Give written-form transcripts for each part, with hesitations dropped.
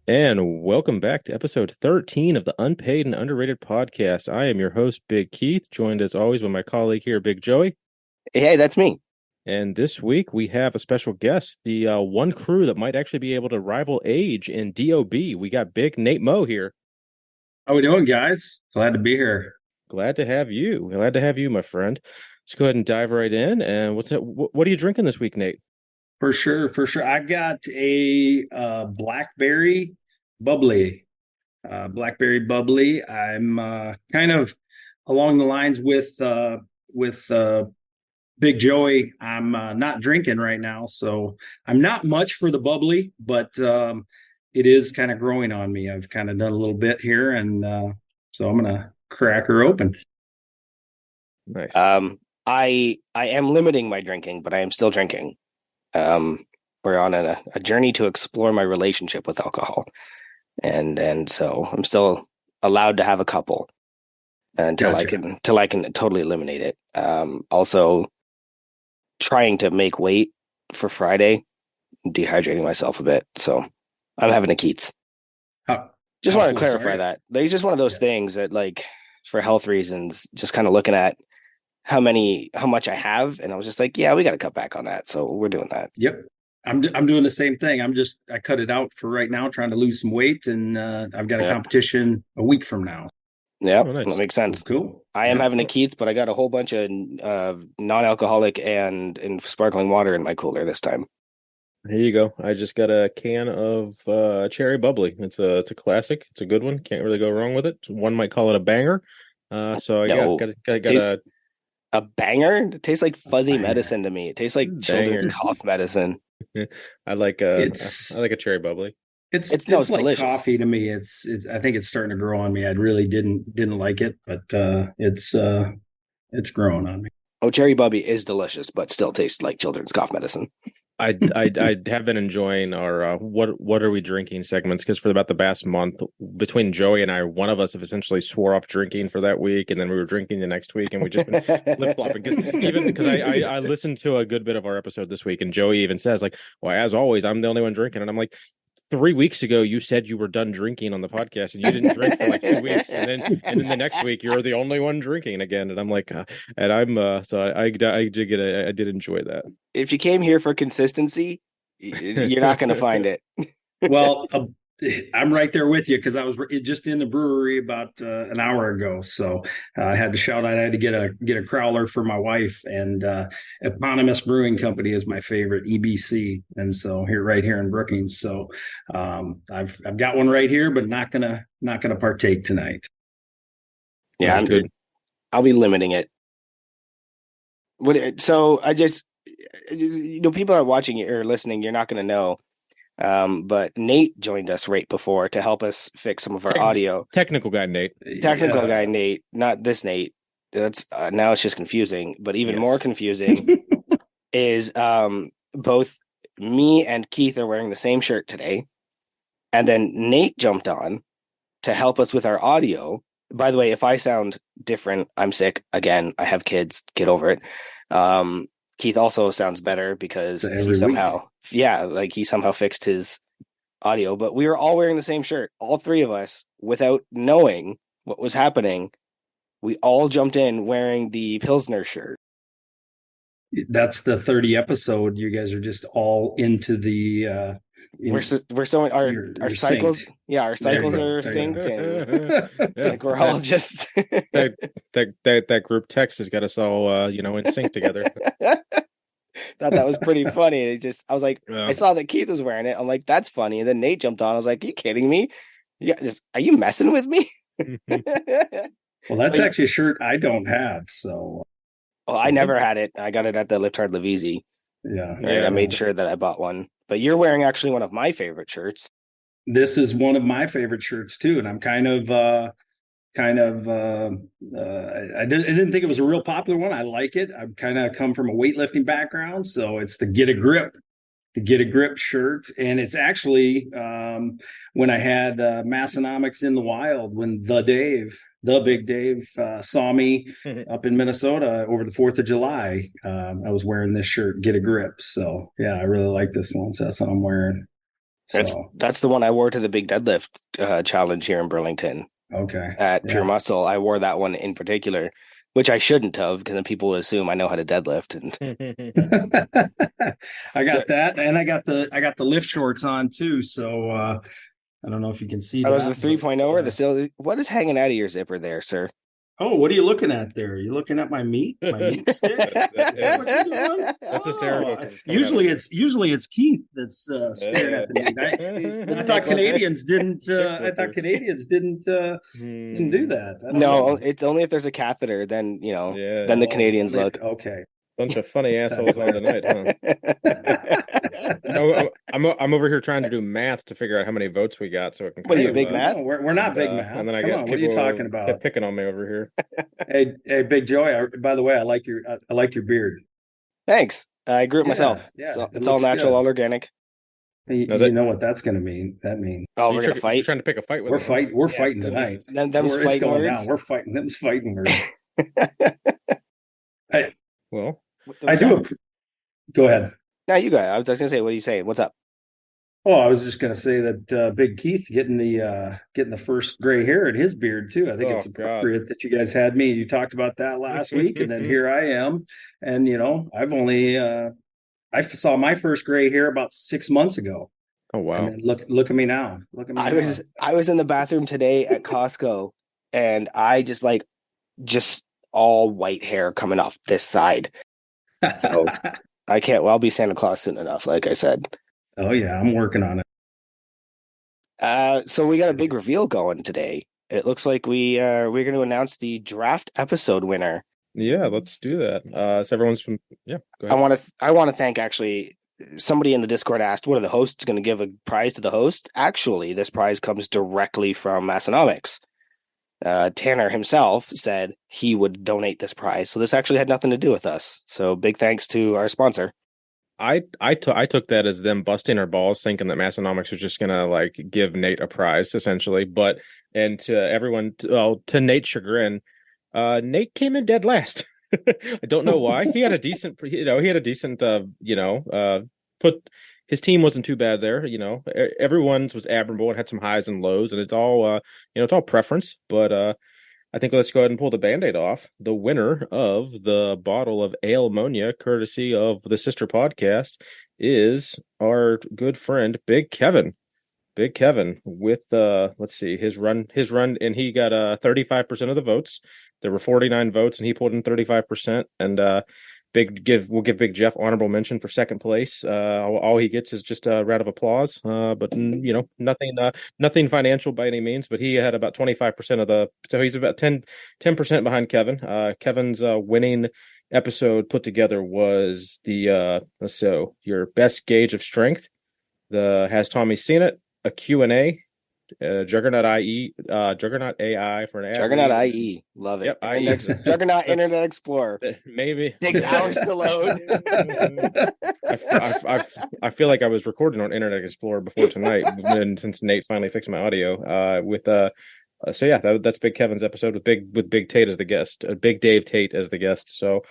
And welcome back to episode 13 of the Unpaid and Underrated podcast. I am your host, Big Keith, joined as always by my colleague here, Big Joey. Hey, that's me. And this week we have a special guest, the one crew that might actually be able to rival age in DOB. We got Big Nate Moe here. How we doing, guys? Glad to be here. Glad to have you. Glad to have you, my friend. Let's go ahead and dive right in. And what are you drinking this week, Nate? For sure. I got a blackberry bubbly. I'm kind of along the lines with Big Joey. I'm not drinking right now, so I'm not much for the bubbly, but it is kind of growing on me. I've kind of done a little bit here, and so I'm gonna crack her open. Nice. I am limiting my drinking, but I am still drinking. We're on a journey to explore my relationship with alcohol, and so I'm still allowed to have a couple until I can totally eliminate it. Also trying to make weight for Friday, dehydrating myself a bit, so I'm having a Keats. Just want to clarify that. It's just one of those things that, like, for health reasons, just kind of looking at how much I have, and I was just like, yeah, we got to cut back on that, so we're doing that. Yep. I'm doing the same thing. I cut it out for right now, trying to lose some weight, and I've got a competition a week from now. Yeah, nice. That makes sense. Cool. I am having a Keats, but I got a whole bunch of non-alcoholic and sparkling water in my cooler this time. Here you go. I just got a can of cherry bubbly. It's a classic. It's a good one. Can't really go wrong with it. One might call it a banger. So I got a banger. It tastes like fuzzy medicine to me. It tastes like children's cough medicine. I like a cherry bubbly. It's like delicious. Coffee to me. It's I think it's starting to grow on me. I really didn't like it, but it's growing on me. Oh, cherry bubbly is delicious, but still tastes like children's cough medicine. I have been enjoying our what are we drinking segments, because for about the past month between Joey and I, one of us have essentially swore off drinking for that week, and then we were drinking the next week, and we just been flip flopping because I listened to a good bit of our episode this week, and Joey even says, like, well, as always, I'm the only one drinking, and I'm like, 3 weeks ago you said you were done drinking on the podcast and you didn't drink for like 2 weeks, and then the next week you're the only one drinking again, and I'm like, and I'm so I did enjoy that. If you came here for consistency, you're not going to find it. Well, I'm right there with you, because I was just in the brewery about an hour ago, so I had to shout out. I had to get a crowler for my wife, and Eponymous Brewing Company is my favorite, EBC, and so right here in Brookings. So I've got one right here, but not gonna partake tonight. Yeah, I'm good. I'll be limiting it. So I just, people are watching or listening, you're not going to know. But Nate joined us right before to help us fix some of our audio. Technical guy Nate, not this Nate. That's now it's just confusing. But even more confusing is both me and Keith are wearing the same shirt today, and then Nate jumped on to help us with our audio. By the way, if I sound different, I'm sick again. I have kids. Get over it. Keith also sounds better because he somehow fixed his audio, but we were all wearing the same shirt, all three of us, without knowing what was happening. We all jumped in wearing the Pilsner shirt. That's the 30 episode. You guys are just all into the we're so our cycles synced. Yeah, our cycles are synced, and like we're all just that group text has got us all in sync together. Thought that was pretty funny. I was like, I saw that Keith was wearing it. I'm like, that's funny. And then Nate jumped on. I was like, are you kidding me? Are you messing with me? Well, that's actually a shirt I don't have. So I never had it. I got it at the Lift Hard Live Easy. Yeah. Right? I made sure that I bought one. But you're wearing actually one of my favorite shirts. This is one of my favorite shirts too, and I'm I didn't think it was a real popular one. I like it. I've kind of come from a weightlifting background, so it's the Get a Grip shirt, and it's actually when I had Massonomics in the Wild, when the Big Dave saw me up in Minnesota over the 4th of July. I was wearing this shirt, Get a Grip. So yeah, I really like this one. So that's what I'm wearing. That's the one I wore to the big deadlift challenge here in Burlington. Okay. At Pure Muscle, I wore that one in particular, which I shouldn't have, because then people would assume I know how to deadlift. And I got that, and I got the lift shorts on too. So I don't know if you can see are that. those the 3.0 or the still? What is hanging out of your zipper there, sir? Oh, what are you looking at there? Are you looking at my meat? My meat stick? That's hysterical. Usually it's Keith that's staring at the meat. I thought Canadians didn't. I thought Canadians didn't do that. No, it's only if there's a catheter. Then then the Canadians look. Okay. Bunch of funny assholes on tonight, huh? No, I'm over here trying to do math to figure out how many votes we got, so it can. What are you, big math? No, we're not big math. And then I Come get on, what are you talking about? Kept picking on me over here. Hey, Big Joey. By the way, I like your beard. Thanks. I grew it myself. Yeah, it's all natural, all organic. You know what that's going to mean? That means we're gonna fight. You're trying to pick a fight with. We're fighting tonight. Them's fighting words. Down. We're fighting. Them's fighting words. I do. Go ahead. No, you go. I was just gonna say, what are you saying? What's up? Oh, I was just gonna say that Big Keith getting the first gray hair in his beard too. I think it's appropriate that you guys had me. You talked about that last week, and then here I am. And I've only I saw my first gray hair about 6 months ago. Oh wow! And look at me now. Look at me. I was in the bathroom today at Costco, and I just all white hair coming off this side. So I can't. Well, I'll be Santa Claus soon enough, like I said. Oh yeah, I'm working on it. So we got a big reveal going today. It looks like we're going to announce the draft episode winner. Yeah, let's do that. So everyone's from. Yeah, go ahead. I want to thank actually. Somebody in the Discord asked, "What are the hosts going to give a prize to the host?" Actually, this prize comes directly from Massonomics. Tanner himself said he would donate this prize, so this actually had nothing to do with us. So big thanks to our sponsor. I took that as them busting our balls, thinking that Massonomics was just gonna give Nate a prize essentially. And to everyone, to Nate's chagrin, Nate came in dead last. I don't know why. He had a decent, put his team wasn't too bad there. Everyone's was admirable and had some highs and lows, and it's all, it's all preference. But I think let's go ahead and pull the Band-Aid off. The winner of the bottle of Ale Ammonia, courtesy of the sister podcast, is our good friend Big Kevin. Big Kevin with let's see his run, and he got 35% of the votes. There were 49 votes, and he pulled in 35%. And we'll give Big Jeff honorable mention for second place. All he gets is just a round of applause. But nothing financial by any means. But he had about 25% of the, so he's about 10% behind Kevin. Kevin's winning episode put together was the so your best gauge of strength. Has Tommy seen it? A Q&A, Juggernaut AI for an ad. Juggernaut IE, love it. Yep, Juggernaut Internet Explorer. Maybe takes hours to load. I feel like I was recording on Internet Explorer before tonight, and since Nate finally fixed my audio. So yeah, that's Big Kevin's episode with Big Tate as the guest, Big Dave Tate as the guest. So.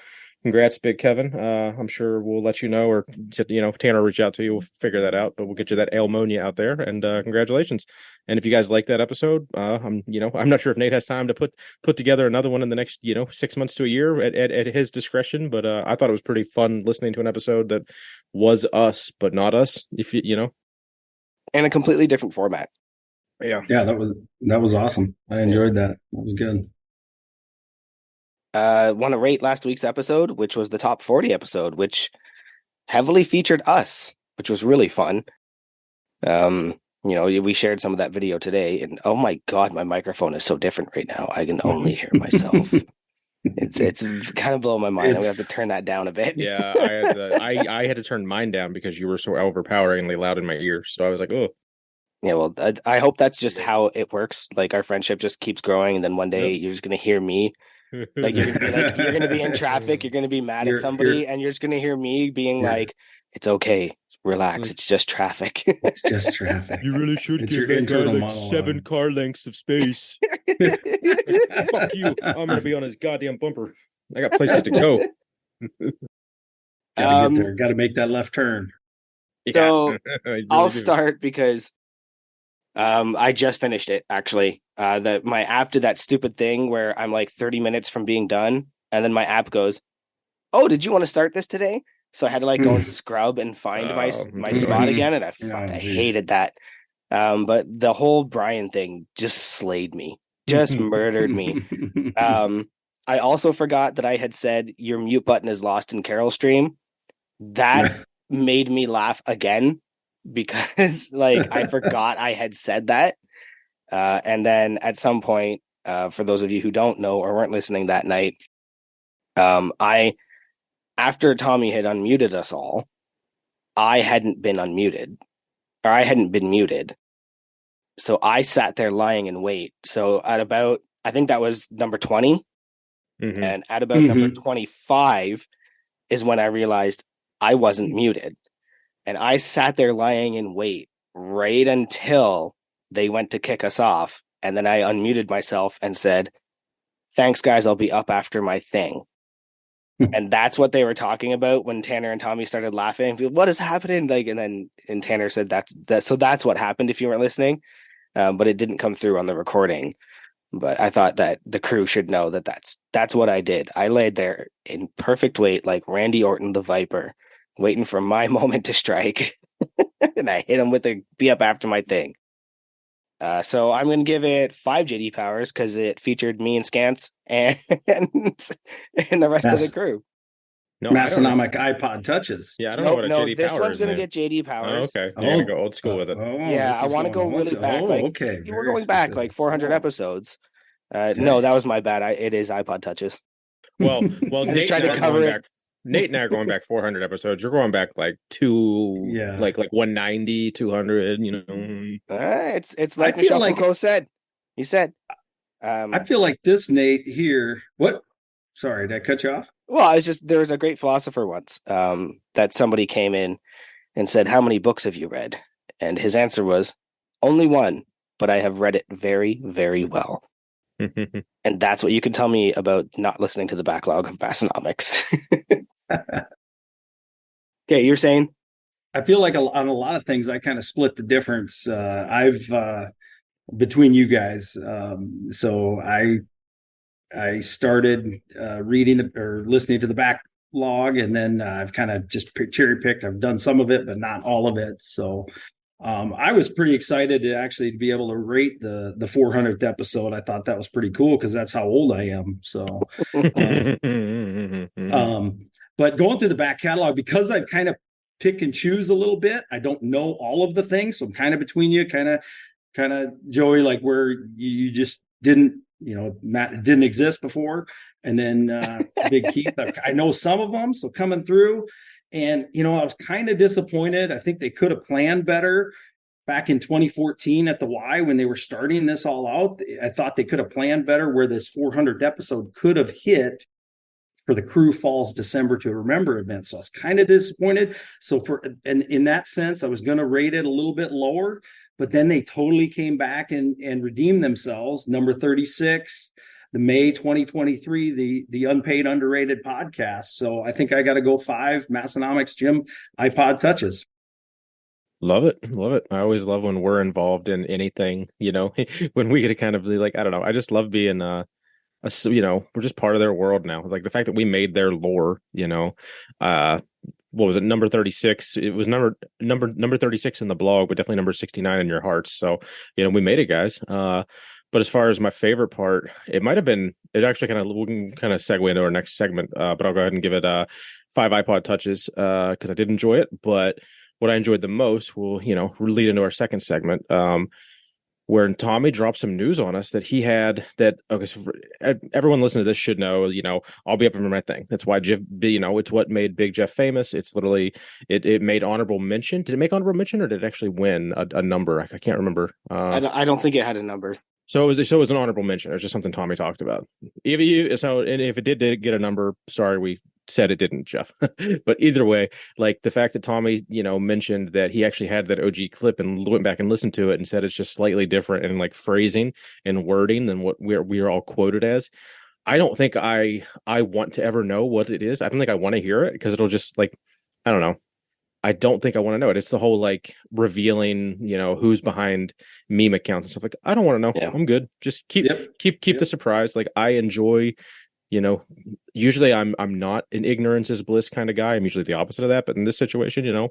Congrats, Big Kevin. I'm sure we'll let you know, or Tanner will reach out to you. We'll figure that out, but we'll get you that ammonia out there. And congratulations. And if you guys like that episode, I'm not sure if Nate has time to put together another one in the next 6 months to a year at his discretion. But I thought it was pretty fun listening to an episode that was us, but not us. If in a completely different format. Yeah, that was awesome. I enjoyed that. That was good. Want to rate last week's episode, which was the top 40 episode, which heavily featured us, which was really fun. We shared some of that video today, and oh my god, my microphone is so different right now. I can only hear myself. It's kind of blowing my mind. I'm gonna have to turn that down a bit. Yeah, I had to turn mine down because you were so overpoweringly loud in my ear. So I was like, oh. Yeah, well, I hope that's just how it works. Like our friendship just keeps growing, and then one day you're just gonna hear me. Like you're gonna be in traffic, you're gonna be mad at somebody, and you're just gonna hear me being like, "It's okay, relax, it's just traffic." It's just traffic. You really should give that guy 7 car lengths of space. Fuck you! I'm gonna be on his goddamn bumper. I got places to go. Gotta get there. Gotta make that left turn. So I really I'll do. start because I just finished it actually. That my app did that stupid thing where I'm like 30 minutes from being done, and then my app goes, "Oh, did you want to start this today?" So I had to like go and scrub and find I'm my spot sorry. again, and Oh, I geez. hated that. But the whole Brian thing just slayed me, just murdered me. Um, I also forgot that I had said your mute button is lost in Carol stream. That made me laugh again because like I forgot I had said that. And then at some point, for those of you who don't know or weren't listening that night, I after Tommy had unmuted us all, I hadn't been unmuted or I hadn't been muted. So I sat there lying in wait. So at about, I think that was number 20. Mhm. And at about number 25 is when I realized I wasn't muted. And I sat there lying in wait right until they went to kick us off. And then I unmuted myself and said, "Thanks, guys. I'll be up after my thing." And that's what they were talking about when Tanner and Tommy started laughing. What is happening? Like, and Tanner said that. So that's what happened if you weren't listening. But it didn't come through on the recording. But I thought that the crew should know that that's what I did. I laid there in perfect wait, like Randy Orton the Viper, waiting for my moment to strike, and I hit him with a be up after my thing. So I'm going to give it 5 JD powers because it featured me and Scance and the rest of the crew. No, I don't know. Massonomic iPod touches. Yeah, I don't know what a No, JD this Power one's is, going to man. get JD Oh, powers. okay. You're gonna go old school with it. Yeah, This I is want to go going really old. back. Like, Okay. we're Very going back like specific. 400 episodes. Okay. No, that was my bad. It is iPod touches. Well, I just Nate tried and I to are cover going it. back. Nate and I are going back 400 episodes. You're going back like Yeah. like 190, 200. You know. It's I like feel Michel like Foucault said. He said, I feel like this Nate here. What? Sorry, did I cut you off? well, it's just there was a great philosopher once that somebody came in and said, "How many books have you read?" And his answer was, "Only one, but I have read it very, very well." And that's what you can tell me about not listening to the backlog of Bassonomics. Okay, you're saying? I feel like on a lot of things, I kind of split the difference. I've between you guys. So I started reading or listening to the backlog, and then I've kind of just cherry picked. I've done some of it, but not all of it. So I was pretty excited to actually be able to rate the 400th episode. I thought that was pretty cool because that's how old I am. So, but going through the back catalog, because I've kind of pick and choose a little bit. I don't know all of the things, so I'm kind of between you, kind of Joey, like where you just didn't, Matt didn't exist before, and then Big Keith, I know some of them, so coming through, and I was kind of disappointed. I think they could have planned better back in 2014 at the Y when they were starting this all out. I thought they could have planned better where this 400th episode could have hit for the Crew Falls December to Remember event. So I was kind of disappointed. So and in that sense, I was going to rate it a little bit lower, but then they totally came back and redeemed themselves. Number 36, the May 2023, the Unpaid Underrated podcast. So I think I got to go 5 Massonomics Jim iPod touches. Love it. Love it. I always love when we're involved in anything, when we get to kind of be like, I don't know. I just love being we're just part of their world now. Like the fact that we made their lore, what was it, number 36? It was number 36 in the blog, but definitely number 69 in your hearts. So, we made it, guys. But as far as my favorite part, it actually we can kind of segue into our next segment. But I'll go ahead and give it 5 iPod touches because I did enjoy it. But what I enjoyed the most will, lead into our second segment. Where Tommy dropped some news on us that he had okay, so everyone listening to this should know, I'll be up for my thing. That's why Jeff, it's what made Big Jeff famous. It's literally, it made honorable mention. Did it make honorable mention or did it actually win a number? I can't remember. I don't think it had a number. So it was an honorable mention. It was just something Tommy talked about. And if it did get a number, sorry, we said it didn't, Jeff. But either way, like the fact that Tommy, mentioned that he actually had that OG clip and went back and listened to it and said it's just slightly different in like phrasing and wording than what we're all quoted as. I don't think I want to ever know what it is. I don't think I want to hear it because it'll just like, I don't know. I don't think I want to know it. It's the whole like revealing, who's behind meme accounts and stuff. Like, I don't want to know. Yeah. I'm good. Just keep Yep. the surprise. Like, I enjoy, usually I'm not an ignorance is bliss kind of guy. I'm usually the opposite of that. But in this situation,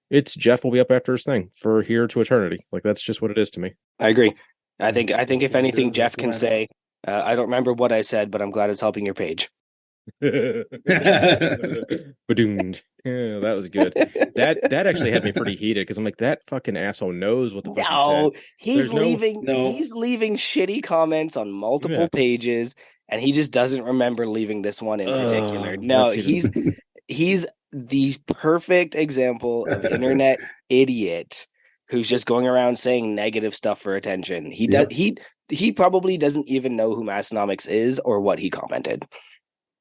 it's Jeff will be up after his thing for here to eternity. Like, that's just what it is to me. I agree. I think if anything, Jeff That's can what I say, I don't remember what I said, but I'm glad it's helping your page. Ba-doom. Yeah, that was good. That actually had me pretty heated because I'm like, that fucking asshole knows what the fuck No, he said. he's leaving shitty comments on multiple pages, and he just doesn't remember leaving this one in particular. No, he's the perfect example of internet idiot who's just going around saying negative stuff for attention. He probably doesn't even know who Massonomics is or what he commented.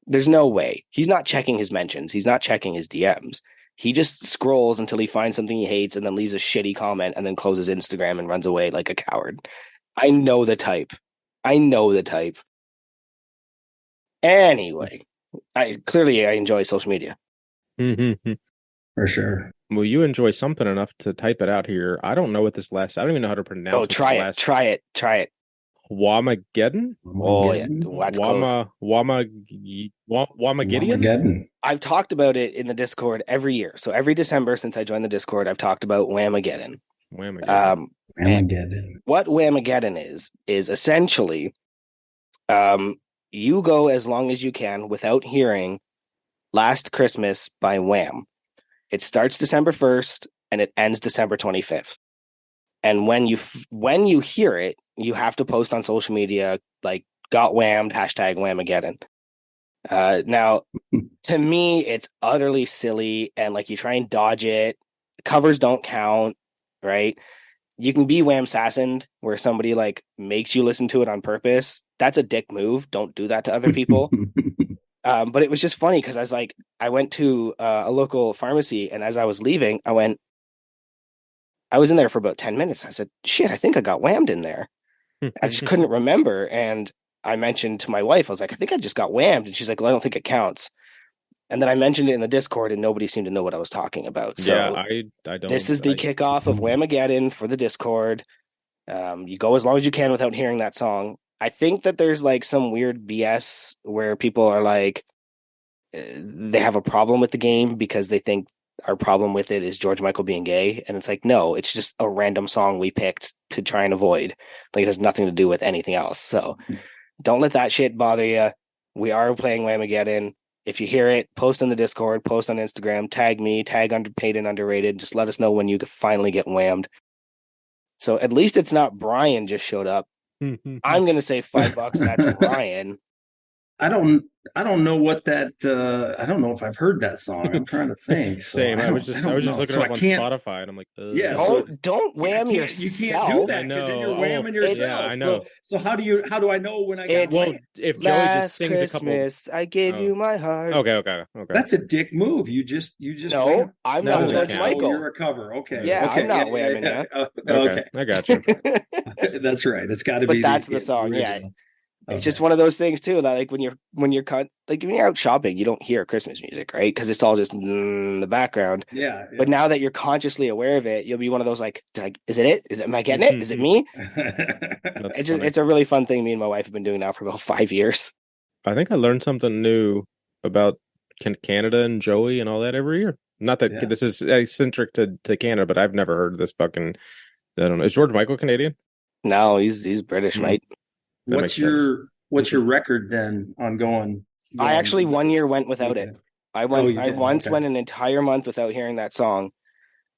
There's no way. He's not checking his mentions. He's not checking his DMs. He just scrolls until he finds something he hates and then leaves a shitty comment and then closes Instagram and runs away like a coward. I know the type. Anyway, I enjoy social media. For sure. Well, you enjoy something enough to type it out here. I don't know what this last. I don't even know how to pronounce. Oh, try it. Wamageddon? Oh yeah, that's close. Wamageddon? I've talked about it in the Discord every year. So every December since I joined the Discord, I've talked about Whamageddon. Whamageddon. What Whamageddon is essentially, you go as long as you can without hearing "Last Christmas" by Wham. It starts December 1st and it ends December 25th. And when you hear it, you have to post on social media like "got whammed" #Whamageddon. Now, to me, it's utterly silly, and like you try and dodge it. Covers don't count, right? You can be wham-sassened where somebody like makes you listen to it on purpose. That's a dick move. Don't do that to other people. But it was just funny because I went to a local pharmacy, and as I was leaving, I was in there for about 10 minutes. I said, shit, I think I got whammed in there. I just couldn't remember. And I mentioned to my wife, I was like, I think I just got whammed. And she's like, well, I don't think it counts. And then I mentioned it in the Discord and nobody seemed to know what I was talking about. So yeah, I don't. This is the kickoff of Whamageddon for the Discord. You go as long as you can without hearing that song. I think that there's like some weird BS where people are like, they have a problem with the game because they think our problem with it is George Michael being gay. And it's like, no, it's just a random song we picked to try and avoid. Like it has nothing to do with anything else. So don't let that shit bother you. We are playing Whamageddon. If you hear it, post on the Discord, post on Instagram, tag me, tag Underpaid and Underrated. Just let us know when you finally get whammed. So at least it's not Brian just showed up. I'm going to say $5. That's Brian. I don't know what that. I don't know if I've heard that song. I'm trying to think. So Same. I was just looking up on Spotify, and I'm like, yeah. Don't wham yourself. You can't do that because then you're whamming yourself. Yeah, I know. So how do I know when I got? Well, if Joey just sings Christmas, I gave you my heart. Okay. That's a dick move. You just. No, I'm not George Michael. You're a cover. Okay. Yeah, okay. I'm not whamming you. Okay, I got you. That's right. It's got to be. But that's the song. Yeah. It's Okay. just one of those things too that like when you're out shopping, you don't hear Christmas music, right? Because it's all just in the background. Yeah. But now that you're consciously aware of it, you'll be one of those like, is it? Am I getting it? Is it me? It's a really fun thing. Me and my wife have been doing now for about 5 years. I think I learned something new about Canada and Joey and all that every year. Not that this is eccentric to Canada, but I've never heard this fucking. I don't know. Is George Michael Canadian? No, he's British, mate. What's your record then on going? I actually 1 year went without it. I once went an entire month without hearing that song.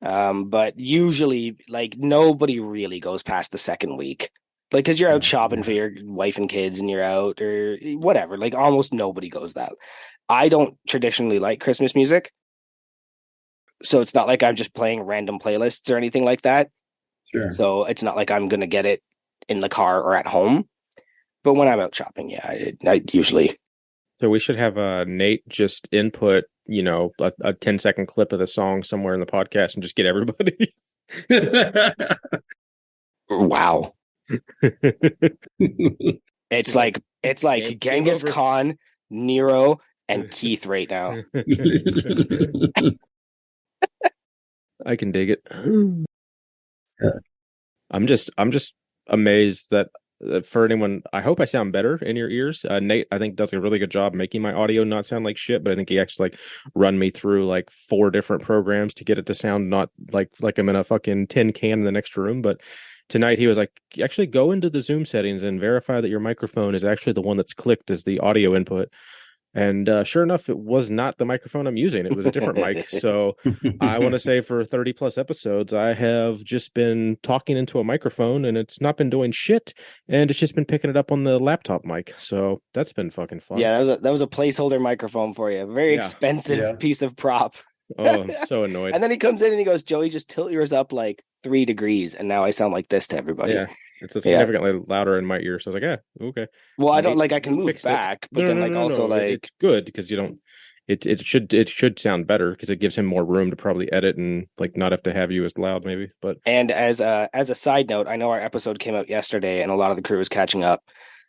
But usually like nobody really goes past the second week. Like cuz you're out shopping for your wife and kids and you're out or whatever. Like almost nobody goes that. I don't traditionally like Christmas music. So it's not like I'm just playing random playlists or anything like that. Sure. So it's not like I'm going to get it in the car or at home. But when I'm out shopping, I usually. So we should have Nate just input, a 10-second clip of the song somewhere in the podcast and just get everybody. Wow. It's like Genghis Khan, Nero, and Keith right now. I can dig it. Yeah. I'm just amazed that for anyone, I hope I sound better in your ears. Nate, I think does a really good job making my audio not sound like shit, but I think he actually like run me through like 4 different programs to get it to sound not like I'm in a fucking tin can in the next room. But tonight he was like, actually go into the Zoom settings and verify that your microphone is actually the one that's clicked as the audio input. And sure enough, it was not the microphone I'm using. It was a different mic. So I want to say for 30 plus episodes, I have just been talking into a microphone and it's not been doing shit. And it's just been picking it up on the laptop mic. So that's been fucking fun. Yeah, that was a placeholder microphone for you. A very expensive piece of prop. Oh, I'm so annoyed. And then he comes in and he goes, Joey, just tilt yours up like 3 degrees. And now I sound like this to everybody. Yeah. It's significantly louder in my ear. So I was like, yeah, okay. Well, I don't like I can move back, but then also like it's good because you don't it should sound better because it gives him more room to probably edit and like not have to have you as loud maybe. But and as a side note, I know our episode came out yesterday and a lot of the crew is catching up.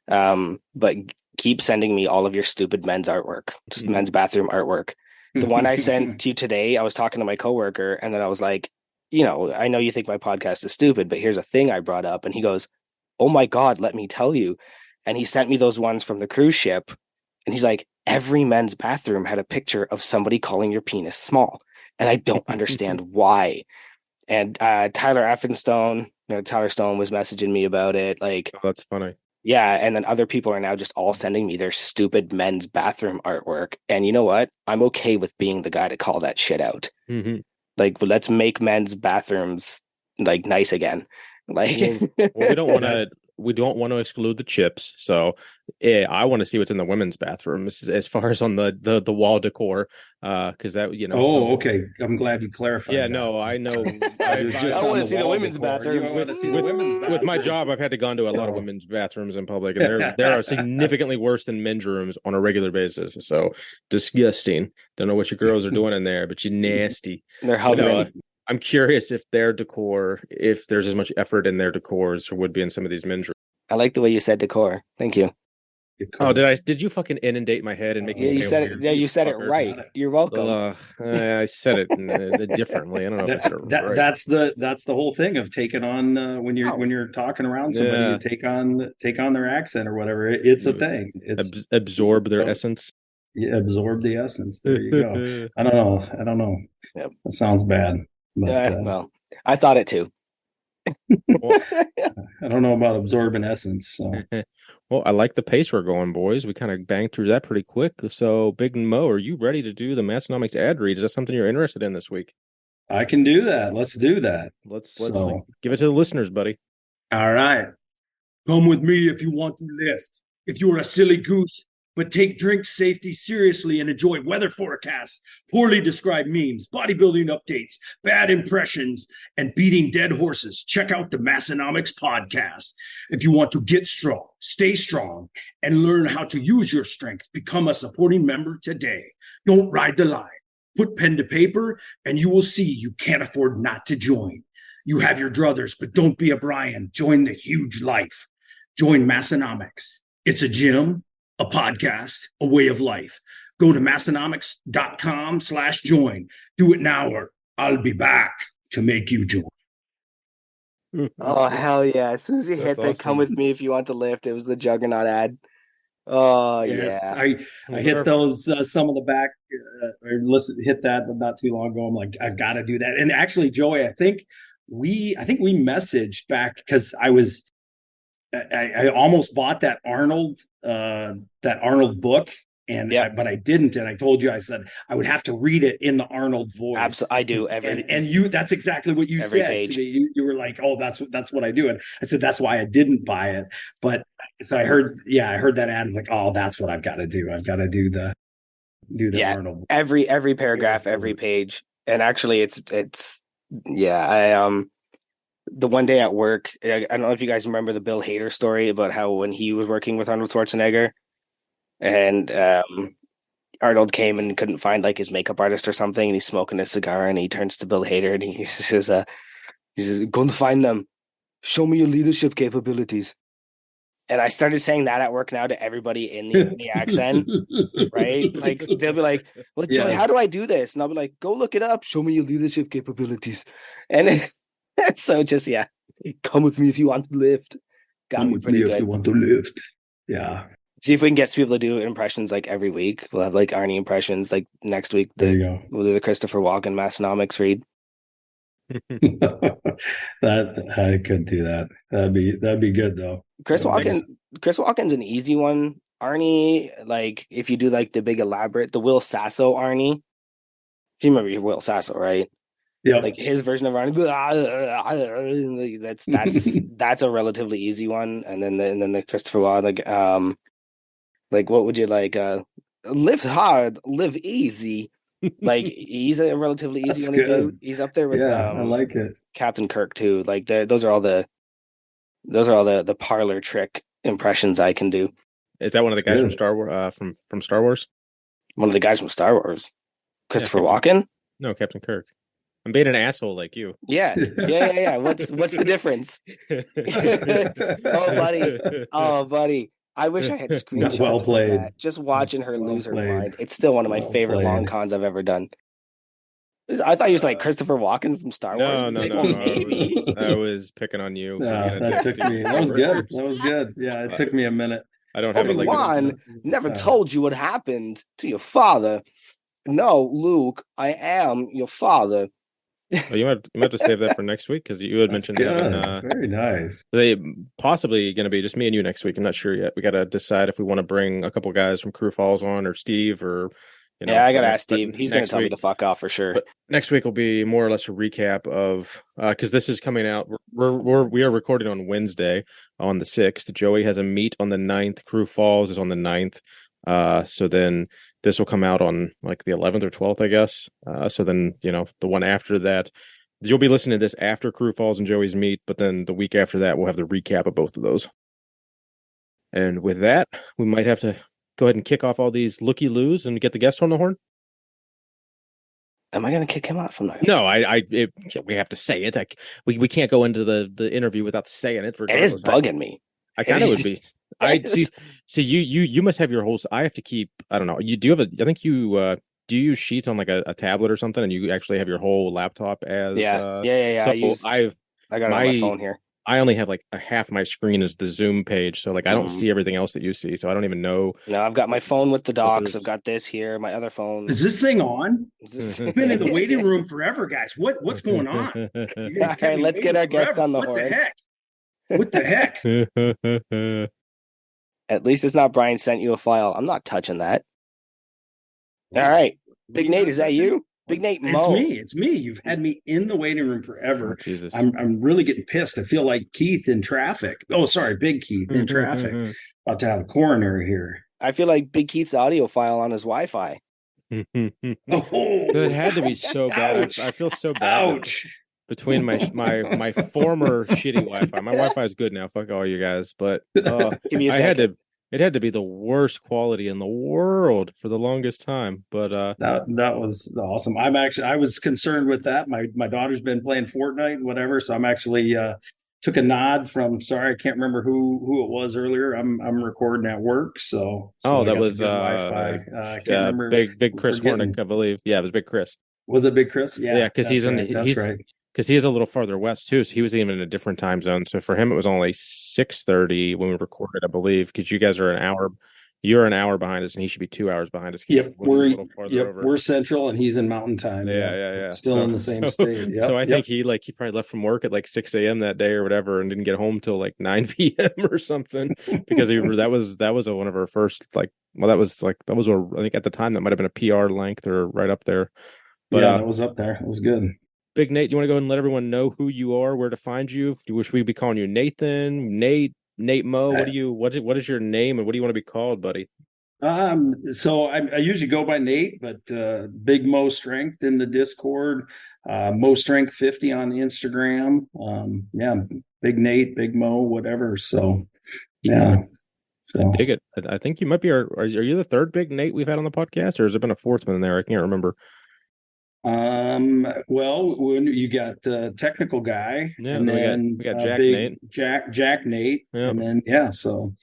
But keep sending me all of your stupid men's artwork, just men's bathroom artwork. The one I sent to you today, I was talking to my coworker and then I was like, you know, I know you think my podcast is stupid, but here's a thing I brought up. And he goes, oh my God, let me tell you. And he sent me those ones from the cruise ship. And he's like, every men's bathroom had a picture of somebody calling your penis small. And I don't understand why. And Tyler Effenstone, Tyler Stone was messaging me about it. Like, oh, that's funny. Yeah. And then other people are now just all sending me their stupid men's bathroom artwork. And you know what? I'm okay with being the guy to call that shit out. Mm-hmm. Like, let's make men's bathrooms like nice again. Like, well, we don't want to exclude the chips. So I want to see what's in the women's bathrooms as far as on the wall decor. Because that, Oh, okay. I'm glad you clarified. Yeah, that. no, I know. I want to see the women's bathrooms. With my job, I've had to go into a lot of women's bathrooms in public, and there are significantly worse than men's rooms on a regular basis. So disgusting. Don't know what your girls are doing in there, but you nasty. They're hovering. I'm curious if their decor, if there's as much effort in their decor as there would be in some of these men's rooms. I like the way you said decor. Thank you. Oh, did you fucking inundate my head and make me say you said it? Yeah, you said it right. You're welcome. I said it differently. I don't know if I said it right. That's the whole thing of taking on when you're talking around somebody, you take on their accent or whatever. It's a thing. It's absorb their essence. Yeah, absorb the essence. There you go. I don't know. Yep. That sounds bad. But, well, I thought it too. Well, I don't know about absorbing essence. So. Well, I like the pace we're going, boys. We kind of banged through that pretty quick. So, Big Moe, are you ready to do the Massonomics ad read? Is that something you're interested in this week? I can do that. Let's do that. Let's give it to the listeners, buddy. All right. Come with me if you want to lift. If you're a silly goose, but take drink safety seriously and enjoy weather forecasts, poorly described memes, bodybuilding updates, bad impressions, and beating dead horses, check out the Massonomics podcast. If you want to get strong, stay strong, and learn how to use your strength, become a supporting member today. Don't ride the line. Put pen to paper, and you will see you can't afford not to join. You have your druthers, but don't be a Brian. Join the huge life. Join Massonomics. It's a gym, a podcast, a way of life. Go to massonomics.com/join. Do it now or I'll be back to make you join. Oh, hell yeah. As soon as you hit that, awesome. Come with me if you want to lift. It was the Juggernaut ad. Oh, yes. Yeah. I hit those, some of the back, hit that not too long ago. I'm like, I've got to do that. And actually, Joey, I think we messaged back because I almost bought that Arnold book, but I didn't. And I told you, I said I would have to read it in the Arnold voice. Absolutely, I do that's exactly what you said page. To me. You were like, "Oh, that's what I do," and I said that's why I didn't buy it. But so I heard that ad. I'm like, "Oh, that's what I've got to do. I've got to do the Arnold." Every paragraph, every page, and actually, it's the one day at work, I don't know if you guys remember the Bill Hader story about how when he was working with Arnold Schwarzenegger and Arnold came and couldn't find like his makeup artist or something, and he's smoking a cigar and he turns to Bill Hader and he says, go and find them. Show me your leadership capabilities. And I started saying that at work now to everybody in the accent, right? Like they'll be like, "Well, Joey, how do I do this?" And I'll be like, "Go look it up. Show me your leadership capabilities." And so just come with me if you want to lift. Got Come me with pretty me good. if you want to lift. Yeah. See if we can get people to do impressions like every week. We'll have like Arnie impressions. Like next week, There you go. we'll do the Christopher Walken Massonomics read. That I could do that. That'd be good though. Chris Walken's an easy one. Arnie, like if you do like the big elaborate, the Will Sasso Arnie. If you remember Will Sasso, right? Yeah. Like his version of Arnie, that's a relatively easy one. And then the Christopher Walken, like what would you like? Live hard, live easy. Like he's a relatively easy one to do. He's up there with I like it. Captain Kirk too. Like those are all the parlor trick impressions I can do. Is that one of the guys from Star Wars? From Star Wars? One of the guys from Star Wars, Christopher Walken. No, Captain Kirk. I'm being an asshole like you. Yeah. What's the difference? Oh, buddy. I wish I had screenshots. Well played. Of that. Just watching her lose her mind. It's still one of my favorite long cons I've ever done. I thought you was like Christopher Walken from Star Wars. No. I was picking on you. That took me. That was good. That was good. Yeah, it took me a minute. I don't have Obi-Wan never told you what happened to your father. No, Luke, I am your father. Well, you might have to save that for next week because you had mentioned very nice. They possibly going to be just me and you next week. I'm not sure yet. We got to decide if we want to bring a couple guys from Crew Falls on or Steve or. I got to ask Steve. He's going to tell me to fuck off for sure. But next week will be more or less a recap of because this is coming out. We are recording on Wednesday on the 6th. Joey has a meet on the 9th. Crew Falls is on the 9th. So then this will come out on like the 11th or 12th, I guess. So then, the one after that, you'll be listening to this after Crew Falls and Joey's meet, but then the week after that, we'll have the recap of both of those. And with that, we might have to go ahead and kick off all these looky-loos and get the guest on the horn. Am I going to kick him out from there? No, we have to say it. We can't go into the interview without saying it. It is bugging me. I kind of would be. I see. So you must have your whole. I have to keep. I don't know. You do have a. I think you do you use Sheets on like a tablet or something, and you actually have your whole laptop as. Yeah. So I got it on my phone here. I only have like a half my screen is the Zoom page, so like I don't see everything else that you see, so I don't even know. No, I've got my phone with the docs. I've got this here, my other phone. Is this thing on? I've been in the waiting room forever, guys. What's going on? All right, let's get our guest on the horn. What the heck? At least it's not Brian sent you a file. I'm not touching that. All right, Big Nate, is that you? Big Nate Moe. It's me. You've had me in the waiting room forever. Oh, Jesus. I'm really getting pissed. I feel like Keith in traffic. Oh, sorry, Big Keith in traffic. About to have a coroner here. I feel like Big Keith's audio file on his Wi-Fi. It had to be so bad. I feel so bad. Ouch. Between my former shitty Wi-Fi. My Wi-Fi is good now. Fuck all you guys. But Give me a second. It had to be the worst quality in the world for the longest time. But that was awesome. I was concerned with that. My daughter's been playing Fortnite, whatever. So I'm actually took a nod from. Sorry, I can't remember who it was earlier. I'm recording at work, so that was Wi-Fi. I can't remember. Big Chris Hornick, I believe. Yeah, it was Big Chris. Was it Big Chris? Yeah, because he's right. Because he is a little farther west too, so he was even in a different time zone. So for him, it was only 6:30 when we recorded, I believe. Because you guys are an hour, you're an hour behind us, and he should be 2 hours behind us. Yep, we're Central, and he's in Mountain Time. Yeah. Still in the same state. Yep, so I think he probably left from work at like 6 a.m. that day or whatever, and didn't get home till like 9 p.m. or something. Because that was one of our first I think at the time that might have been a PR length or right up there. But that was up there. It was good. Big Nate, do you want to go ahead and let everyone know who you are, where to find you? Do you wish we'd be calling you Nathan, Nate Moe? What is your name and what do you want to be called, buddy? So I usually go by Nate, but Big Moe Strength in the Discord, Moe Strength 50 on the Instagram. Big Nate, Big Moe, whatever. So yeah. I dig it. I think you might be are you the third Big Nate we've had on the podcast, or has there been a fourth one in there? I can't remember. Well, when you got the technical guy, Yeah, and then then we got Jack big Nate. Jack Nate, Yeah. and then so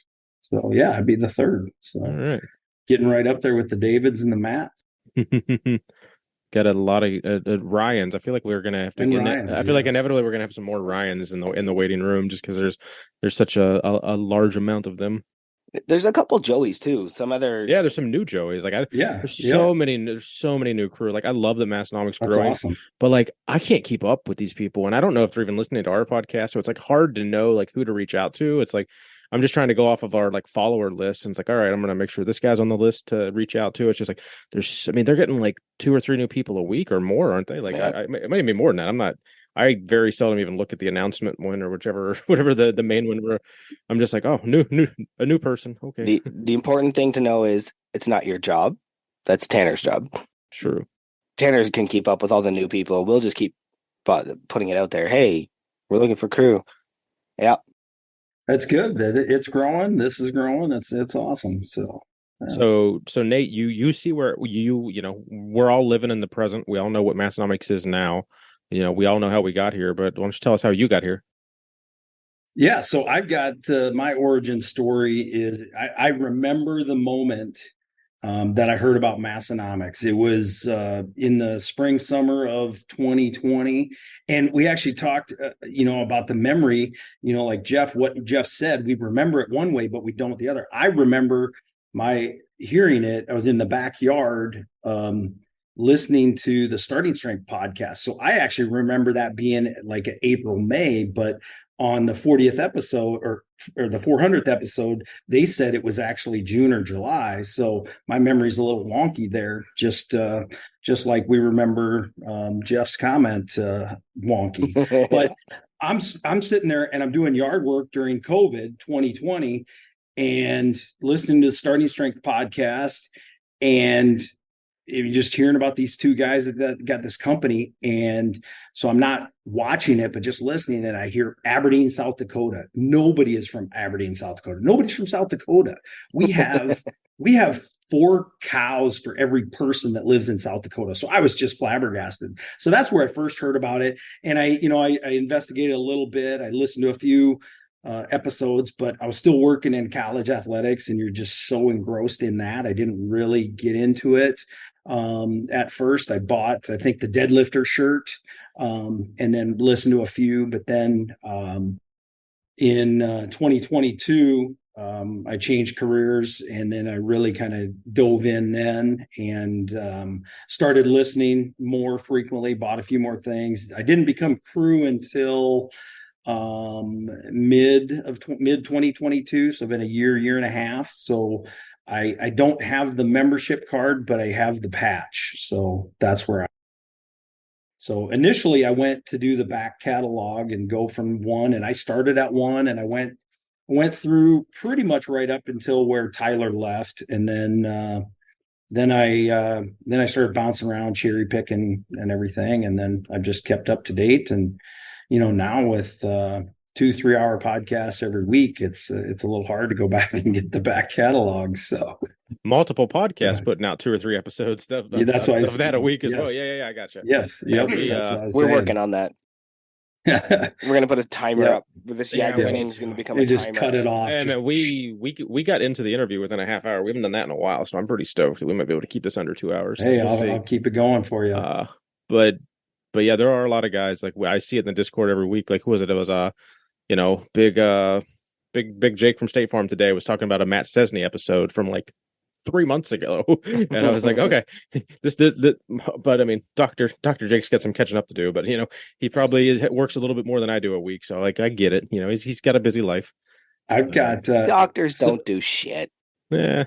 yeah, I'd be the third. All So right. getting right up there with the Davids and the Matts Got a lot of Ryans. I feel like we're gonna have to and get. Ryan's. I feel like Yes. inevitably we're gonna have some more Ryans in the waiting room, just because there's such a large amount of them. There's a couple Joeys too. Some other Yeah, there's some new Joeys. Yeah. There's Yeah. so many new crew. Like I love that Massonomics That's growing, awesome. but like I can't keep up with these people, and I don't know if they're even listening to our podcast. So it's like hard to know like who to reach out to. It's like I'm just trying to go off of our like follower list, and it's like, all right, I'm gonna make sure this guy's on the list to reach out to. It's just like I mean, they're getting like 2 or 3 new people a week or more, aren't they? Like yeah. it might even be more than that. I'm not. I very seldom even look at the announcement one or whatever the main one were. I'm just like, oh, a new person. Okay. The important thing to know is it's not your job. That's Tanner's job. True. Tanner can keep up with all the new people. We'll just keep putting it out there. Hey, we're looking for crew. Yeah. That's good. It's growing. This is growing. It's awesome. So yeah. So Nate, you see where you know we're all living in the present. We all know what Massonomics is now. You know, we all know how we got here, but why don't you tell us how you got here? Yeah, so I've got my origin story is I remember the moment that I heard about Massonomics. It was in the spring, summer of 2020. And we actually talked, about the memory, like what Jeff said, we remember it one way, but we don't the other. I remember my hearing it. I was in the backyard listening to the Starting Strength podcast. So I actually remember that being like April, May, but on the 40th episode or the 400th episode, they said it was actually June or July. So my memory's a little wonky there, just like we remember Jeff's comment wonky. But I'm sitting there and I'm doing yard work during COVID 2020 and listening to the Starting Strength podcast, and you're just hearing about these two guys that got this company. And so I'm not watching it, but just listening. And I hear Aberdeen, South Dakota. Nobody is from Aberdeen, South Dakota. Nobody's from South Dakota. We have 4 cows for every person that lives in South Dakota. So I was just flabbergasted. So that's where I first heard about it. And I investigated a little bit. I listened to a few episodes, but I was still working in college athletics, and you're just so engrossed in that. I didn't really get into it. At first, I bought, I think, the deadlifter shirt, and then listened to a few. But then in 2022, I changed careers, and then I really kind of dove in then and started listening more frequently, bought a few more things. I didn't become crew until mid 2022, so been a year and a half. So I don't have the membership card, but I have the patch, so that's where so initially I went to do the back catalog and go from 1, and I started at 1, and I went through pretty much right up until where Tyler left, and then I started bouncing around, cherry picking and everything, and then I've just kept up to date. And now with 2-3 hour podcasts every week, it's a little hard to go back and get the back catalog. So multiple podcasts putting out 2 or 3 episodes of that a week as well. Yeah, I gotcha. Yes, yeah, we're working on that. We're gonna put a timer up. This Jagger thing is gonna become a timer. Just cut it off. And we got into the interview within a half hour. We haven't done that in a while, so I'm pretty stoked that we might be able to keep this under 2 hours. Hey, I'll keep it going for you. But yeah, there are a lot of guys, like I see it in the Discord every week. Like, who was it? It was big Jake from State Farm today was talking about a Matt Cesney episode from like 3 months ago, and I was like, okay, but I mean, Dr. Jake's got some catching up to do, but he probably works a little bit more than I do a week, so like I get it. He's got a busy life. I've got doctors don't do shit. Yeah,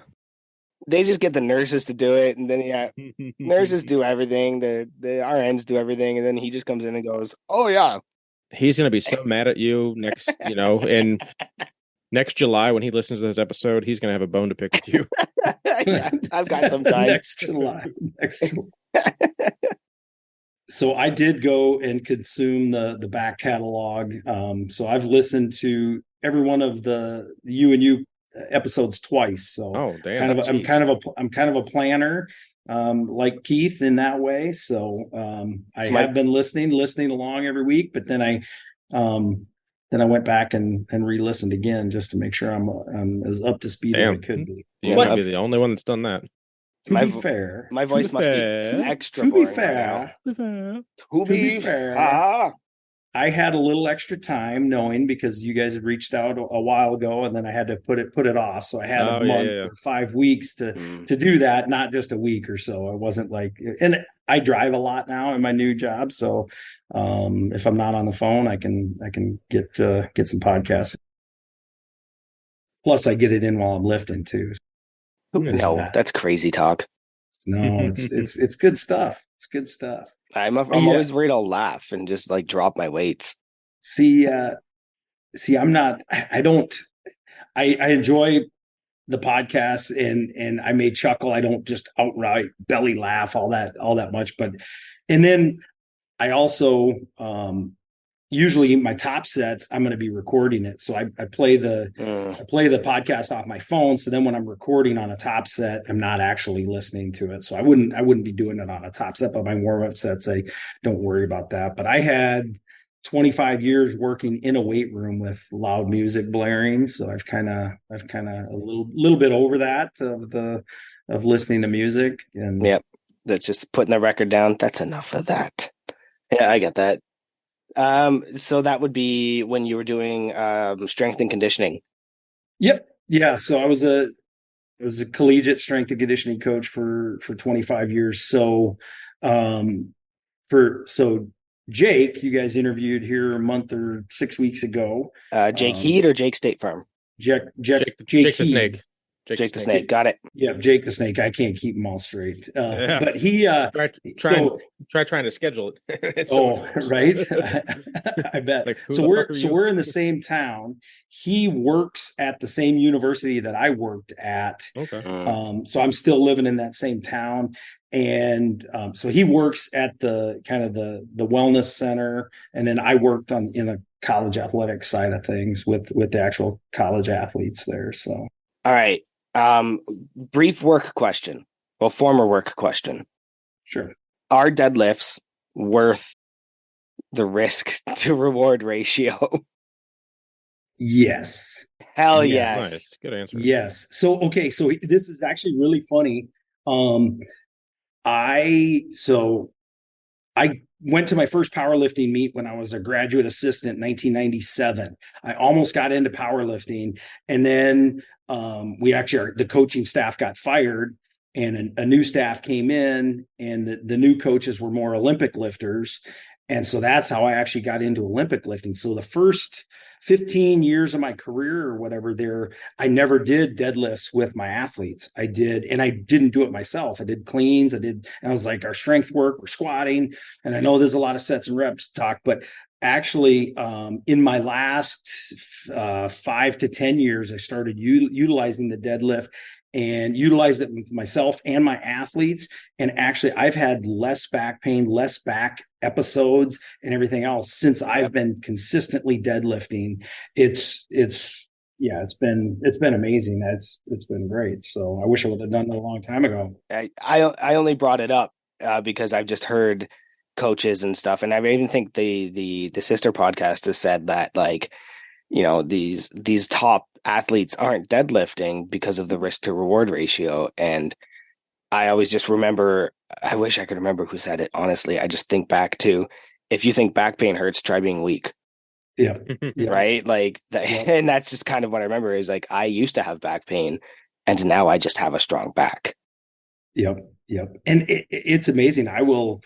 they just get the nurses to do it, and then nurses do everything. The RNs do everything, and then he just comes in and goes, "Oh yeah." He's gonna be so mad at you next, in next July when he listens to this episode. He's gonna have a bone to pick with you. I've got some time. Next July. So I did go and consume the back catalog. So I've listened to every one of the you episodes twice. So oh damn, I'm kind of a planner, like Keith in that way. So I have been listening along every week, but then I went back and re-listened again just to make sure I'm as up to speed as I could be. You might be the only one that's done that. To be fair, my voice must be extra boring right now. To be fair, I had a little extra time knowing because you guys had reached out a while ago, and then I had to put it off. So I had a month or 5 weeks to do that, not just a week or so. I wasn't like, and I drive a lot now in my new job, so if I'm not on the phone, I can get some podcasts. Plus, I get it in while I'm lifting too. No, that's crazy talk. No, it's good stuff. It's good stuff. I'm always worried I'll laugh and just like drop my weights. See, I'm not. I don't. I enjoy the podcast and I may chuckle. I don't just outright belly laugh all that much. But and then I also usually my top sets, I'm going to be recording it. So I play the podcast off my phone. So then when I'm recording on a top set, I'm not actually listening to it. So I wouldn't be doing it on a top set, but my warm-up sets, I don't worry about that. But I had 25 years working in a weight room with loud music blaring. So I've kind of a little bit over that of listening to music. And yep. That's just putting the record down. That's enough of that. Yeah, I get that. So that would be when you were doing strength and conditioning. Yep. Yeah. So I was a collegiate strength and conditioning coach for 25 years. So Jake, you guys interviewed here a month or 6 weeks ago. Jake Heed or Jake State Farm? Jake the Snake. Jake the Snake. Got it. Yeah, Jake the Snake. I can't keep them all straight. But he try trying to schedule it. Right. I bet. Like, so we're in the same town. He works at the same university that I worked at. Okay. So I'm still living in that same town. And so he works at the kind of the wellness center, and then I worked in a college athletics side of things with the actual college athletes there. So all right. Brief work question. Well, former work question. Sure. Are deadlifts worth the risk to reward ratio? Yes. Hell yes. Nice. Good answer. Yes. So this is actually really funny. I went to my first powerlifting meet when I was a graduate assistant in 1997. I almost got into powerlifting, and then the coaching staff got fired, and a new staff came in, and the new coaches were more Olympic lifters. And so that's how I actually got into Olympic lifting. So the first 15 years of my career or whatever there, I never did deadlifts with my athletes. I didn't do it myself. I did cleans. I was like, our strength work, we're squatting. And I know there's a lot of sets and reps talk, but actually in my last 5 to 10 years, I started utilizing the deadlift and utilized it with myself and my athletes. And actually, I've had less back pain, less back episodes and everything else since I've been consistently deadlifting. It's been amazing. It's been great. So I wish I would have done that a long time ago. I only brought it up because I've just heard coaches and stuff, and I even think the sister podcast has said that, like, you know, these top athletes aren't deadlifting because of the risk to reward ratio. And I always just remember, I wish I could remember who said it. Honestly, I just think back to, if you think back pain hurts, try being weak. Yeah. Right. Like that. Yeah. And that's just kind of what I remember is, like, I used to have back pain and now I just have a strong back. Yep. And it's amazing. I will,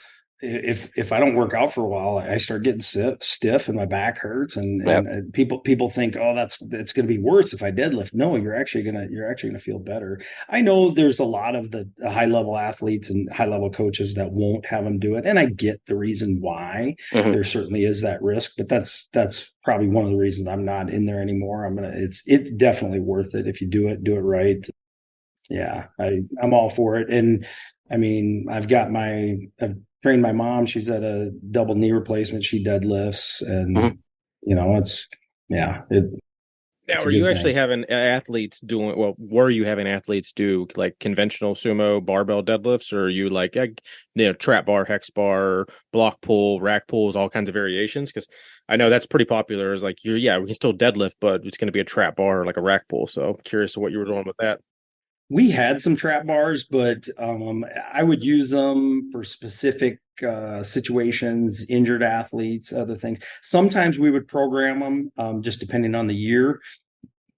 if I don't work out for a while, I start getting stiff and my back hurts, and people think, oh, it's going to be worse if I deadlift. No, you're actually gonna feel better. I know there's a lot of the high level athletes and high level coaches that won't have them do it, and I get the reason why. Mm-hmm. There certainly is that risk, but that's probably one of the reasons I'm not in there anymore. It's definitely worth it if you do it right. Yeah, I'm all for it. And I mean, I've trained my mom. She's at a double knee replacement. She deadlifts, and you know, Now, It's a are you good actually thing. having athletes doing, well, were you having athletes do like conventional sumo barbell deadlifts, or are you like, trap bar, hex bar, block pull, rack pulls, all kinds of variations? Because I know that's pretty popular. Is like, yeah, we can still deadlift, but it's going to be a trap bar or like a rack pull. So I'm curious what you were doing with that. We had some trap bars, but I would use them for specific situations, injured athletes, other things. Sometimes we would program them, just depending on the year.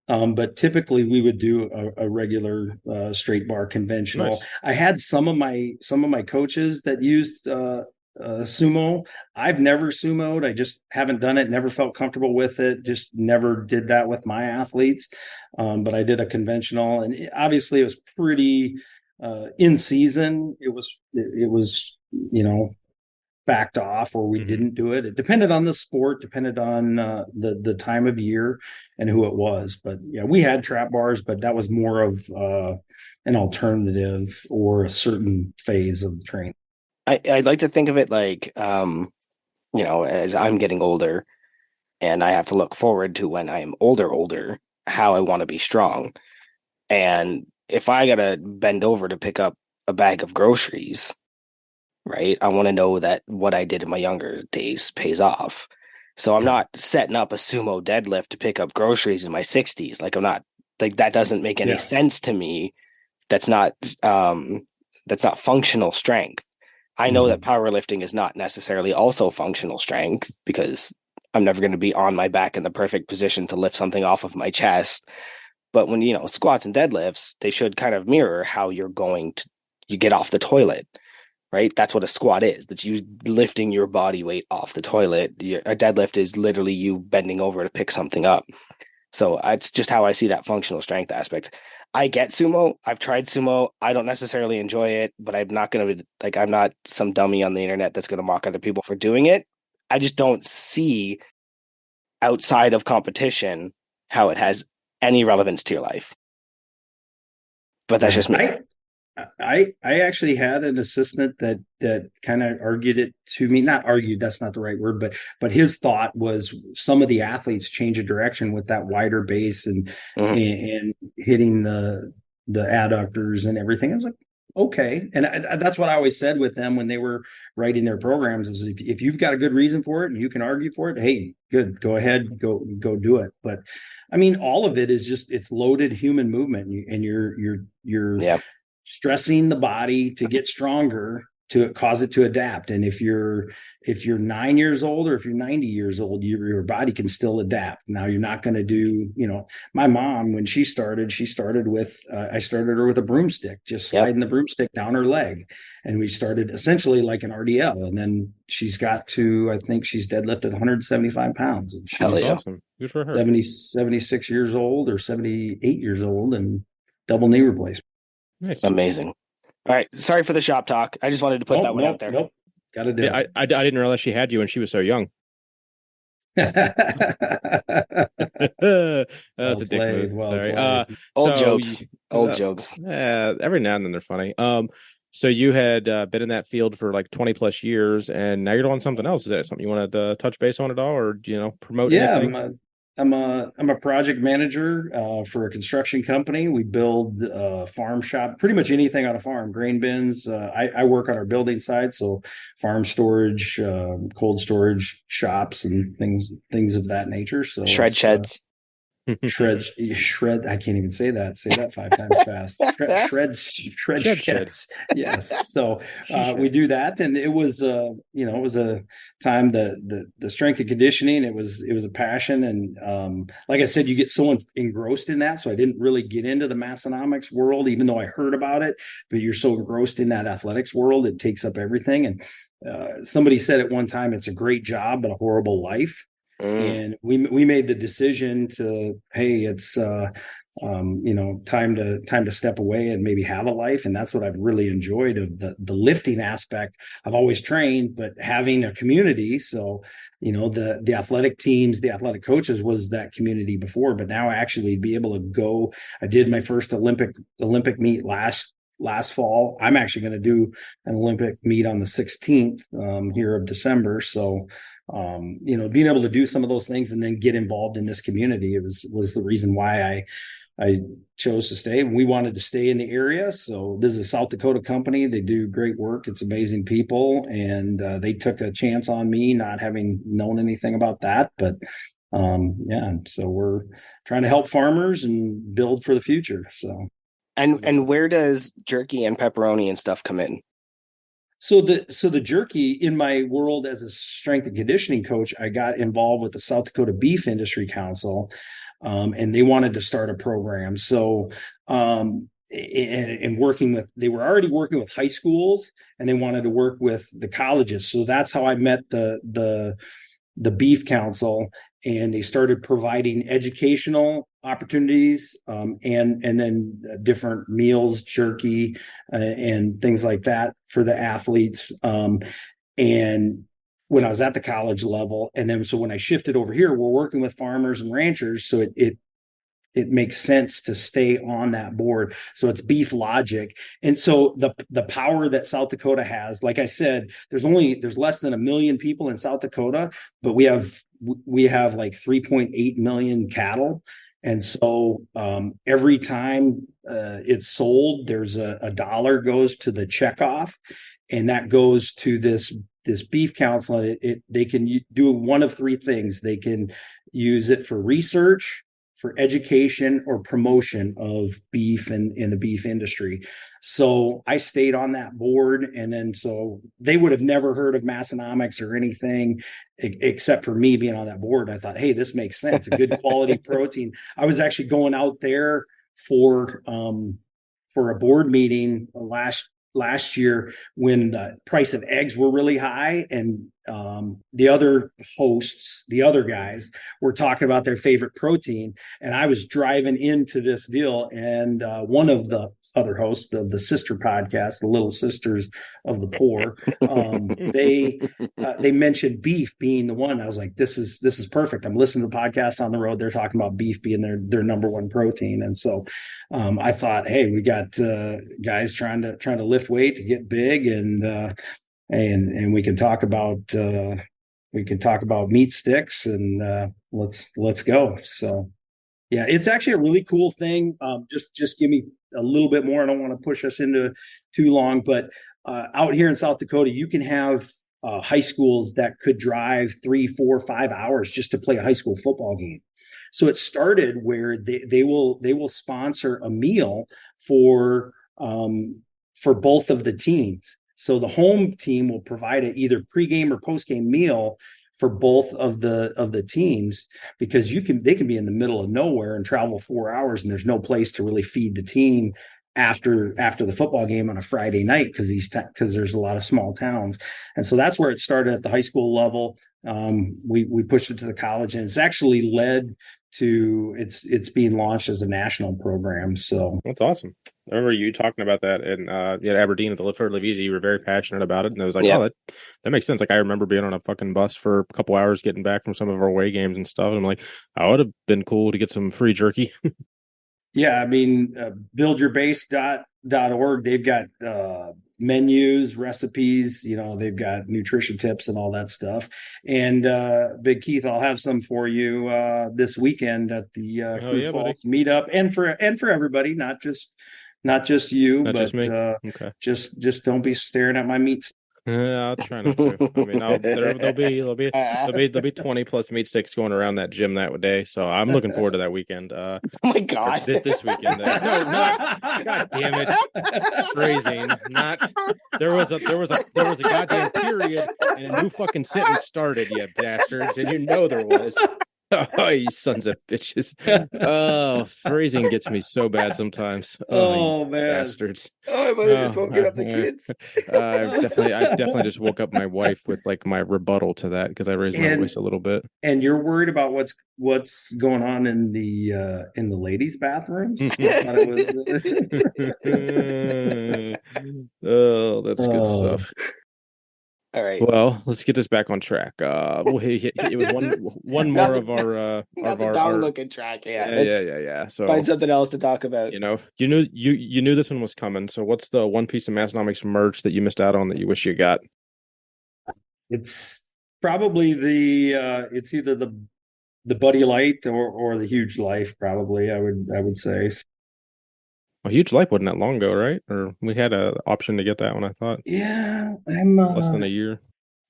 But typically we would do a regular straight bar conventional. Nice. I had some of my coaches that used sumo. I've never sumoed. I just haven't done it. Never felt comfortable with it. Just never did that with my athletes. But I did a conventional, and obviously it was pretty in season. It was backed off, or we Mhm. didn't do it. It depended on the sport, depended on the time of year and who it was. But yeah, we had trap bars, but that was more of an alternative or a certain phase of the training. I'd like to think of it like, as I'm getting older and I have to look forward to when I'm older, how I want to be strong. And if I gotta bend over to pick up a bag of groceries, right? I want to know that what I did in my younger days pays off. So I'm Yeah. not setting up a sumo deadlift to pick up groceries in my 60s. Like I'm not like that doesn't make any Yeah. sense to me. That's not um that's not functional strength. I know that Mhm. powerlifting is not necessarily also functional strength because I'm never going to be on my back in the perfect position to lift something off of my chest. But when, squats and deadlifts, they should kind of mirror how you get off the toilet, right? That's what a squat is. That's you lifting your body weight off the toilet. A deadlift is literally you bending over to pick something up. So it's just how I see that functional strength aspect. I get sumo. I've tried sumo. I don't necessarily enjoy it, but I'm not going to like, I'm not some dummy on the internet that's going to mock other people for doing it. I just don't see outside of competition how it has any relevance to your life. But that's Yeah. just me. I actually had an assistant that kind of argued it to me. Not argued, that's not the right word, but his thought was some of the athletes change a direction with that wider base and Mhm. and hitting the adductors and everything. I was like, okay, and that's what I always said with them when they were writing their programs is if you've got a good reason for it and you can argue for it, hey, good, go ahead, go do it. But I mean, all of it is just it's loaded human movement, and you're Yeah. stressing the body to get stronger to cause it to adapt. And if you're 9 years old or if you're 90 years old, your body can still adapt. Now you're not going to do, my mom, when she started with, I started her with a broomstick, just Yep. sliding the broomstick down her leg. And we started essentially like an RDL. And then she's got to, I think she's deadlifted 175 pounds, and Hell That's she's yeah. awesome. Good for her. 76 years old or 78 years old and double knee replacement. Nice. Amazing. All right. Sorry for the shop talk. I just wanted to put Nope, that one out nope, there. nope. Got to do Yeah, I didn't realize she had you when she was so young. it. That's Well a dick move. played. Well Sorry. played. Old So jokes. Old jokes. every now and then they're funny. So you had been in that field for like 20 plus years, and now you're doing something else. Is that something you wanted to touch base on at all, or promote Yeah, anything? I'm a project manager for a construction company. We build farm shop, pretty much anything on a farm, grain bins. I work on our building side, so farm storage, cold storage shops, and things of that nature. So Shred it's sheds. shred. I can't even say that 5 times fast. Shred Shed shed. sheds. Yes. So She we shed. do that, and it was it was a time, the strength and conditioning. It was a passion, and like I said, you get so engrossed in that. So I didn't really get into the massonomics world, even though I heard about it. But you're so engrossed in that athletics world, it takes up everything. And somebody said at one time, it's a great job but a horrible life. Mm. And we made the decision to, hey, it's time to step away and maybe have a life. And that's what I've really enjoyed of the lifting aspect. I've always trained, but having a community. So the athletic teams, the athletic coaches was that community before, but now actually be able to go. I did my first Olympic meet last last fall. I'm actually going to do an Olympic meet on the 16th here of December. So, being able to do some of those things and then get involved in this community was the reason why I chose to stay. We wanted to stay in the area. So this is a South Dakota company. They do great work. It's amazing people. And they took a chance on me, not having known anything about that. But so we're trying to help farmers and build for the future. So, and where does jerky and pepperoni and stuff come in? So the jerky, in my world as a strength and conditioning coach, I got involved with the South Dakota Beef Industry Council, and they wanted to start a program. So, and they were already working with high schools, and they wanted to work with the colleges. So that's how I met the Beef Council, and they started providing educational opportunities, and then different meals, jerky, and things like that for the athletes. And when I was at the college level, and then so when I shifted over here, we're working with farmers and ranchers, so it makes sense to stay on that board. So it's Beef Logic. And so the power that South Dakota has, like I said, there's less than 1 million people in South Dakota, but we have like 3.8 million cattle. And so every time it's sold, there's a dollar goes to the checkoff, and that goes to this beef council. They can do one of three things. They can use it for research, for education, or promotion of beef and in the beef industry. So I stayed on that board, and then so they would have never heard of Massonomics or anything except for me being on that board. I thought, hey, this makes sense. A good quality protein. I was actually going out there for a board meeting last year when the price of eggs were really high, and the other hosts, the other guys, were talking about their favorite protein, and I was driving into this deal, and one of the other hosts of the sister podcast, the Little Sisters of the Poor, they mentioned beef being the one. I was like, this is perfect. I'm listening to the podcast on the road. They're talking about beef being their number one protein, and so I thought, hey, we got guys trying to lift weight to get big, and we can talk about meat sticks, and let's go. So yeah, it's actually a really cool thing. Just give me a little bit more. I don't want to push us into too long, but out here in South Dakota, you can have high schools that could drive 3, 4, 5 hours just to play a high school football game. So it started where they will sponsor a meal for both of the teams. So the home team will provide either pregame or postgame meal for both of the teams, because they can be in the middle of nowhere and travel 4 hours, and there's no place to really feed the team after the football game on a Friday night, because there's a lot of small towns. And so that's where it started at the high school level. We pushed it to the college, and it's actually led to it's being launched as a national program. So that's awesome. I remember you talking about that in Aberdeen at the Live for Live Easy. You were very passionate about it, and I was like, oh, that makes sense. Like, I remember being on a fucking bus for a couple hours getting back from some of our away games and stuff. And I'm like, I would have been cool to get some free jerky. Yeah, I mean, buildyourbase.org, they've got menus, recipes, they've got nutrition tips and all that stuff. And Big Keith, I'll have some for you this weekend at the Cruise Falls meetup, and for everybody, not just you, not but just me. Okay. Just don't be staring at my meat. I'll try not to. I mean, there'll be 20 plus meat sticks going around that gym that day, so I'm looking forward to that weekend. Oh my god, this weekend. No, not. God damn it, phrasing. Not. There was a goddamn period, and a new fucking sentence started, you bastards, and you know there was. Oh, you sons of bitches. Oh, phrasing gets me so bad sometimes. Oh man, bastards. Oh, I might have just woken up the kids. I definitely just woke up my wife with like my rebuttal to that, because I raised my voice a little bit. And you're worried about what's going on in the ladies' bathrooms? Oh, that's good stuff. All right. Well, let's get this back on track. It was one more of our not the dog looking track. Yeah. So find something else to talk about. You knew this one was coming. So what's the one piece of Massonomics merch that you missed out on that you wish you got? It's probably it's either the Buddy Light or the Huge Life. Probably, I would say. A Huge Life wasn't that long ago, right? Or we had an option to get that one. I thought. Yeah, I'm less than a year.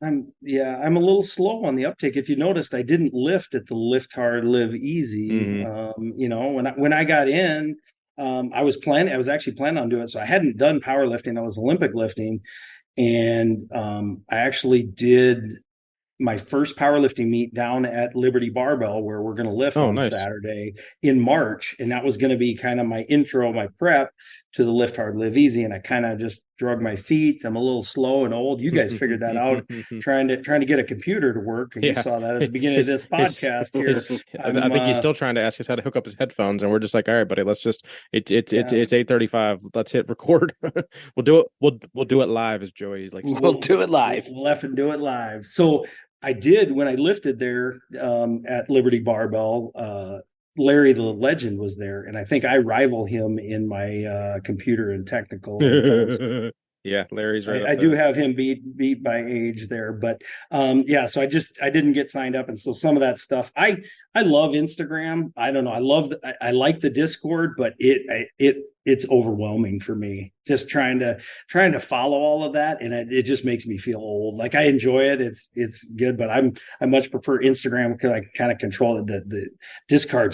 I'm a little slow on the uptake. If you noticed, I didn't lift at the Lift Hard, Live Easy. When I got in, I was actually planning on doing it. So I hadn't done powerlifting. I was Olympic lifting, and I actually did my first powerlifting meet down at Liberty Barbell, where we're going to lift on Saturday in March. And that was going to be kind of my intro, my prep to the Lift Hard, Live Easy. And I kind of just drug my feet. I'm a little slow and old. You guys figured that out trying to get a computer to work. And you saw that at the beginning of this podcast here. I think he's still trying to ask us how to hook up his headphones. And we're just like, all right, buddy, let's just, it's 8:35. Let's hit record. We'll do it live, as Joey likes. We'll do it live. We'll effing do it live. So I did when I lifted there at Liberty Barbell. Larry the Legend was there, and I think I rival him in my computer and technical. Yeah, Larry's right. I do have him beat by age there, but so I didn't get signed up, and so some of that stuff. I love Instagram. I don't know. I like the Discord, but it's overwhelming for me. Just trying to follow all of that, and it just makes me feel old. Like, I enjoy it; it's good, but I much prefer Instagram because I can kind of control it. The Discord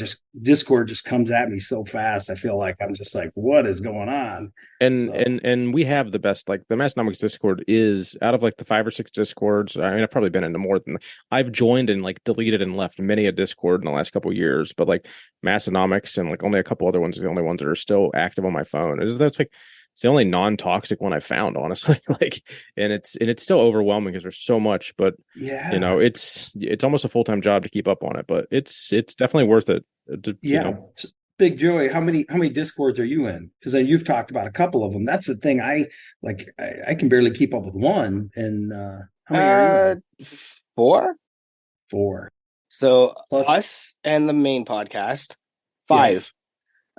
just comes at me so fast. I feel like I'm just like, what is going on? And we have the best. Like, the Massonomics Discord is, out of like the 5 or 6 Discords. I mean, I've probably been into more than I've joined and like deleted and left many a Discord in the last couple of years, but like Massonomics and like only a couple other ones are the only ones that are still active on my phone. That's like, it's the only non-toxic one I found, honestly. Like, and it's still overwhelming because there's so much, but it's almost a full-time job to keep up on it, but it's definitely worth it. Big Joey, how many Discords are you in? Because you've talked about a couple of them. That's the thing. I can barely keep up with one. And how many are you in? 4. 4. So plus us and the main podcast, 5.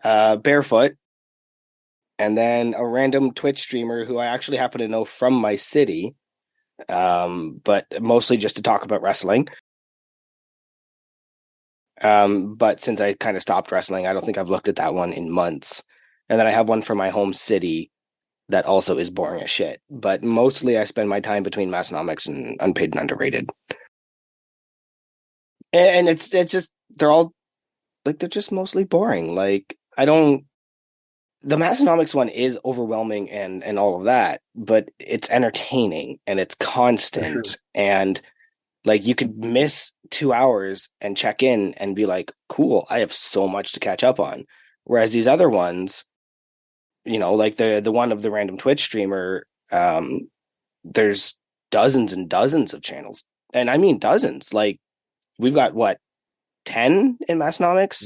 Barefoot, and then a random Twitch streamer who I actually happen to know from my city, but mostly just to talk about wrestling. But since I kind of stopped wrestling, I don't think I've looked at that one in months. And then I have one from my home city that also is boring as shit. But mostly I spend my time between Massonomics and Unpaid and Underrated. And it's just, they're all like, they're just mostly boring. Like, the Massonomics one is overwhelming and all of that, but it's entertaining and it's constant. Sure. And like, you could miss 2 hours and check in and be like, cool, I have so much to catch up on. Whereas these other ones, like the one of the random Twitch streamer, there's dozens and dozens of channels. And I mean dozens. Like, we've got 10 in Massonomics?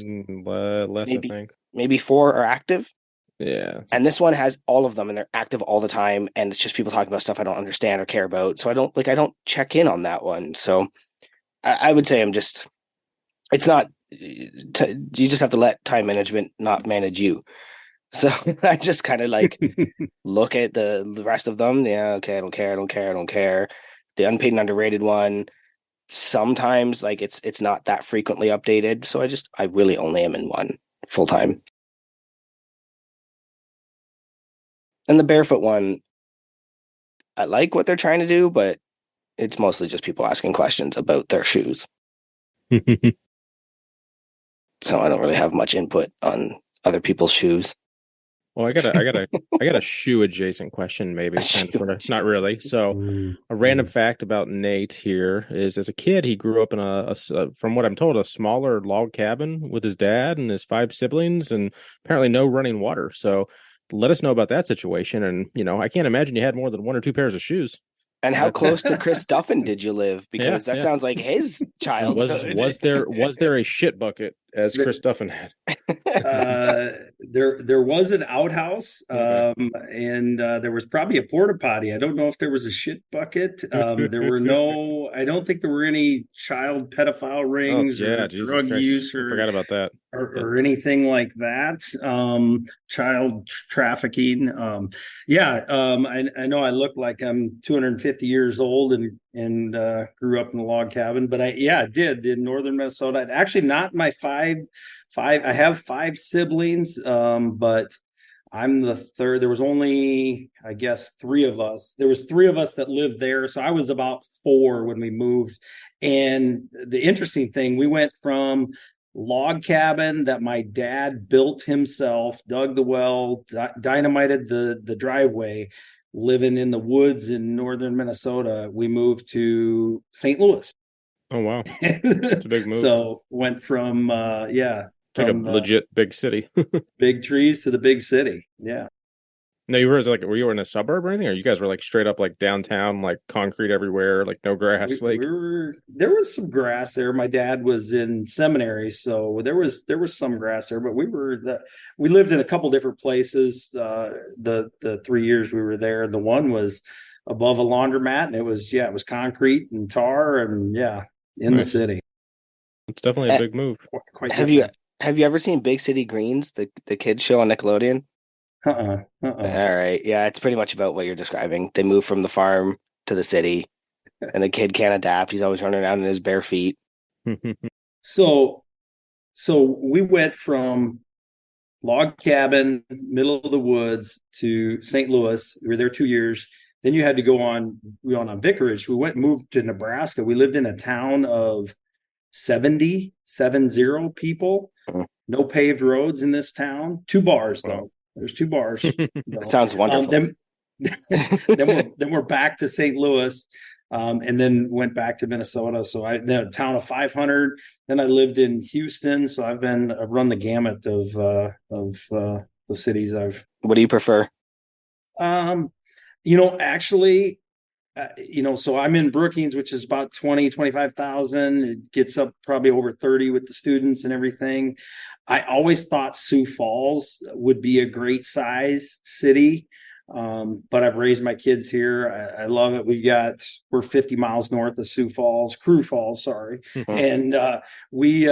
Less, maybe, I think. Maybe 4 are active. Yeah. And this one has all of them and they're active all the time. And it's just people talking about stuff I don't understand or care about. So I don't check in on that one. So I would say it's not, you just have to let time management not manage you. So I just kind of like look at the rest of them. Yeah. Okay. I don't care. The Unpaid and Underrated one, sometimes like it's not that frequently updated. So I really only am in one full time. And the Barefoot one, I like what they're trying to do, but it's mostly just people asking questions about their shoes. So I don't really have much input on other people's shoes. Well, I got a shoe adjacent question, maybe. Not really. So a random fact about Nate here is, as a kid, he grew up in from what I'm told, a smaller log cabin with his dad and his 5 siblings, and apparently no running water. So let us know about that situation. And, I can't imagine you had more than 1 or 2 pairs of shoes. And how close to Chris Duffin did you live? Because that sounds like his childhood. Was there a shit bucket as Chris Duffin had? There was an outhouse, and there was probably a porta potty. I don't know if there was a shit bucket. There were no. I don't think there were any child pedophile Oh rings yeah, or Jesus drug Christ. use I forgot about that. or anything like that. Child trafficking. I know I look like I'm 250 years old and grew up in a log cabin, but I did in northern Minnesota. Actually, not my five. I have five siblings, but I'm the third. There was only, I guess, three of us. There was three of us that lived there, so I was about four when we moved. And the interesting thing, we went from log cabin that my dad built himself, dug the well, dynamited the driveway, living in the woods in northern Minnesota. We moved to St. Louis. Oh wow, it's a big move. So went from it's like a legit big city. big trees to the big city. Yeah. No, you were you in a suburb or anything, or you guys were like straight up like downtown, like concrete everywhere, like no grass? There was some grass there. My dad was in seminary, so there was some grass there, but we lived in a couple different places. The 3 years we were there, the one was above a laundromat, and it was concrete and tar, and in the city. It's definitely a big move. Quite have you ever seen Big City Greens, the kids show on Nickelodeon? All right. Yeah, it's pretty much about what you're describing. They move from the farm to the city, and the kid can't adapt. He's always running around in his bare feet. So we went from log cabin, middle of the woods, to St. Louis. We were there 2 years. Then you had to go on. We went on Vicarage. We went and moved to Nebraska. We lived in a town of 70 people. No paved roads in this town. 2 bars though. There's 2 bars. That sounds wonderful. Then we're back to St. Louis, and then went back to Minnesota. So the town of 500. Then I lived in Houston. So I've run the gamut of the cities. What do you prefer? Actually, so I'm in Brookings, which is about 25,000. It gets up probably over 30 with the students and everything. I always thought Sioux Falls would be a great size city. But I've raised my kids here. I love it. We're 50 miles north of Crew Falls, sorry. And we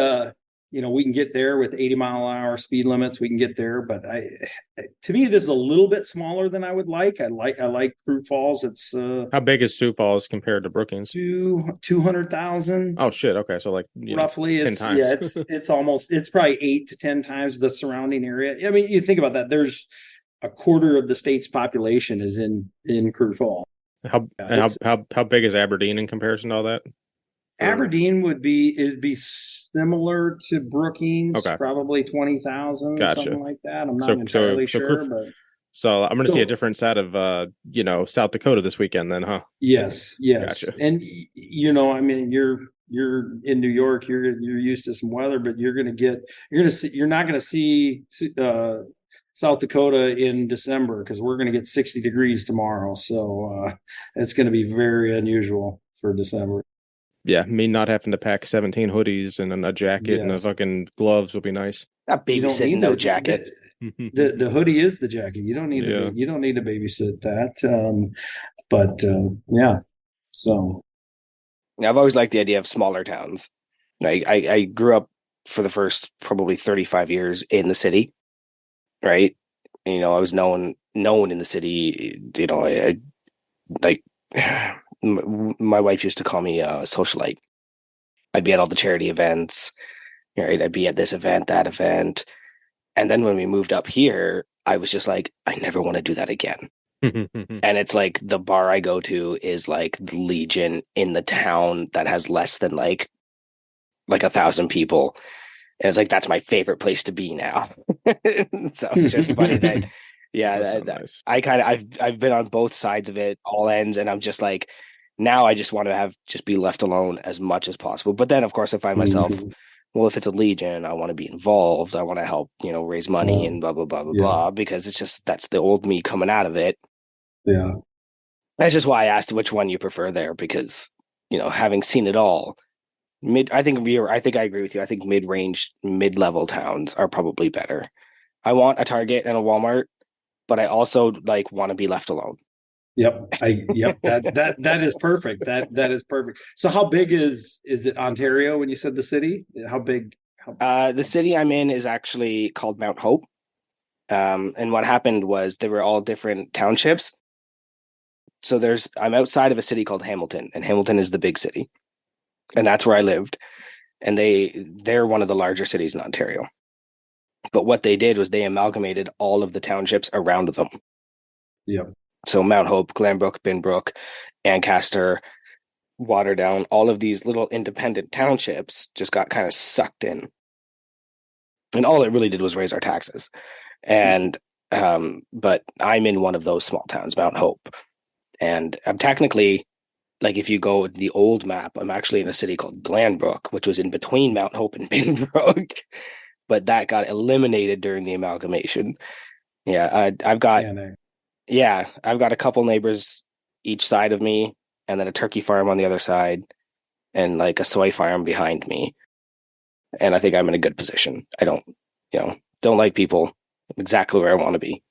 can get there with 80-mile-an-hour speed limits. We can get there, but to me, this is a little bit smaller than I would like. I like Crew Falls. It's how big is Sioux Falls compared to Brookings? 200,000. Oh shit! Okay, so like roughly, 10 times. it's probably 8 to 10 times the surrounding area. I mean, you think about that. There's a quarter of the state's population is in Crew Falls. How big is Aberdeen in comparison to all that? Aberdeen would be similar to Brookings, probably 20,000, something like that. I'm not entirely sure, but so I'm going to see a different side of South Dakota this weekend, then, huh? Yes. Gotcha. And I mean, you're in New York, you're used to some weather, but you're not going to see South Dakota in December, because we're going to get 60 degrees tomorrow. So it's going to be very unusual for December. Yeah, me not having to pack 17 hoodies and a jacket and the fucking gloves will be nice. Not babysitting, no jacket. The hoodie is the jacket. You don't need to babysit that. So I've always liked the idea of smaller towns. I grew up for the first probably 35 years in the city, right? And, I was known in the city. My wife used to call me a socialite. I'd be at all the charity events, right? I'd be at this event, that event. And then when we moved up here, I was just like, I never want to do that again. And it's like the bar I go to is like the Legion in the town that has less than like 1,000 people. And it's like, that's my favorite place to be now. So it's just funny that, nice. I've been on both sides of it, all ends. And I'm just like, now I just want to just be left alone as much as possible. But then, of course, I find myself, well, if it's a Legion, I want to be involved. I want to help, raise money and blah, blah, blah, blah, blah, because it's just, that's the old me coming out of it. Yeah. That's just why I asked which one you prefer there, because, having seen it all, I think I agree with you. I think mid-range, mid-level towns are probably better. I want a Target and a Walmart, but I also like want to be left alone. Yep. That is perfect. That is perfect. So how big is it Ontario when you said the city? How big? The city I'm in is actually called Mount Hope. And what happened was they were all different townships. So I'm outside of a city called Hamilton, and Hamilton is the big city. And that's where I lived. And they're one of the larger cities in Ontario. But what they did was they amalgamated all of the townships around them. Yep. So Mount Hope, Glanbrook, Binbrook, Ancaster, Waterdown, all of these little independent townships just got kind of sucked in. And all it really did was raise our taxes. And but I'm in one of those small towns, Mount Hope. And I'm technically, like, if you go with the old map, I'm actually in a city called Glanbrook, which was in between Mount Hope and Binbrook. But that got eliminated during the amalgamation. Yeah, I've got a couple neighbors each side of me, and then a turkey farm on the other side, and like a soy farm behind me. And I think I'm in a good position. I don't like people. I'm exactly where I want to be.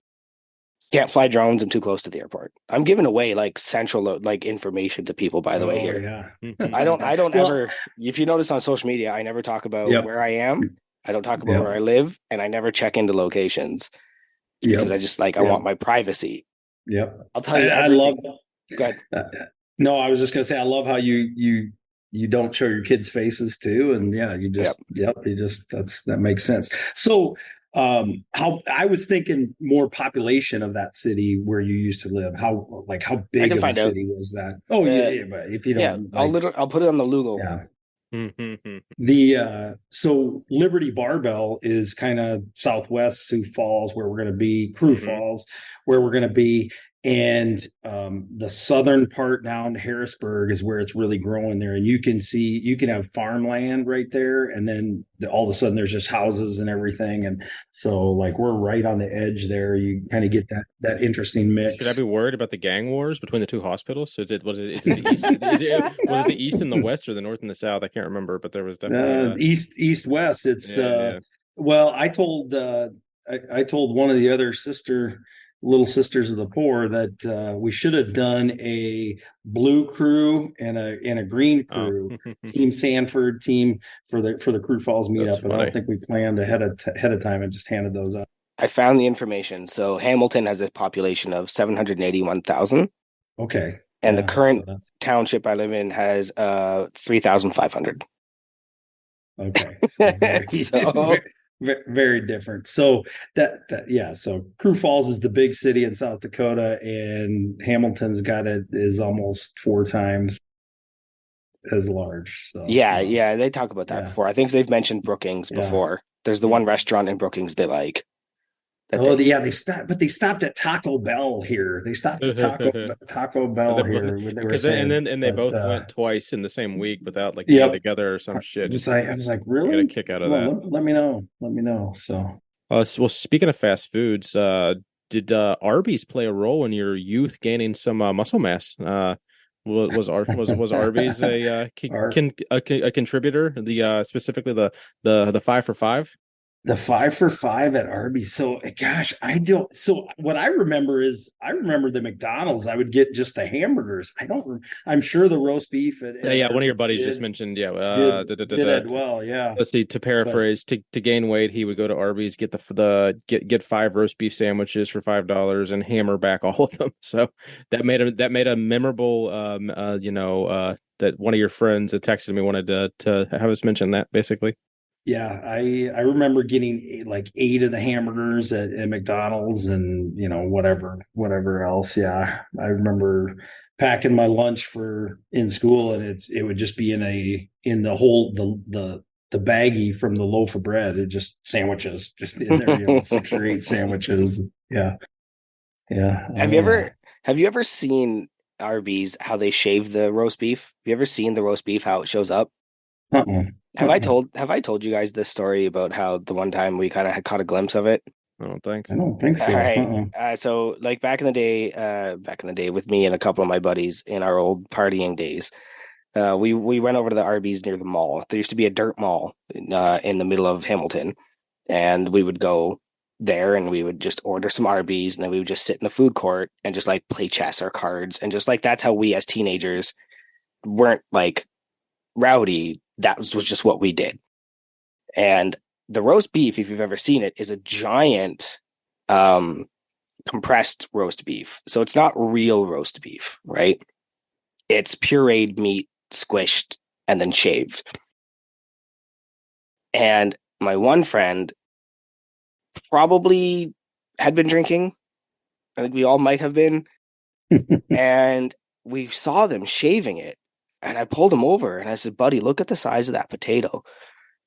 Can't fly drones. I'm too close to the airport. I'm giving away like central like information to people, by the way, here. Yeah. I don't ever, if you notice on social media, I never talk about where I am. I don't talk about where I live, and I never check into locations because I just I want my privacy. Yep. I'll tell you. I love. Go ahead. No, I was just gonna say I love how you don't show your kids' faces too, and that makes sense. So, how I was thinking more population of that city where you used to live. How big of a city was that? Oh yeah, but if you don't, I'll put it on the Google. Yeah. So Liberty Barbell is kind of southwest Sioux Falls, where we're going to be, Crew Falls, where we're going to be, and the southern part down to Harrisburg is where it's really growing there, and you can have farmland right there, and then all of a sudden there's just houses and everything, and so like we're right on the edge there. You kind of get that interesting mix. Should I be worried about the gang wars between the two hospitals? Was it the east? Was it the east and the west, or the north and the south? I can't remember, but there was definitely east west. It's well, I told one of the other little sisters of the poor that we should have done a blue crew and a green crew, Team Sanford, team for the Crew Falls meetup. But I don't think we planned ahead of time and just handed those up. I found the information. So Hamilton has a population of 781,000. Okay. And the current township I live in has 3,500. Okay. So very different. So so Crew Falls is the big city in South Dakota, and Hamilton's is almost 4 times as large. So they talk about that before. I think they've mentioned Brookings before. There's the one restaurant in Brookings they like. They stopped at Taco Bell here. They stopped at Taco Bell here. They both went twice in the same week without getting together or some shit. I was like, really? I got a kick out of that. Let me know. So, well, speaking of fast foods, did Arby's play a role in your youth gaining some muscle mass? Was Arby's a contributor? Specifically the 5 for 5. The 5 for 5 at Arby's. So, gosh, so what I remember the McDonald's. I would get just the hamburgers. I'm sure the roast beef. One of your buddies just mentioned, did that well. Yeah. Let's see, to paraphrase, to gain weight, he would go to Arby's, get get 5 roast beef sandwiches for $5 and hammer back all of them. So that made a memorable, that one of your friends that texted me wanted to have us mention that basically. Yeah, I remember getting like 8 of the hamburgers at McDonald's and whatever else. Yeah, I remember packing my lunch in school, and it would just be in the whole the baggie from the loaf of bread. It just sandwiches just in there, 6 or 8 sandwiches. Yeah. Have you ever seen Arby's how they shave the roast beef? Have you ever seen the roast beef how it shows up? Have I told you guys this story about how the one time we kind of had caught a glimpse of it? I don't think so. All right. So back in the day with me and a couple of my buddies in our old partying days, We went over to the Arby's near the mall. There used to be a dirt mall in the middle of Hamilton, and we would go there and we would just order some Arby's, and then we would just sit in the food court and just like play chess or cards, and just like that's how we as teenagers weren't like rowdy. That was just what we did. And the roast beef, if you've ever seen it, is a giant compressed roast beef. So it's not real roast beef, right? It's pureed meat, squished, and then shaved. And my one friend probably had been drinking. I think we all might have been. And we saw them shaving it. And I pulled him over and I said, buddy, look at the size of that potato.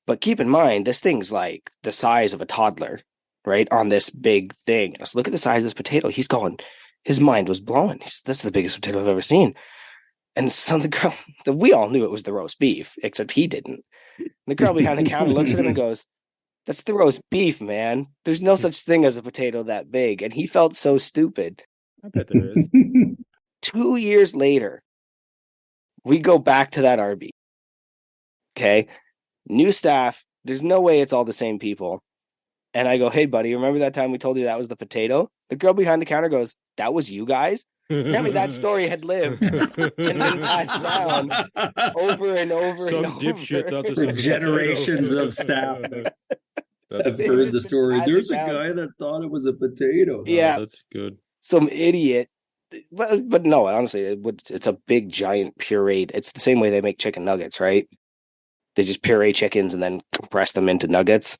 But keep in mind, this thing's like the size of a toddler, right? On this big thing. I said, look at the size of this potato. He's going, his mind was blown. He said, that's the biggest potato I've ever seen. And so the girl, we all knew it was the roast beef, except he didn't. And the girl behind the counter looks at him and goes, that's the roast beef, man. There's no such thing as a potato that big. And he felt so stupid. I bet there is. 2 years later, we go back to that Arby. Okay. New staff. There's no way it's all the same people. And I go, hey, buddy, remember that time we told you that was the potato? The girl behind the counter goes, that was you guys? I mean, that story had lived and been passed down over and over Some and over. dipshit thought this For was a generations potato. of staff. I've That's, They've heard just the been story. passing There's a down. guy that thought it was a potato. Yeah. that's good. Some idiot. But no, honestly, it's a big, giant pureed. It's the same way they make chicken nuggets, right? They just puree chickens and then compress them into nuggets.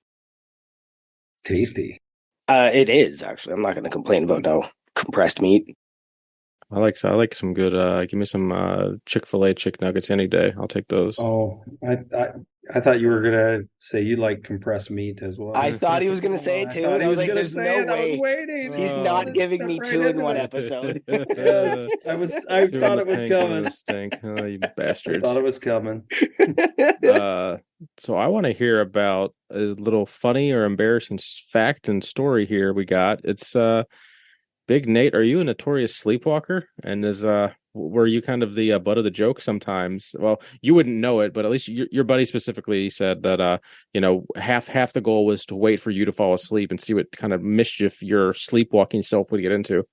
Tasty. It is, actually. I'm not going to complain about no compressed meat. I like some good. Give me some Chick-fil-A chicken nuggets any day. I'll take those. Oh, I thought you were gonna say you like compressed meat as well. I thought he was going to say it too, and I was like, "There's no way he's not giving me two in one episode." Yes, I thought it was coming. Stink. Oh, you I bastards. thought it was coming. So I want to hear about a little funny or embarrassing fact and story here. We got it's Big Nate. Are you a notorious sleepwalker? And were you kind of the butt of the joke sometimes? Well, you wouldn't know it, but at least your buddy specifically said that half the goal was to wait for you to fall asleep and see what kind of mischief your sleepwalking self would get into.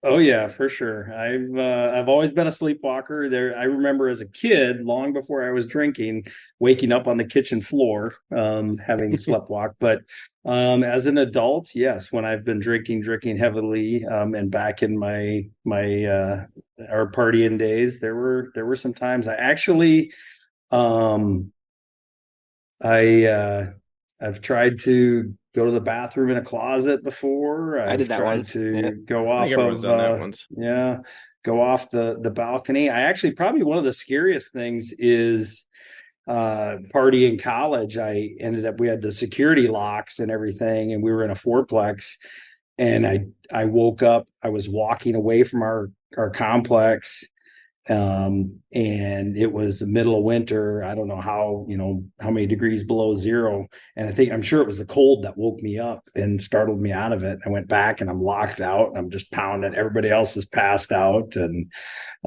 Oh yeah, for sure. I've always been a sleepwalker. I remember as a kid, long before I was drinking, waking up on the kitchen floor, having sleptwalk. But as an adult, yes, when I've been drinking heavily, and back in my our partying days, there were some times I actually, I've tried to go to the bathroom in a closet before. I did that once. Go I off think everyone's of done that once. go off the balcony. I actually probably one of the scariest things is party in college. We had the security locks and everything, and we were in a fourplex. And I woke up. I was walking away from our complex. And it was the middle of winter. I don't know how many degrees below zero. And I'm sure it was the cold that woke me up and startled me out of it. I went back and I'm locked out and I'm just pounding. Everybody else is passed out. And,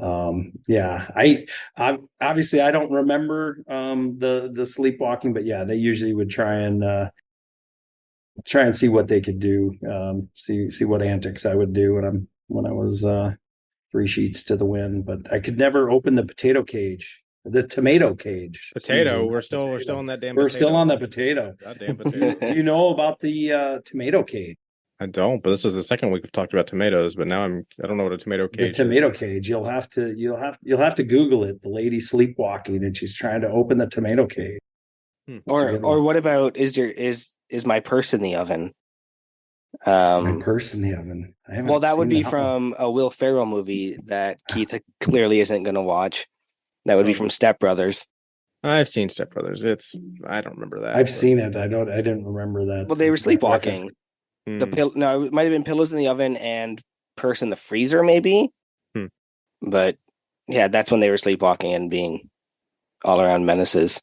I obviously I don't remember, the sleepwalking, but yeah, they usually would try and see what they could do. See what antics I would do when I was, 3 sheets to the wind, but I could never open the tomato cage. We're still on that damn. We're potato. still on the potato. Goddamn potato. Do you know about the tomato cage? I don't, but this is the second week we've talked about tomatoes. But now I don't know what a tomato cage. The tomato cage. You'll have to Google it. The lady sleepwalking and she's trying to open the tomato cage. Or what about is my purse in the oven? My purse in the oven. Well, that would be from a Will Ferrell movie that Keith clearly isn't going to watch. That would be from Step Brothers. I've seen Step Brothers. I don't remember that. I've seen it. I didn't remember that. Well, they were sleepwalking. It might have been pillows in the oven and purse in the freezer, maybe. But yeah, that's when they were sleepwalking and being all around menaces.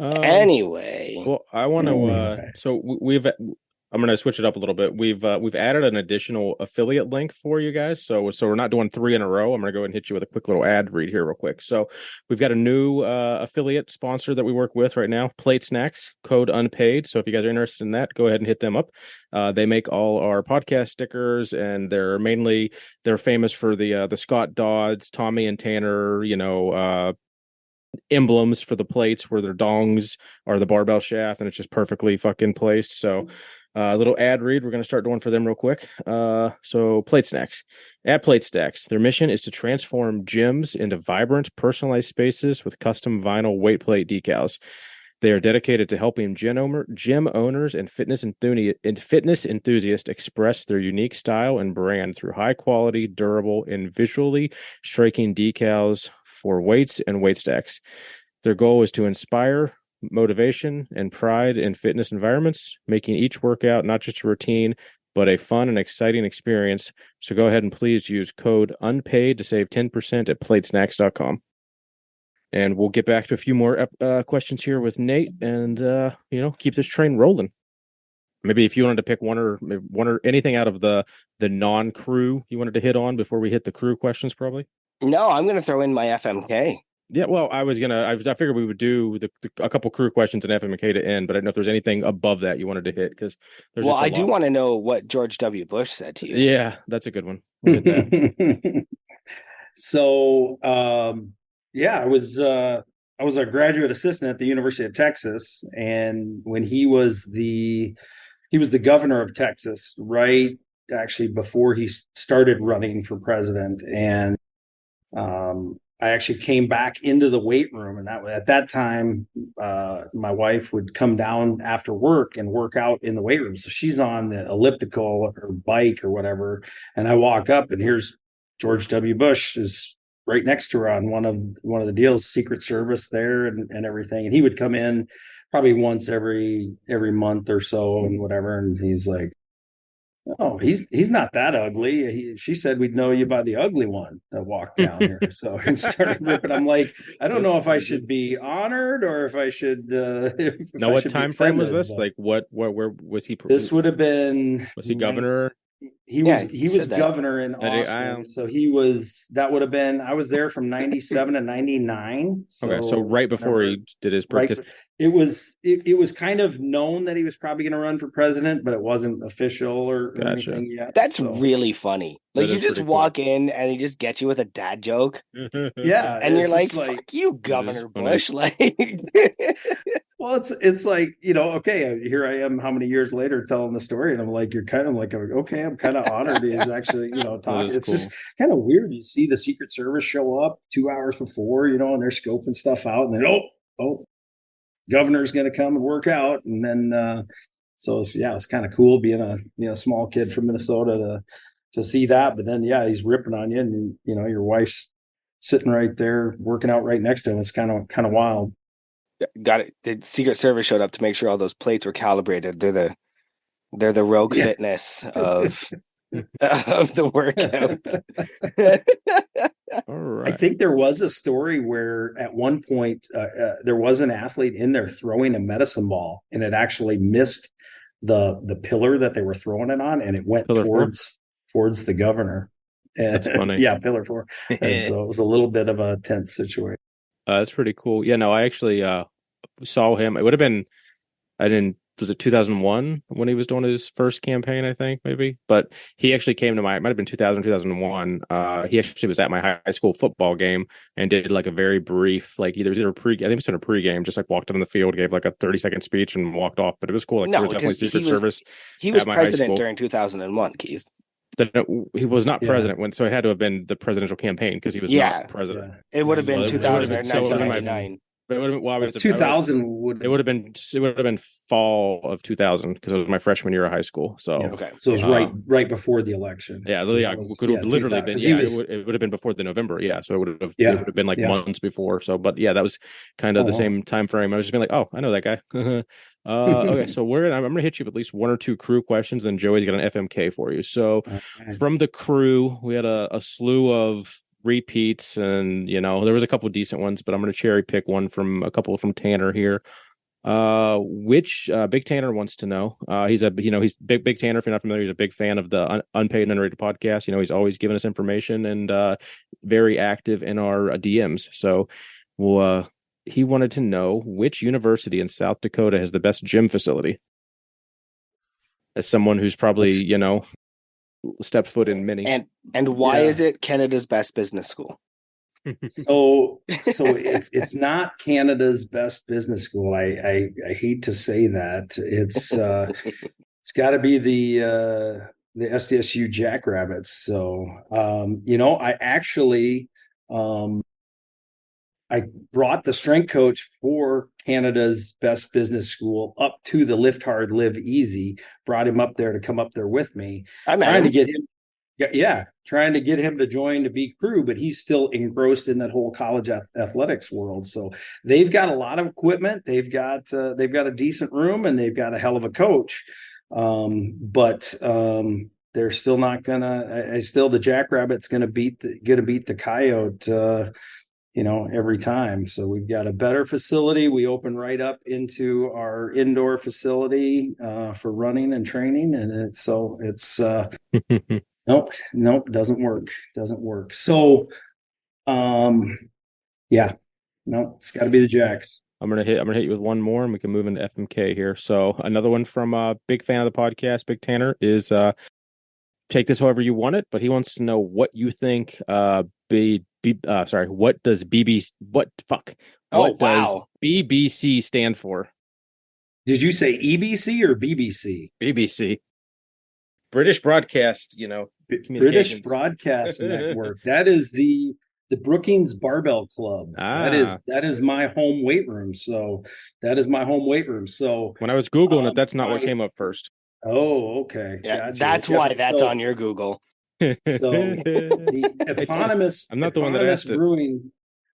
Anyway, well, I want to. So I'm going to switch it up a little bit. We've added an additional affiliate link for you guys. So we're not doing 3 in a row. I'm going to go ahead and hit you with a quick little ad read here real quick. So we've got a new affiliate sponsor that we work with right now, Plate Snacks, code unpaid. So if you guys are interested in that, go ahead and hit them up. They make all our podcast stickers, and they're famous for the Scott Dodds, Tommy and Tanner, emblems for the plates where their dongs are the barbell shaft, and it's just perfectly fucking placed. So a little ad read we're going to start doing for them real quick. So Plate Snacks. At Plate Stacks, their mission is to transform gyms into vibrant, personalized spaces with custom vinyl weight plate decals. They are dedicated to helping gym owners and fitness enthusiasts express their unique style and brand through high-quality, durable, and visually striking decals for weights and weight stacks. Their goal is to inspire motivation and pride in fitness environments, making each workout not just a routine, but a fun and exciting experience. So go ahead and please use code UNPAID to save 10% at platesnacks.com. And we'll get back to a few more questions here with Nate, and keep this train rolling. Maybe if you wanted to pick one or anything out of the non-crew you wanted to hit on before we hit the crew questions, probably. No, I'm going to throw in my FMK. Yeah, well, I figured we would do a couple crew questions and FMK to end, but I don't know if there's anything above that you wanted to hit, because there's. Well, I do want to know what George W. Bush said to you. Yeah, that's a good one. We'll hit that. So, I was a graduate assistant at the University of Texas, and when he was the governor of Texas, right actually before he started running for president, and I actually came back into the weight room, and at that time, my wife would come down after work and work out in the weight room. So she's on the elliptical or bike or whatever, and I walk up, and here's George W. Bush is right next to her on one of the deals, Secret Service there and everything. And he would come in probably once every month or so and whatever, and he's like, "Oh, he's not that ugly." She said we'd know you by the ugly one that walked down here. So he started ripping. I'm like, I don't know if I should be honored or if I should. Now, what time frame was this? Like, where was he? This would have been. Was he governor? He was governor in Austin. So that would have been, I was there from 97 to 99. Okay. So right before he did his, it was kind of known that he was probably going to run for president, but it wasn't official or anything yet. That's really funny. Like, you just walk in and he just gets you with a dad joke. Yeah. And you're like, fuck you, Governor Bush. Like, well, it's like, okay, here I am how many years later telling the story, and I'm like, you're kind of like, okay, I'm kind of honored he's actually, talking. It's cool. Just kind of weird. You see the Secret Service show up 2 hours before, and they're scoping stuff out, and then, governor's going to come and work out. And then, it's kind of cool being a small kid from Minnesota to see that. But then, he's ripping on you, and, your wife's sitting right there working out right next to him. It's kind of wild. Got it. The Secret Service showed up to make sure all those plates were calibrated. They're the rogue fitness of the workout. All right. I think there was a story where at one point there was an athlete in there throwing a medicine ball, and it actually missed the pillar that they were throwing it on, and it went towards the governor. And, that's funny. Yeah, pillar 4. And so it was a little bit of a tense situation. That's pretty cool. Yeah, no, I actually saw him. It would have been, was it 2001 when he was doing his first campaign, I think, maybe? But he actually came to it might have been 2001. He actually was at my high school football game and did like a very brief, like I think it was in a pregame, just like walked on the field, gave like a 30-second speech and walked off. But it was cool. Like, no, definitely Secret Service. He was president during 2001, Keith. He was not president so it had to have been the presidential campaign because he was not president. It would have been 2000 or 1999. But it would have been, 2000 it would have been fall of 2000 because it was my freshman year of high school. So okay, so it was right before the election. Yeah, it could have literally been. Yeah, it would have been before the November. Yeah, so it would have been like months before. So, but that was kind of the same time frame. I was just being like, oh, I know that guy. Okay, so I'm gonna hit you with at least one or two crew questions, then Joey's got an FMK for you. So from the crew, we had a slew of repeats, and there was a couple of decent ones, but I'm going to cherry pick one from a couple from Tanner here. Which Big Tanner wants to know. He's he's Big Tanner. If you're not familiar, he's a big fan of the Unpaid and Underrated podcast. He's always giving us information and very active in our DMs. So, he wanted to know which university in South Dakota has the best gym facility. As someone who's probably stepped foot in many. And why is it Canada's best business school? So it's not Canada's best business school. I hate to say that. It's got to be the SDSU Jackrabbits. So I actually I brought the strength coach for Canada's best business school up to the Lift Hard, Live Easy. Brought him up there to come up there with me. Trying to get him. Yeah, trying to get him to join to be crew, but he's still engrossed in that whole college athletics world. So they've got a lot of equipment. They've got a decent room, and they've got a hell of a coach. But they're still not gonna. The Jackrabbit's gonna beat the Coyote. Every time. So we've got a better facility. We open right up into our indoor facility for running and training, and it's Nope, doesn't work. So, it's got to be the Jacks. I'm gonna hit you with one more, and we can move into FMK here. So another one from big fan of the podcast, Big Tanner, is take this however you want it, but he wants to know what you think. What does BBC stand for? Did you say EBC or BBC? BBC. British Broadcast, British Broadcast Network. That is the Brookings Barbell Club. That is my home weight room. So that is my home weight room. So when I was Googling it, that's not what came up first. Oh, okay. Yeah, gotcha. That's why that's on your Google. So the eponymous I'm not the one that asked brewing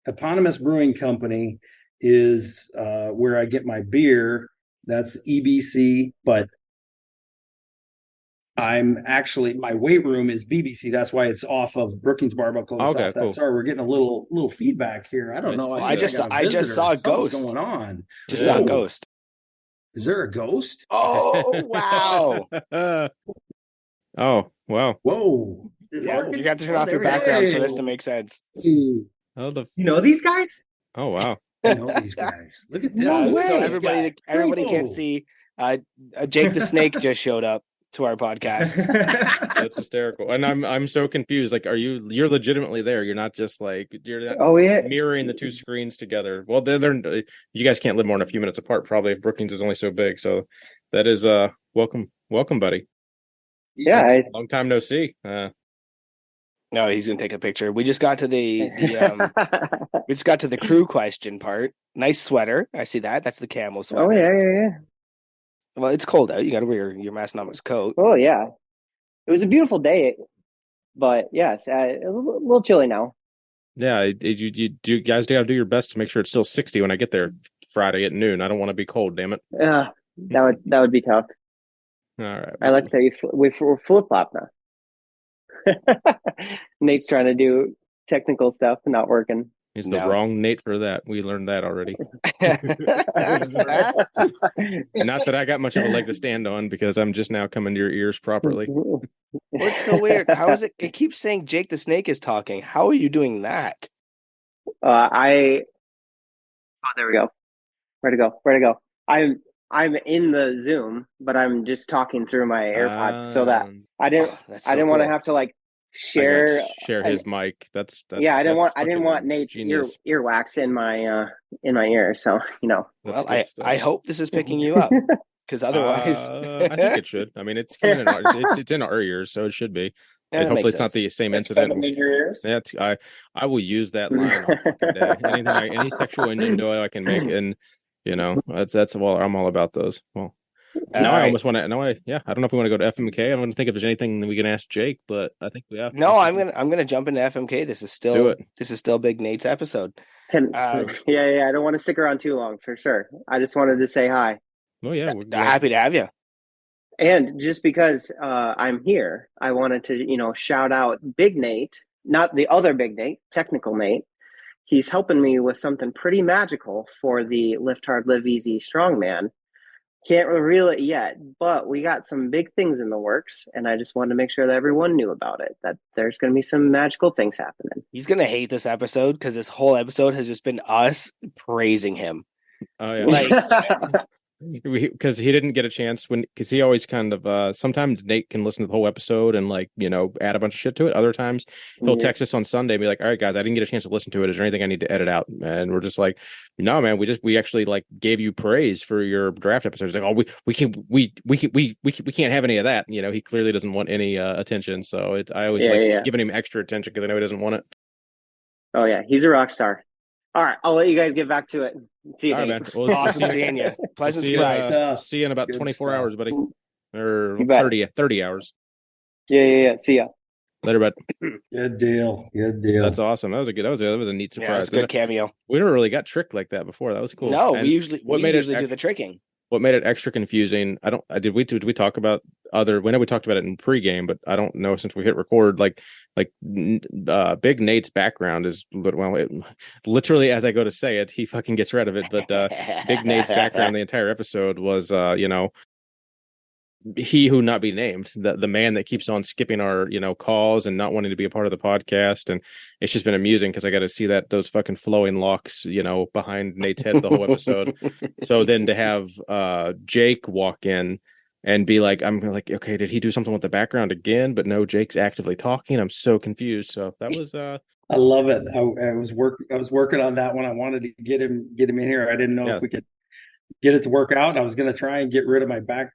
it. Eponymous Brewing Company is where I get my beer. That's EBC, but my weight room is BBC. That's why it's off of Brookings Barbell Club. Okay, cool. Sorry, we're getting a little feedback here. I don't know. I just saw a ghost. What's going on? Saw a ghost. Is there a ghost? Oh wow! Oh wow! Whoa! Yeah, you got to turn off your background for this to make sense. You know these guys? Oh wow! I know these guys. Look at this. So everybody can't see. Jake the Snake just showed up to our podcast. That's hysterical, and I'm so confused. Like, you're legitimately there? You're not just like you're mirroring the two screens together. Well, they're you guys can't live more than a few minutes apart, probably. If Brookings is only so big, so that is welcome, buddy. Yeah, long time no see. No, he's gonna take a picture. We just got to the crew question part. Nice sweater. I see that. That's the camo sweater. Oh yeah. Well, it's cold out. You got to wear your Massonomics coat. Oh yeah, it was a beautiful day, but yes, a little chilly now. Yeah, you guys got to do your best to make sure it's still 60 when I get there Friday at noon. I don't want to be cold. Damn it. Yeah, that would be tough. All right. I like that we're flip flop now. Nate's trying to do technical stuff, not working. He's the wrong Nate for that. We learned that already. Not that I got much of a leg to stand on because I'm just now coming to your ears properly. What's so weird? How is it? It keeps saying Jake the Snake is talking. How are you doing that? There we go. Where to go? I'm in the Zoom, but I'm just talking through my AirPods so that I didn't want to have to share his mic. That's I didn't want Nate's earwax in my ear. So Well, I hope this is picking you up because otherwise, I think it should. I mean, it's coming in. It's in our ears, so it should be. And hopefully, it's not the same incident. In your ears. That's I will use that line all fucking day. Any sexual innuendo I can make, and that's well, I'm all about those. Well. Now I almost want to. I don't know if we want to go to FMK. I'm going to think if there's anything that we can ask Jake, but I think we have. No, I'm gonna jump into FMK. This is still Big Nate's episode. I don't want to stick around too long for sure. I just wanted to say hi. Well, yeah, we're happy to have you. And just because I'm here, I wanted to shout out Big Nate, not the other Big Nate, technical Nate, he's helping me with something pretty magical for the Lift Hard, Live Easy Strongman. Can't reveal it yet, but we got some big things in the works, and I just wanted to make sure that everyone knew about it, that there's going to be some magical things happening. He's going to hate this episode because this whole episode has just been us praising him. Oh, yeah. Because he didn't get a chance because he always kind of sometimes Nate can listen to the whole episode and add a bunch of shit to it. Other times he'll text us on Sunday and be like, all right guys, I didn't get a chance to listen to it, is there anything I need to edit out? And we're just like, no man, we actually like gave you praise for your draft episode. He's like, oh, we can't have any of that. He clearly doesn't want any attention, so I always giving him extra attention because I know he doesn't want it. Oh yeah, he's a rock star. All right, I'll let you guys get back to it. See you, man. Well, awesome seeing you. Pleasant surprise. See you in about 24 hours, buddy. Or 30 hours. Yeah. See ya. Later, bud. Good deal. That's awesome. That was a neat surprise. Yeah, that's a good cameo. We never really got tricked like that before. That was cool. No, we usually do the tricking. What made it extra confusing? Did we talk about we know we talked about it in pregame, but I don't know since we hit record. Big Nate's background is, literally as I go to say it, he fucking gets rid of it. But Big Nate's background the entire episode was, he who not be named, the man that keeps on skipping our calls and not wanting to be a part of the podcast. And it's just been amusing because I got to see those fucking flowing locks behind Nate's head the whole episode. So then to have Jake walk in and be like, I'm like, okay, did he do something with the background again? But no, Jake's actively talking. I'm so confused. So that was I love it. I was working on that one. I wanted to get him in here. I didn't know if we could get it to work out. I was going to try and get rid of my back.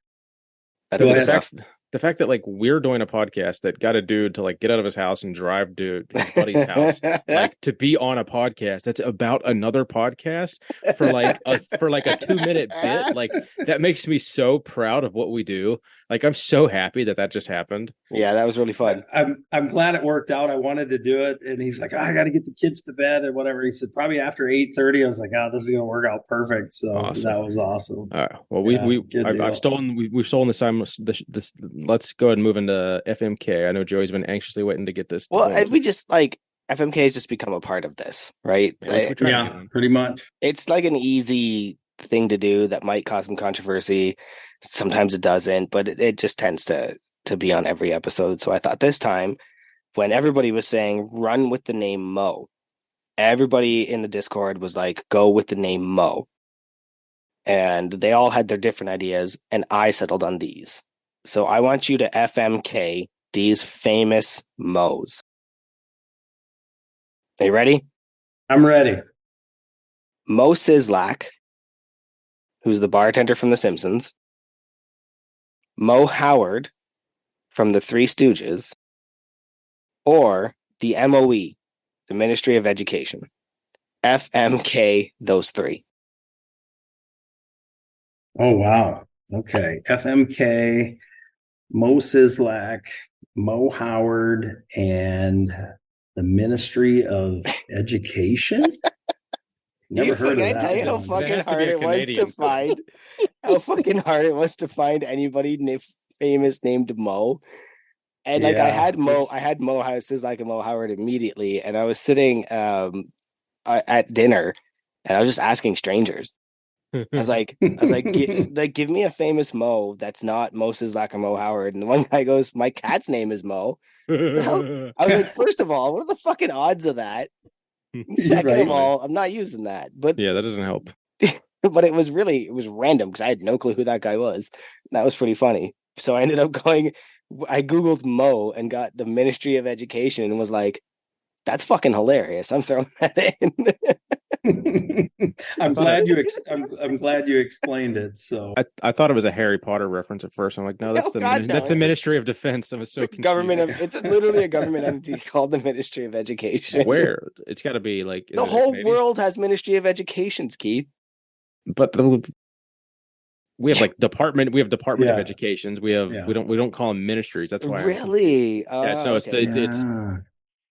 That's good stuff. The fact that we're doing a podcast that got a dude to get out of his house and drive to his buddy's house, to be on a podcast that's about another podcast for a 2-minute bit, that makes me so proud of what we do. I'm so happy that just happened. Yeah, that was really fun. I'm glad it worked out. I wanted to do it, and he's like, I got to get the kids to bed and whatever. He said probably after 8:30. I was like, this is gonna work out perfect. So awesome. That was awesome. All right. Well, I've stolen. We've stolen this. Let's go ahead and move into FMK. I know Joey's been anxiously waiting to get this. Well, we just FMK has just become a part of this, right? Yeah, pretty much. It's like an easy thing to do that might cause some controversy. Sometimes it doesn't, but it just tends to be on every episode. So I thought this time, when everybody was saying run with the name Moe, everybody in the Discord was like, go with the name Moe. And they all had their different ideas, and I settled on these. So I want you to FMK these famous Moes. Are you ready? I'm ready. Moe Szyslak, who's the bartender from The Simpsons. Moe Howard from The Three Stooges. Or the MOE, the Ministry of Education. FMK those three. Oh, wow. Okay. FMK, Moe Szyslak, Moe Howard, and the Ministry of Education? Never heard of that. Can I tell you how fucking hard it was to find? How fucking hard it was to find anybody famous named Moe. And I had Moe Szyslak and Moe Howard immediately, and I was sitting at dinner, and I was just asking strangers. I was like, give me a famous Moe that's not Moe Szyslak or Moe Howard. And the one guy goes, my cat's name is Moe. I was like, first of all, what are the fucking odds of that? Second of all, I'm not using that. But yeah, that doesn't help. But it was random because I had no clue who that guy was. That was pretty funny. So I ended up I Googled Moe and got the Ministry of Education and was like, that's fucking hilarious. I'm throwing that in. I'm glad you explained it. So I thought it was a Harry Potter reference at first. I'm like, no, that's the Ministry of Defense. I was so confused. It's literally a government entity called the Ministry of Education. Where it's got to be the whole world has Ministry of Educations, Keith. But we have department. We have Department of Educations. We have we don't call them ministries. That's why. Really? So it's.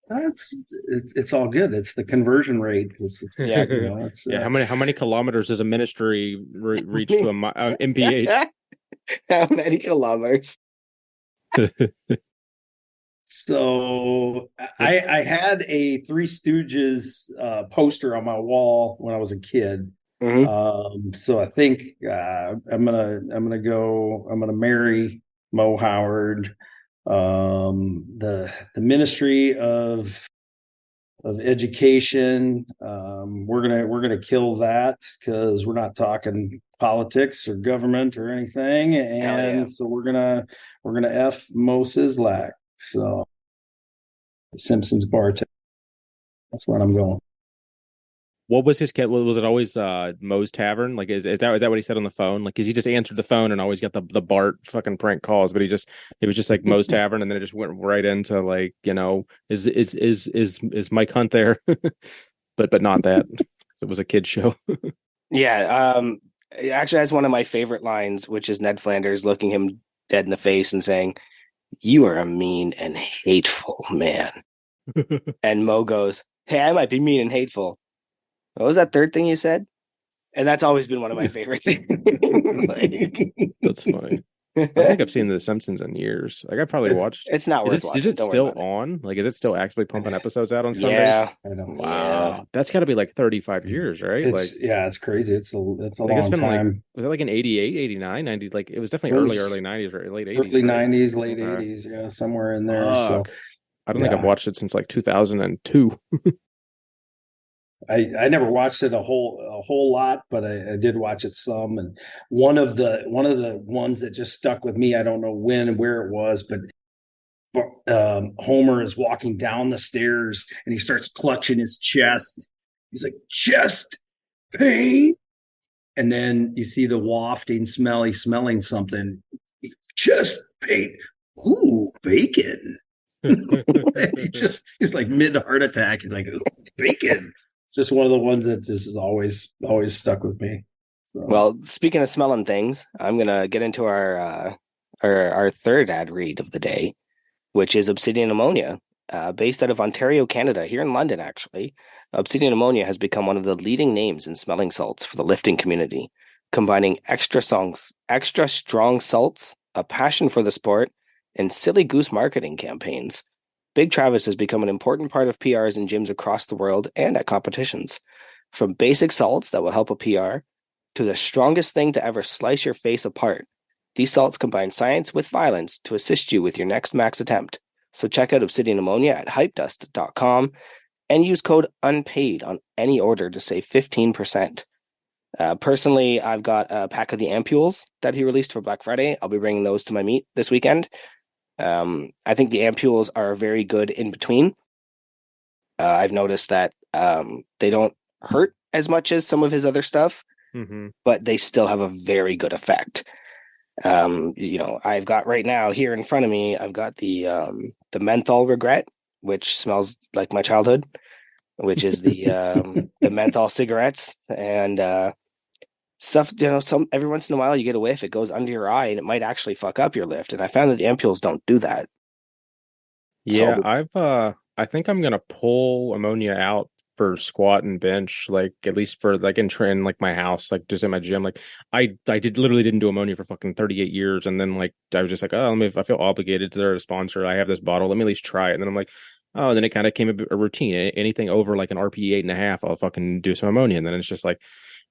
It's all good. It's the conversion rate. How many kilometers does a ministry reach to a MPH? How many kilometers? So I had a Three Stooges poster on my wall when I was a kid. So I think I'm gonna marry Mo Howard. The Ministry of Education. We're gonna kill that because we're not talking politics or government or anything, and so we're gonna f Mo Sizlak. So Simpsons bartender. That's where I'm going. What was his cat? Was it always Moe's Tavern? Like, is that what he said on the phone? Like, because he just answered the phone and always got the Bart fucking prank calls, but it was just like Moe's Tavern, and then it just went right into like, is Mike Hunt there? but not that. It was a kid show. Yeah. It actually has one of my favorite lines, which is Ned Flanders looking him dead in the face and saying, "You are a mean and hateful man." And Mo goes, "Hey, I might be mean and hateful. What was that third thing you said?" And that's always been one of my favorite things. That's funny. I don't think I've seen The Simpsons in years. Like I probably watched. It's not worth watching. Is it still on? Like, is it still actually pumping episodes out on Sundays? Yeah. Wow. Yeah. That's got to be like 35 years, right? It's crazy. It's a long it's been time. Like, was it like in 88, 89, 90? Like it was definitely early 90s or late 80s. Early 90s, late 80s. Yeah, somewhere in there. Fuck. So I don't think I've watched it since like 2002. I never watched it a whole lot, but I did watch it some. And one of the ones that just stuck with me, I don't know when and where it was, but Homer is walking down the stairs and he starts clutching his chest. He's like, chest pain. And then you see the wafting smell. He's smelling something. Chest pain. Ooh, bacon. He's like mid heart attack. He's like, ooh, bacon. It's just one of the ones that just is always stuck with me. So. Well, speaking of smelling things, I'm gonna get into our third ad read of the day, which is Obsidian Ammonia, based out of Ontario, Canada, here in London. Actually, Obsidian Ammonia has become one of the leading names in smelling salts for the lifting community, combining extra strong salts, a passion for the sport, and silly goose marketing campaigns. Big Travis has become an important part of PRs in gyms across the world and at competitions. From basic salts that will help a PR to the strongest thing to ever slice your face apart, these salts combine science with violence to assist you with your next max attempt. So check out Obsidian Ammonia at hypedust.com and use code UNPAID on any order to save 15%. Personally, I've got a pack of the ampules that he released for Black Friday. I'll be bringing those to my meet this weekend. I think the ampules are very good in between. I've noticed that they don't hurt as much as some of his other stuff, but they still have a very good effect. I've got right now here in front of me, I've got the menthol regret, which smells like my childhood, which is the menthol cigarettes and stuff. Every once in a while you get a whiff, it goes under your eye and it might actually fuck up your lift. And I found that the ampules don't do that. Yeah, I think I'm gonna pull ammonia out for squat and bench, like at least for like in like my house, like just in my gym. Like I literally didn't do ammonia for fucking 38 years, and then like I was just like, oh, I feel obligated to their sponsor. I have this bottle, let me at least try it. And then I'm like, oh, and then it kind of came a routine. Anything over like an RPE 8.5, I'll fucking do some ammonia, and then it's just like.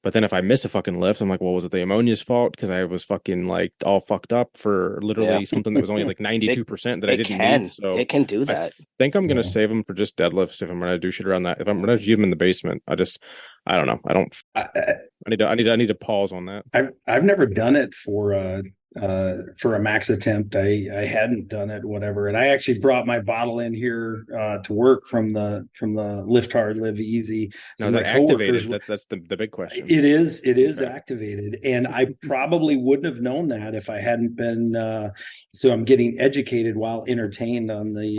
But then if I miss a fucking lift, I'm like, well, was it the ammonia's fault? Because I was fucking like all fucked up for literally something that was only like 92% that I didn't need. So it can do that. I think I'm going to save them for just deadlifts if I'm going to do shit around that. If I'm going to do them in the basement, I don't know. I need to pause on that. I've never done it for a max attempt. I hadn't done it, whatever. And I actually brought my bottle in here to work from the Lift Hard, Live Easy. Now, is that activated? That's the big question. It is activated. And I probably wouldn't have known that if I hadn't been, so I'm getting educated while entertained on the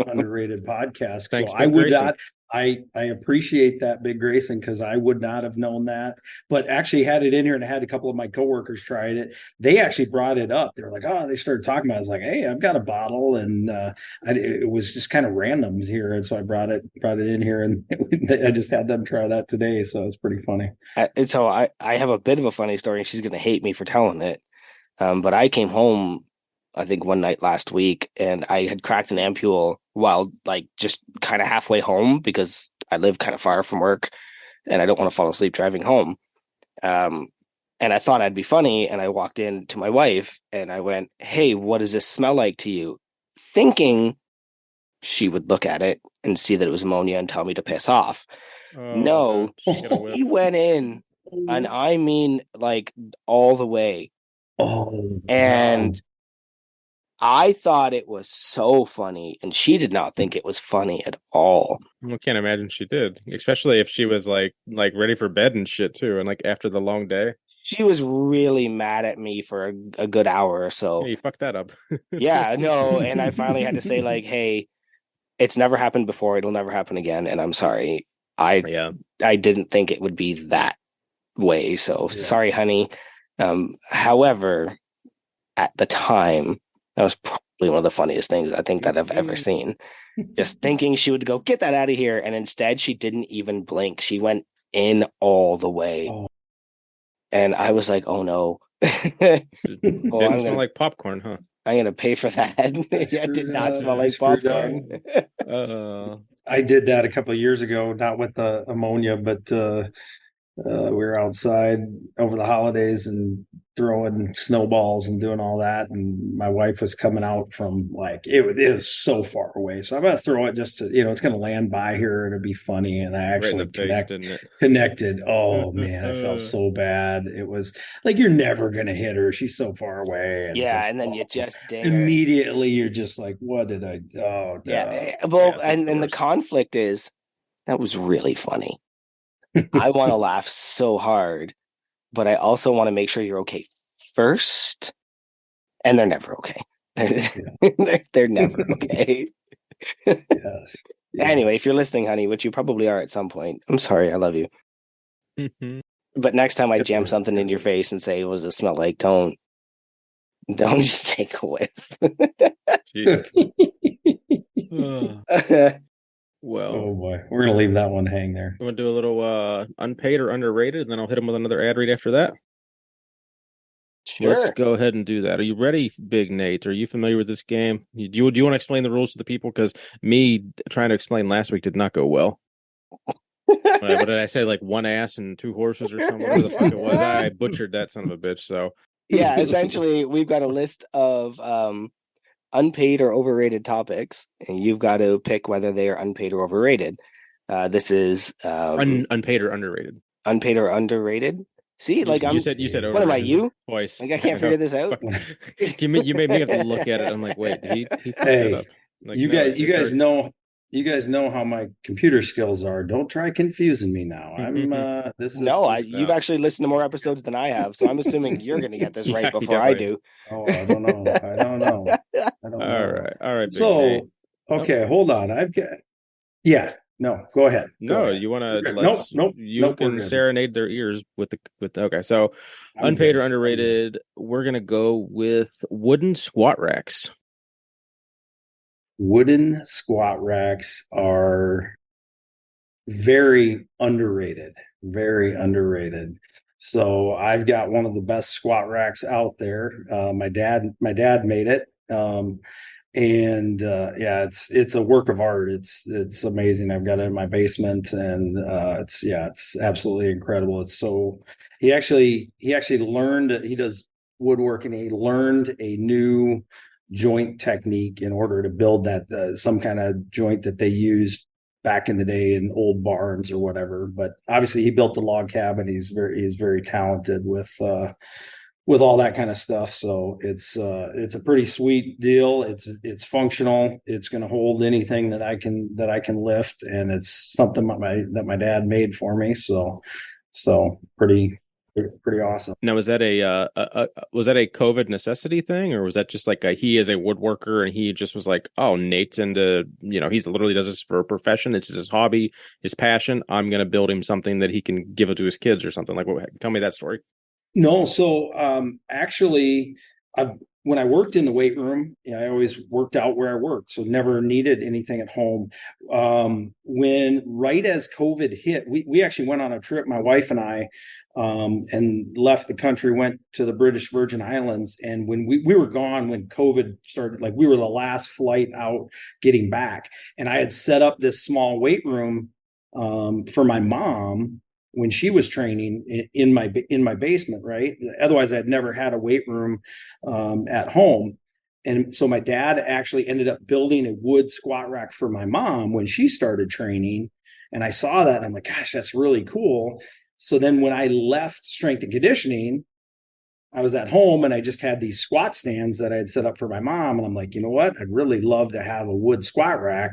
underrated podcast. Thanks, so I would not, I appreciate that, Big Grayson, because I would not have known that. But actually had it in here, and I had a couple of my coworkers tried it. They actually brought it up. They were like, "Oh," they started talking about it. I was like, "Hey, I've got a bottle," and it was just kind of random here, and so I brought it in here, and I just had them try that today. So it's pretty funny. And so I have a bit of a funny story. She's going to hate me for telling it, but I came home I think one night last week, and I had cracked an ampule while like just kind of halfway home because I live kind of far from work and I don't want to fall asleep driving home. And I thought I'd be funny, and I walked in to my wife and I went, "Hey, what does this smell like to you?" Thinking she would look at it and see that it was ammonia and tell me to piss off. No, he went in, and I mean like all the way. Oh, and I thought it was so funny, and she did not think it was funny at all. I can't imagine she did, especially if she was like ready for bed and shit too, and like after the long day. She was really mad at me for a good hour or so. Yeah, you fucked that up. Yeah, no, and I finally had to say like, "Hey, it's never happened before. It'll never happen again, and I'm sorry. I didn't think it would be that way. So sorry, honey." However, at the time, that was probably one of the funniest things I think that I've ever seen. Just thinking she would go, "Get that out of here," and instead she didn't even blink. She went in all the way. Oh. And I was like, "Oh no!" Didn't smell like popcorn, huh? I'm gonna pay for that. It did not smell like popcorn. I did that a couple of years ago, not with the ammonia, but we were outside over the holidays and throwing snowballs and doing all that. And my wife was coming out from like, it was so far away. So I'm going to throw it just to, it's going to land by here and it'll be funny. And I actually connected. Oh man, I felt so bad. It was like, you're never going to hit her. She's so far away. And then you just immediately you're just like, what did I, oh no. Yeah. Well, and the conflict is that was really funny. I want to laugh so hard, but I also want to make sure you're okay first. And they're never okay. They're never okay. Yes. Anyway, if you're listening, honey, which you probably are at some point, I'm sorry. I love you. But next time I jam something in your face and say, "What does it smell like?" Don't just take a whiff. Well, oh boy, we're gonna leave that one hang there. You want to do a little unpaid or underrated, and then I'll hit him with another ad read after that. Sure. Let's go ahead and do that. Are you ready, Big Nate? Are you familiar with this game? Do you want to explain the rules to the people? Because me trying to explain last week did not go well. What did I say? Like one ass and two horses or something? Whatever the fuck it was. I butchered that son of a bitch. So yeah, essentially, we've got a list of unpaid or overrated topics, and you've got to pick whether they are unpaid or overrated. This is unpaid or underrated. Unpaid or underrated. See, like you said overrated. What am I? You twice? Like I can't figure this out. You made me have to look at it. I'm like, wait, he fucked it up. Like, you guys know how my computer skills are. Don't try confusing me now. You've actually listened to more episodes than I have, so I'm assuming you're going to get this right before I do. Oh, I don't know. All right. So, okay, hold on. No, go ahead. No, you want to? Nope. You can serenade their ears with the. Okay, so unpaid or underrated. We're gonna go with wooden squat racks. Wooden squat racks are very underrated. Very underrated. So I've got one of the best squat racks out there. My dad made it. It's a work of art. It's amazing. I've got it in my basement, and it's absolutely incredible. It's so he actually learned. He does woodworking. He learned a new joint technique in order to build that some kind of joint that they used back in the day in old barns or whatever. But obviously, he built the log cabin. He's very talented with all that kind of stuff. So it's a pretty sweet deal. It's functional. It's going to hold anything that I can lift, and it's something that my dad made for me. So pretty awesome. Now, was that a COVID necessity thing, or was that just like he is a woodworker and he just was like, oh, Nate's into, he's literally does this for a profession. It's his hobby, his passion. I'm going to build him something that he can give it to his kids or something. Like, tell me that story. No, so actually, when I worked in the weight room, I always worked out where I worked, so never needed anything at home. When right as COVID hit, we actually went on a trip, my wife and I, and left the country, went to the British Virgin Islands. And when we were gone, when COVID started, like we were the last flight out getting back. And I had set up this small weight room for my mom when she was training in my basement, right? Otherwise, I'd never had a weight room at home. And so my dad actually ended up building a wood squat rack for my mom when she started training. And I saw that, and I'm like, gosh, that's really cool. So then when I left strength and conditioning, I was at home and I just had these squat stands that I had set up for my mom. And I'm like, you know what? I'd really love to have a wood squat rack.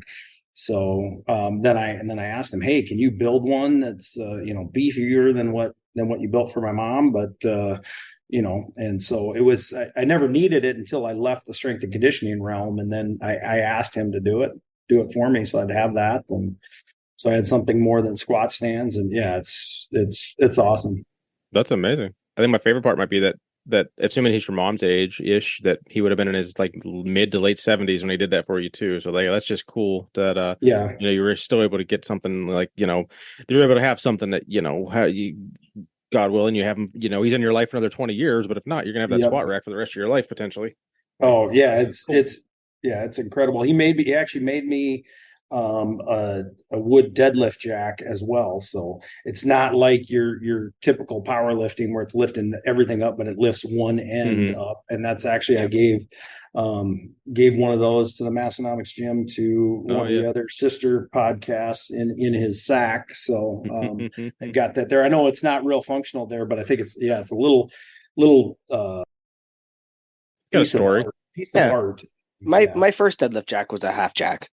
So then I asked him, hey, can you build one that's beefier than what you built for my mom? But and so it was, I never needed it until I left the strength and conditioning realm. And then I asked him to do it for me. So I'd have that. And so I had something more than squat stands. And yeah, it's awesome. That's amazing. I think my favorite part might be that assuming he's your mom's age ish, that he would have been in his like mid to late 70s when he did that for you too. So like, that's just cool that you were still able to get something like, you're able to have something that, how you, God willing, you have him, he's in your life for another 20 years, but if not, you're gonna have that squat rack for the rest of your life potentially. Oh yeah, it's incredible. He actually made me a wood deadlift jack as well. So it's not like your typical powerlifting where it's lifting everything up, but it lifts one end up. And that's actually, I gave one of those to the Massonomics gym to one of the other sister podcasts in his sack. So I got that there. I know it's not real functional there, but I think it's a little piece of art. My first deadlift jack was a half jack.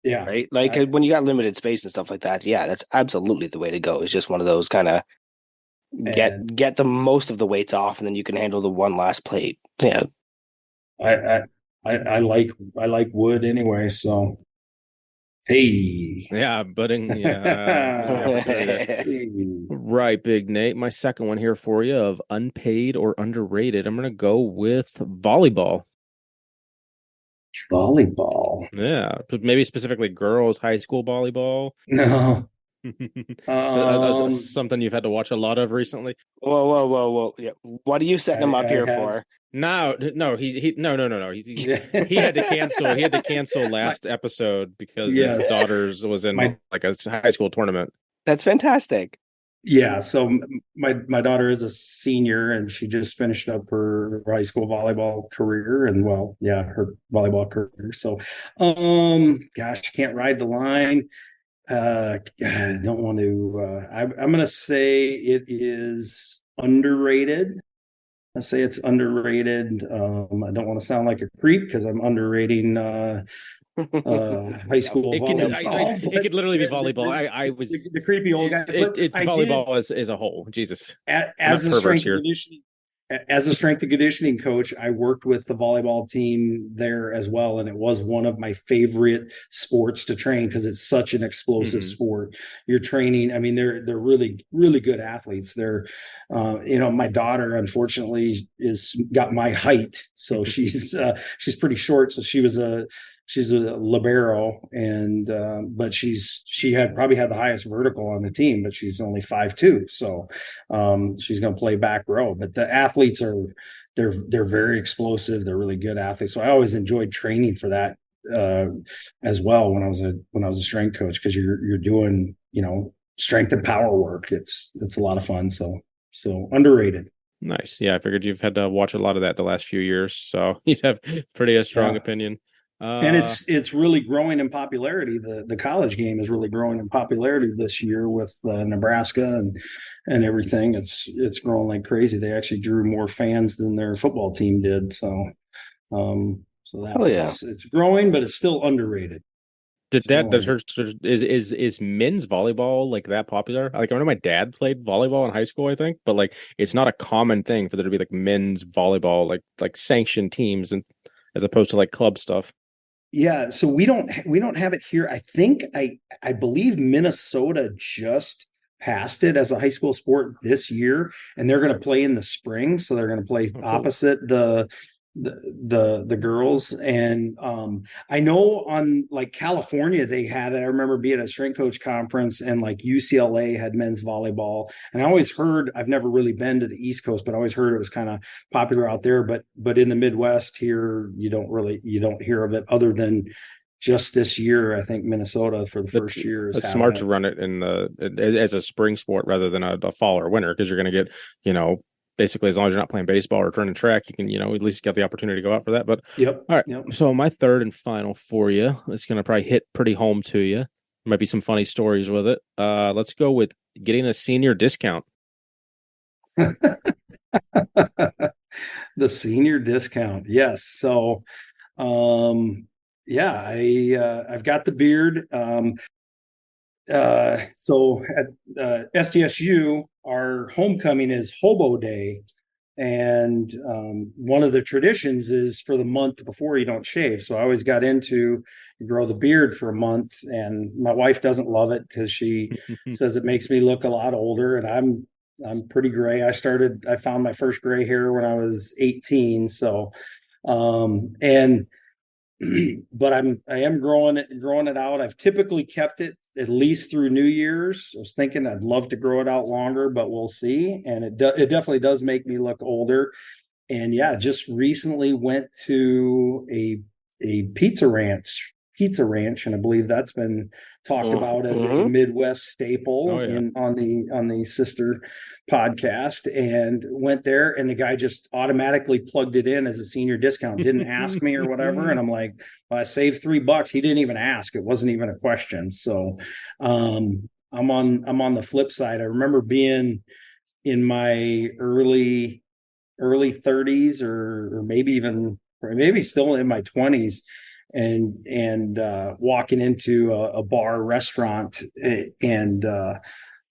Yeah. Right. Like when you got limited space and stuff like that. Yeah, that's absolutely the way to go. It's just one of those kind of get the most of the weights off, and then you can handle the one last plate. Yeah. I like wood anyway. So, hey. Yeah, budding. Yeah. Right, Big Nate. My second one here for you of unpaid or underrated. I'm going to go with volleyball. Volleyball. Yeah, maybe specifically girls high school volleyball. No. Something you've had to watch a lot of recently. Whoa. Yeah. What are you setting him up here for? No. He had to cancel. He had to cancel last episode because his daughter's was in like a high school tournament. That's fantastic. Yeah, so my daughter is a senior and she just finished up her high school volleyball career and her volleyball career. So gosh, can't ride the line. I don't want to I'm gonna say it is underrated. I say it's underrated. I don't want to sound like a creep because I'm underrating high school volleyball. It could literally be volleyball. I was the creepy old guy. It's volleyball as a whole. Jesus. As a strength and conditioning coach, I worked with the volleyball team there as well, and it was one of my favorite sports to train because it's such an explosive sport. You're training. I mean, they're really, really good athletes. They're, my daughter unfortunately got my height, so she's pretty short. So she's a libero, and but she probably had the highest vertical on the team, but she's only 5'2", so she's going to play back row. But the athletes they're very explosive. They're really good athletes. So I always enjoyed training for that as well when I was a strength coach, because you're doing strength and power work. It's a lot of fun. So underrated. Nice. Yeah, I figured you've had to watch a lot of that the last few years, so you'd have pretty strong opinion. And it's really growing in popularity. The college game is really growing in popularity this year with Nebraska and everything. It's growing like crazy. They actually drew more fans than their football team did. So it's growing, but it's still underrated. Is men's volleyball like that popular? Like I remember my dad played volleyball in high school, I think, but like it's not a common thing for there to be like men's volleyball, like sanctioned teams, and as opposed to like club stuff. Yeah, so we don't have it here. I think I believe Minnesota just passed it as a high school sport this year, and they're going to play in the spring. So they're going to play opposite the the girls. And I know on like California they had it. I remember being at a strength coach conference, and like UCLA had men's volleyball. And I always heard, I've never really been to the East Coast, but I always heard it was kind of popular out there. But in the Midwest here, you don't hear of it other than just this year. I think Minnesota for the first year is it's smart to run it as a spring sport rather than a fall or winter, because you're going to get, basically, as long as you're not playing baseball or running track, you can, at least get the opportunity to go out for that. But yep. All right. Yep. So my third and final for you, it's going to probably hit pretty home to you. There might be some funny stories with it. Let's go with getting a senior discount. The senior discount. Yes. So, I've got the beard. So at SDSU, our homecoming is Hobo Day. And one of the traditions is for the month before you don't shave. So I always got into grow the beard for a month. And my wife doesn't love it because she says it makes me look a lot older. And I'm pretty gray. I found my first gray hair when I was 18. So, but I am growing it out. I've typically kept it at least through New Year's. I was thinking I'd love to grow it out longer, but we'll see. And it definitely does make me look older. And yeah, just recently went to a pizza ranch, and I believe that's been talked about as a Midwest staple on the sister podcast, and went there, and the guy just automatically plugged it in as a senior discount, didn't ask me or whatever. And I'm like, well, I saved $3. He didn't even ask. It wasn't even a question. So I'm on the flip side. I remember being in my early 30s, or maybe still in my 20s, and walking into a bar restaurant, and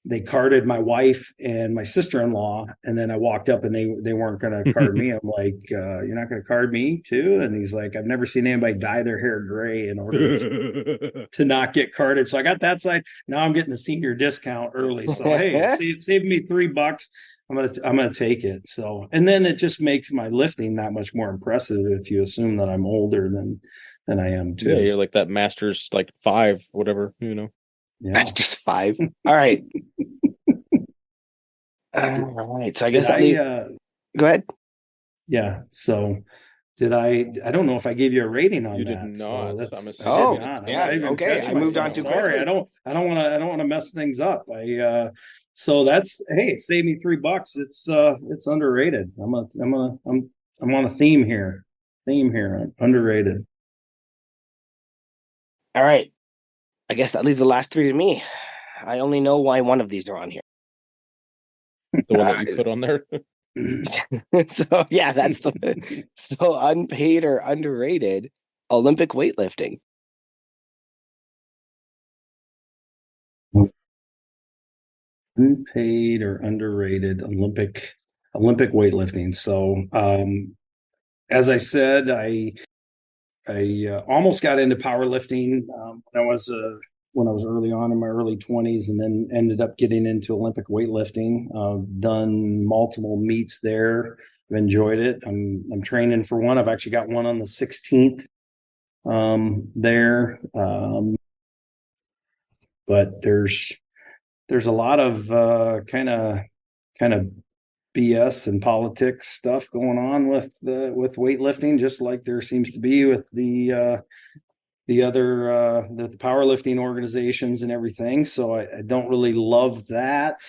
they carded my wife and my sister-in-law, and then I walked up and they weren't going to card me. I'm like, you're not going to card me too? And he's like, I've never seen anybody dye their hair gray in order to not get carded. So I got that side. Now I'm getting a senior discount early. So hey, save me $3. I'm gonna take it. So, and then it just makes my lifting that much more impressive if you assume that I'm older than I am too. Yeah, you're like that Masters, like 5, whatever, Yeah. Masters 5. All right. All right. So I guess go ahead. Yeah. So I don't know if I gave you a rating on you that. Did not. So okay. I moved on too sorry. I don't want to mess things up. So that's, hey, it saved me $3. It's underrated. I'm on a theme here. Underrated. All right. I guess that leaves the last 3 to me. I only know why one of these are on here. The one that you put on there. So yeah, that's so unpaid or underrated Olympic weightlifting. Unpaid or underrated Olympic weightlifting. So as I said, I almost got into powerlifting when I was early on in my early 20s, and then ended up getting into Olympic weightlifting. I've done multiple meets there. I've enjoyed it. I'm training for one. I've actually got one on the 16th there. But there's a lot of kind of BS and politics stuff going on with weightlifting, just like there seems to be with the other the powerlifting organizations and everything. So I don't really love that.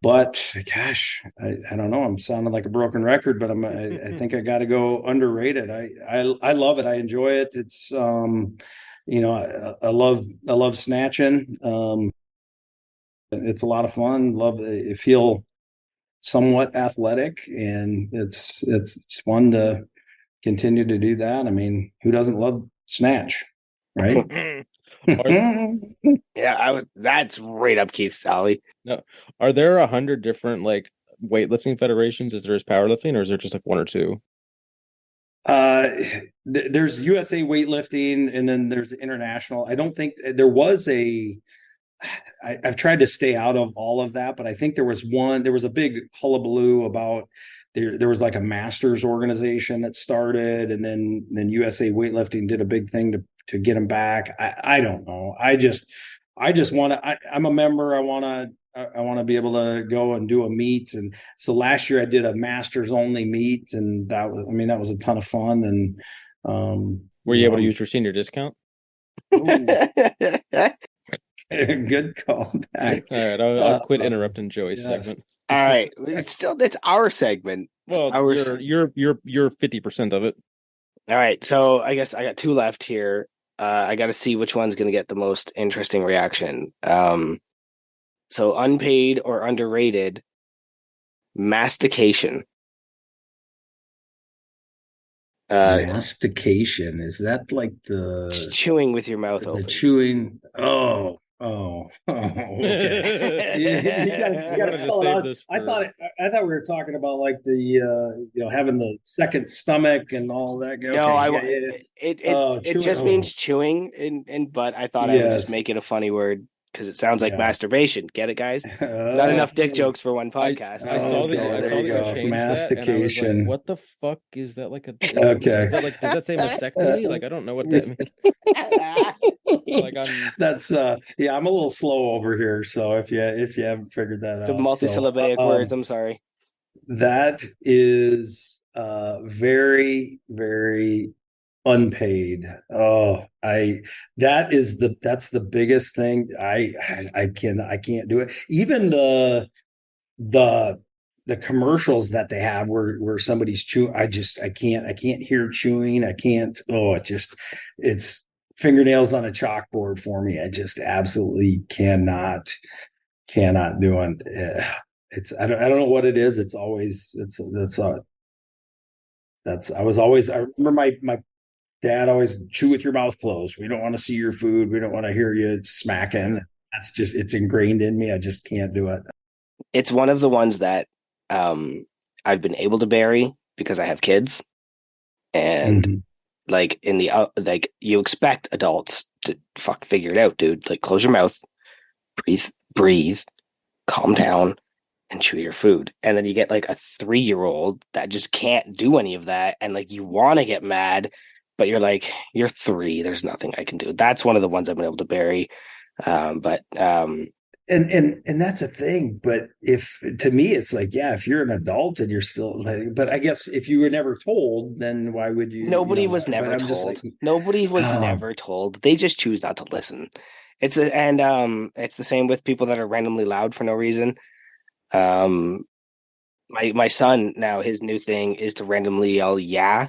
But gosh, I don't know. I'm sounding like a broken record, but I think I got to go underrated. I love it. I enjoy it. It's I love snatching. It's a lot of fun. I feel somewhat athletic, and it's fun to continue to do that. I mean, who doesn't love snatch, right? Yeah, that's right up Keith's alley. No. Are there 100 different like weightlifting federations as there is powerlifting, or is there just like 1 or 2? There's USA weightlifting, and then there's international. I don't think there was a I've tried to stay out of all of that, but I think there was a big hullabaloo about there was like a masters organization that started, and then USA Weightlifting did a big thing to get them back. I don't know. I just want to. I'm a member. I want to be able to go and do a meet. And so last year I did a masters only meet, and that was a ton of fun. And were you able to use your senior discount? Good call back. All right, I'll quit interrupting Joey's segment. All right, it's our segment. Well, you're 50% of it. All right, so I guess I got 2 left here. I got to see which one's going to get the most interesting reaction. So unpaid or underrated mastication. Mastication, is that like the chewing with your mouth open? The chewing. Oh, okay. you gotta spell it out. I thought we were talking about like the having the second stomach and all that. Okay. No, it just means chewing, but I thought I would just make it a funny word because it sounds like masturbation. Get it, guys? Not enough dick jokes for one podcast. I saw that you changed mastication. That, and I was like, what the fuck is that? Like okay? Does that say mastectomy? Like I don't know what that means. That's I'm a little slow over here. So if you haven't figured that out, some multisyllabic words. I'm sorry. That is very, very unpaid. That's the biggest thing. I can't do it. Even the commercials that they have where somebody's chewing, I can't hear chewing. I can't. It's fingernails on a chalkboard for me. I just absolutely cannot do it. I don't know what it is. I remember my dad always chew with your mouth closed. We don't want to see your food. We don't want to hear you smacking. It's ingrained in me. I just can't do it. It's one of the ones that I've been able to bury because I have kids, and like in the like you expect adults to figure it out, dude. Like close your mouth, breathe, calm down, and chew your food. And then you get like a 3-year-old that just can't do any of that, and like you want to get mad, but you're like, you're 3. There's nothing I can do. That's one of the ones I've been able to bury. And that's a thing. But to me, it's like, if you're an adult and you're still like, but I guess if you were never told, then why would you? Nobody was never told. Nobody was never told. They just choose not to listen. It's the same with people that are randomly loud for no reason. My son now, his new thing is to randomly yell "yeah,"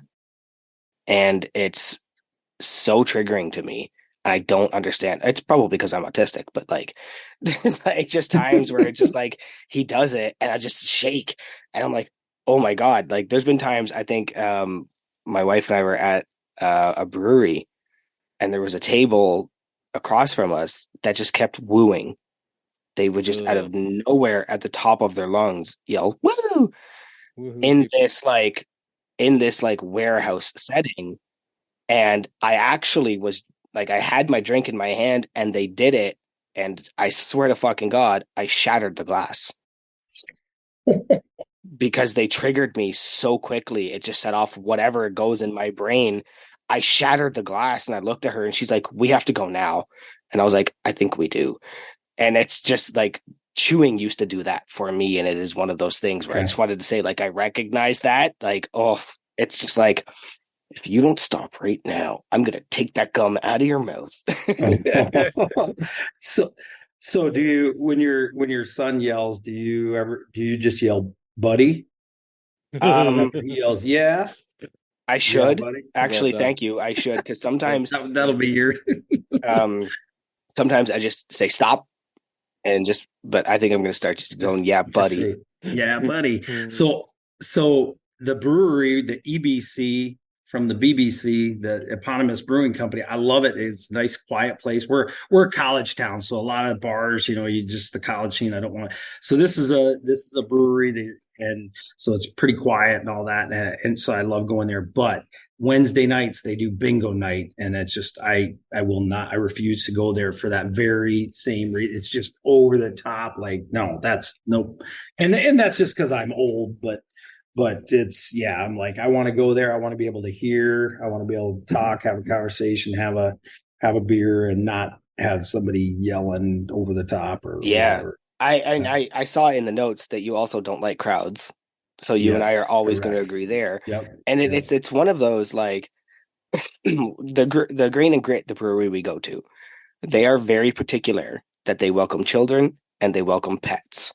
and it's so triggering to me. I don't understand. It's probably because I'm autistic, but like there's like just times where it's just like he does it and I just shake and I'm like, oh my God. Like there's been times I think my wife and I were at a brewery and there was a table across from us that just kept wooing. They would just out of nowhere at the top of their lungs yell "woo" in this warehouse setting. And I actually was like, I had my drink in my hand and they did it. And I swear to fucking God, I shattered the glass because they triggered me so quickly. It just set off whatever goes in my brain. I shattered the glass and I looked at her and she's like, we have to go now. And I was like, I think we do. And it's just like chewing used to do that for me. And it is one of those things where I just wanted to say, like, I recognize that. Like, it's just like, if you don't stop right now, I'm going to take that gum out of your mouth. So do you, when your son yells, do you just yell buddy? He yells, yeah. I should actually. Thank you. I should. Cause sometimes that'll be your, sometimes I just say stop but I think I'm going to start just going, yeah, buddy. Yeah, buddy. So the brewery, the EBC, from the BBC, the eponymous brewing company. I love it. It's a nice, quiet place. We're a college town, so a lot of bars. You just the college scene. I don't want. So this is a brewery, and so it's pretty quiet and all that, and so I love going there. But Wednesday nights they do bingo night, and it's just I will not. I refuse to go there for that very same reason. It's just over the top. Like no, that's nope. And that's just because I'm old, but it's I'm like I want to go there. I want to be able to hear. I want to be able to talk, have a conversation, have a beer, and not have somebody yelling over the top or whatever. I saw in the notes that you also don't like crowds. So you and I are always going to agree there. Yep. And it's one of those like the Grain and Grit, the brewery we go to, they are very particular that they welcome children and they welcome pets.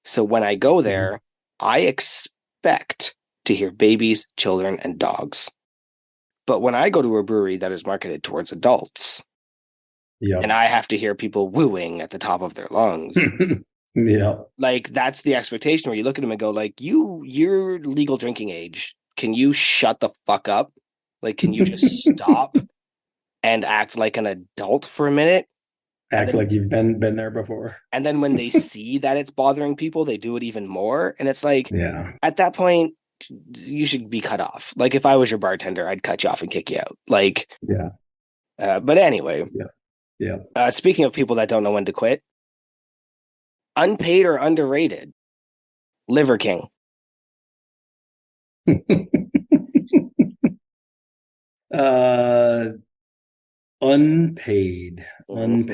So when I go there, I expect to hear babies, children, and dogs. But when I go to a brewery that is marketed towards adults, and I have to hear people wooing at the top of their lungs. Yeah. Like that's the expectation where you look at them and go like, you're legal drinking age. Can you shut the fuck up? Like, can you just stop and act like an adult for a minute? Act like you've been there before. And then when they see that it's bothering people, they do it even more. And it's like, at that point, you should be cut off. Like if I was your bartender, I'd cut you off and kick you out. Like, but anyway. Yeah. Speaking of people that don't know when to quit, unpaid or underrated, Liver King. Unpaid. That's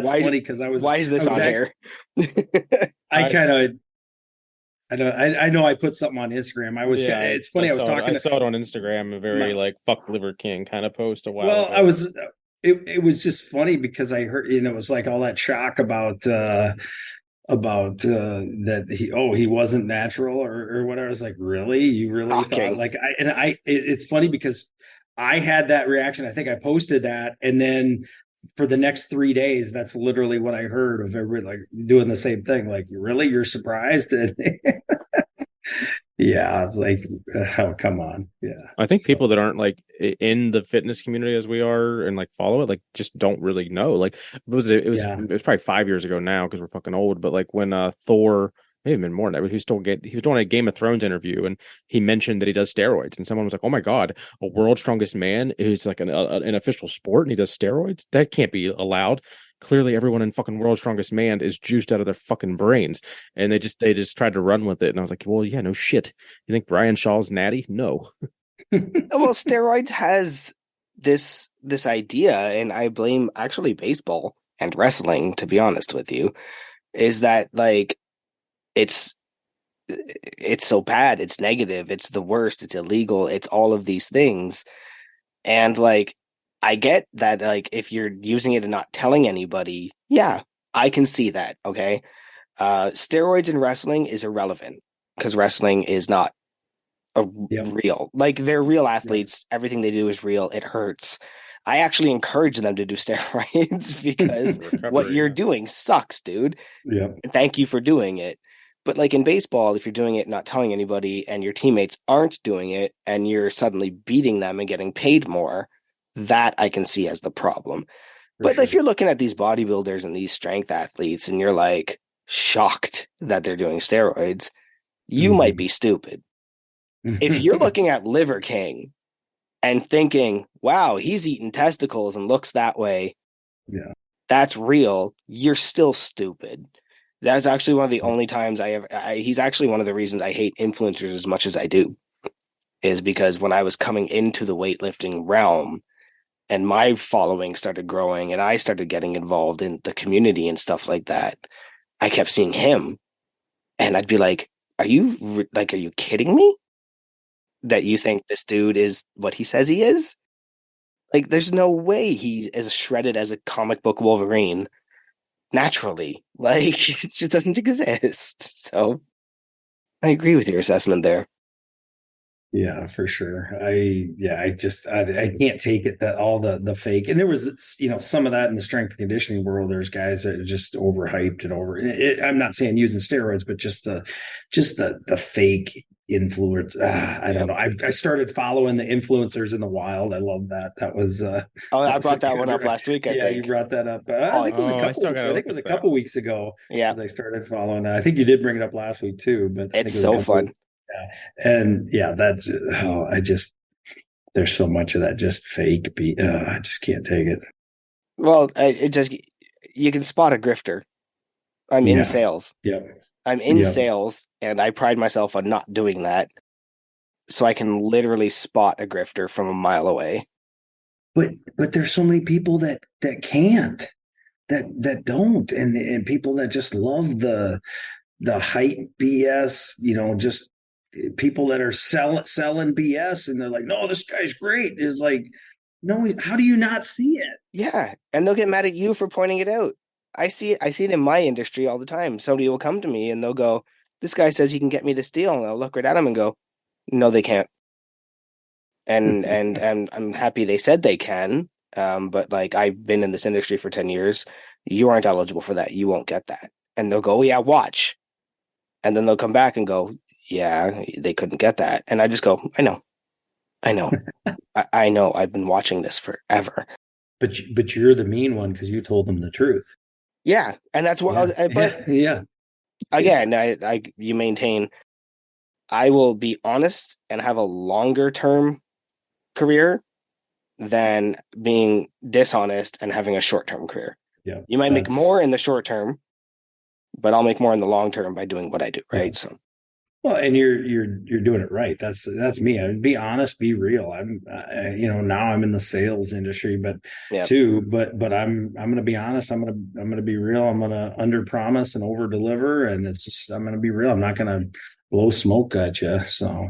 funny because I was. Why is this on here? I know I put something on Instagram. It's funny. I saw it on Instagram, a very like "fuck Liver King" kind of post a while ago. It was just funny because I heard, it was like all that shock about that he wasn't natural or whatever. I was like, really? You really thought like it's funny because I had that reaction. I think I posted that, and then for the next 3 days, that's literally what I heard of everybody like doing the same thing. Like, really, you're surprised? Yeah, I was like, oh, come on. Yeah. I think people that aren't like in the fitness community as we are and like follow it, like just don't really know. Like it was probably 5 years ago now because we're fucking old. But like when Thor, maybe even more than that, he was doing a Game of Thrones interview and he mentioned that he does steroids, and someone was like, "Oh my god, a world's strongest man is like an official sport and he does steroids? That can't be allowed." Clearly everyone in fucking World's Strongest Man is juiced out of their fucking brains, and they just tried to run with it. And I was like, well, yeah, no shit. You think Brian Shaw's natty? No. Well, steroids has this idea, and I blame actually baseball and wrestling, to be honest with you, is that like it's so bad, it's negative, it's the worst, it's illegal, it's all of these things. And like I get that, like, if you're using it and not telling anybody, yeah, I can see that, okay? Steroids in wrestling is irrelevant because wrestling is not real. Like, they're real athletes. Everything they do is real. It hurts. I actually encourage them to do steroids because what you're doing sucks, dude. Yeah. Thank you for doing it. But like in baseball, if you're doing it, not telling anybody, and your teammates aren't doing it, and you're suddenly beating them and getting paid more, that I can see as the problem. But if you're looking at these bodybuilders and these strength athletes and you're like shocked that they're doing steroids, you might be stupid. If you're looking at Liver King and thinking, wow, he's eating testicles and looks that way, that's real, you're still stupid. That's actually one of the only times he's actually one of the reasons I hate influencers as much as I do, is because when I was coming into the weightlifting realm, and my following started growing and I started getting involved in the community and stuff like that, I kept seeing him and I'd be like, are you kidding me? That you think this dude is what he says he is? Like, there's no way he is shredded as a comic book Wolverine naturally. Like, it just doesn't exist. So I agree with your assessment there. Yeah, for sure. I can't take it that all the fake, and there was, some of that in the strength and conditioning world. There's guys that are just overhyped and I'm not saying using steroids, but just the fake I don't know. I started following the influencers in the wild. I love that. That was I brought that one up last week. I think you brought that up. I think it was a couple weeks ago. Yeah, as I started following that. I think you did bring it up last week too. But it's so fun. And that's there's so much of that just fake. I just can't take it. Well, you can spot a grifter. I'm in sales. Yep. I'm in sales, and I pride myself on not doing that. So I can literally spot a grifter from a mile away. But there's so many people that can't, that don't, and people that just love the hype BS, just people that are selling BS, and they're like, no, this guy's great. It's like, no, how do you not see it? Yeah, and they'll get mad at you for pointing it out. I see it in my industry all the time. Somebody will come to me and they'll go, this guy says he can get me this deal, and I'll look right at him and go, no, they can't. And I'm happy they said they can, but like, I've been in this industry for 10 years. You aren't eligible for that. You won't get that. And they'll go, yeah, watch. And then they'll come back and go, yeah, they couldn't get that. And I just go, I know. I know. I've been watching this forever. But you're the mean one because you told them the truth. Yeah, and that's what. Again, you maintain. I will be honest and have a longer term career than being dishonest and having a short term career. Yeah, you might make more in the short term, but I'll make more in the long term by doing what I do. Right. Yeah. So. Well, and you're doing it right. That's me. I mean, be honest, be real. I'm, now I'm in the sales industry, but I'm going to be honest. I'm going to be real. I'm going to under promise and over deliver. And I'm going to be real. I'm not going to blow smoke at you. So.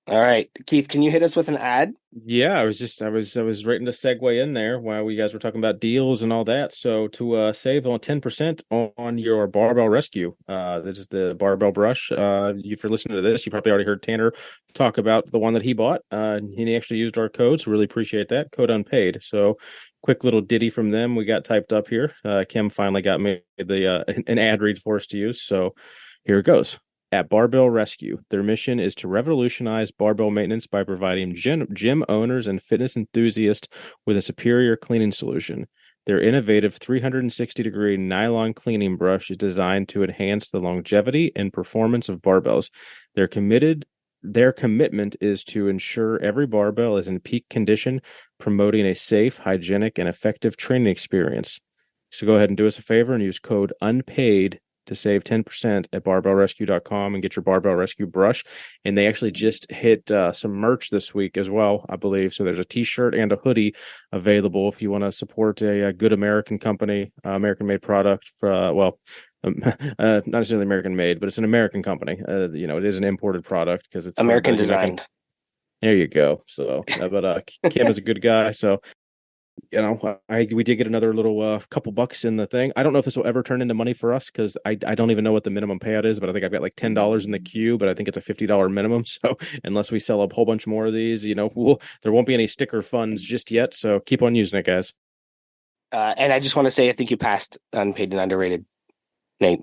All right, Keith, can you hit us with an ad? Yeah, I was waiting to segue in there while we guys were talking about deals and all that. So to save on 10% on your barbell rescue, that is the barbell brush. If you're listening to this, you probably already heard Tanner talk about the one that he bought. He actually used our code, so really appreciate that. Code unpaid. So quick little ditty from them we got typed up here. Kim finally got me an ad read for us to use. So here it goes. At Barbell Rescue, their mission is to revolutionize barbell maintenance by providing gym owners and fitness enthusiasts with a superior cleaning solution. Their innovative 360-degree nylon cleaning brush is designed to enhance the longevity and performance of barbells. Their commitment is to ensure every barbell is in peak condition, promoting a safe, hygienic, and effective training experience. So go ahead and do us a favor and use code UNPAID to save 10% at barbellrescue.com and get your Barbell Rescue brush. And they actually just hit some merch this week as well, I believe. So there's a t-shirt and a hoodie available if you want to support a good American company, American-made product. Not necessarily American-made, but it's an American company. It is an imported product because it's American designed. There you go. So, but Kim is a good guy, so we did get another little couple bucks in the thing. I don't know if this will ever turn into money for us because I don't even know what the minimum payout is, but I think I've got like $10 in the queue, but I think it's a $50 minimum. So unless we sell a whole bunch more of these, there won't be any sticker funds just yet. So keep on using it, guys. And I just want to say, I think you passed unpaid and underrated, Nate.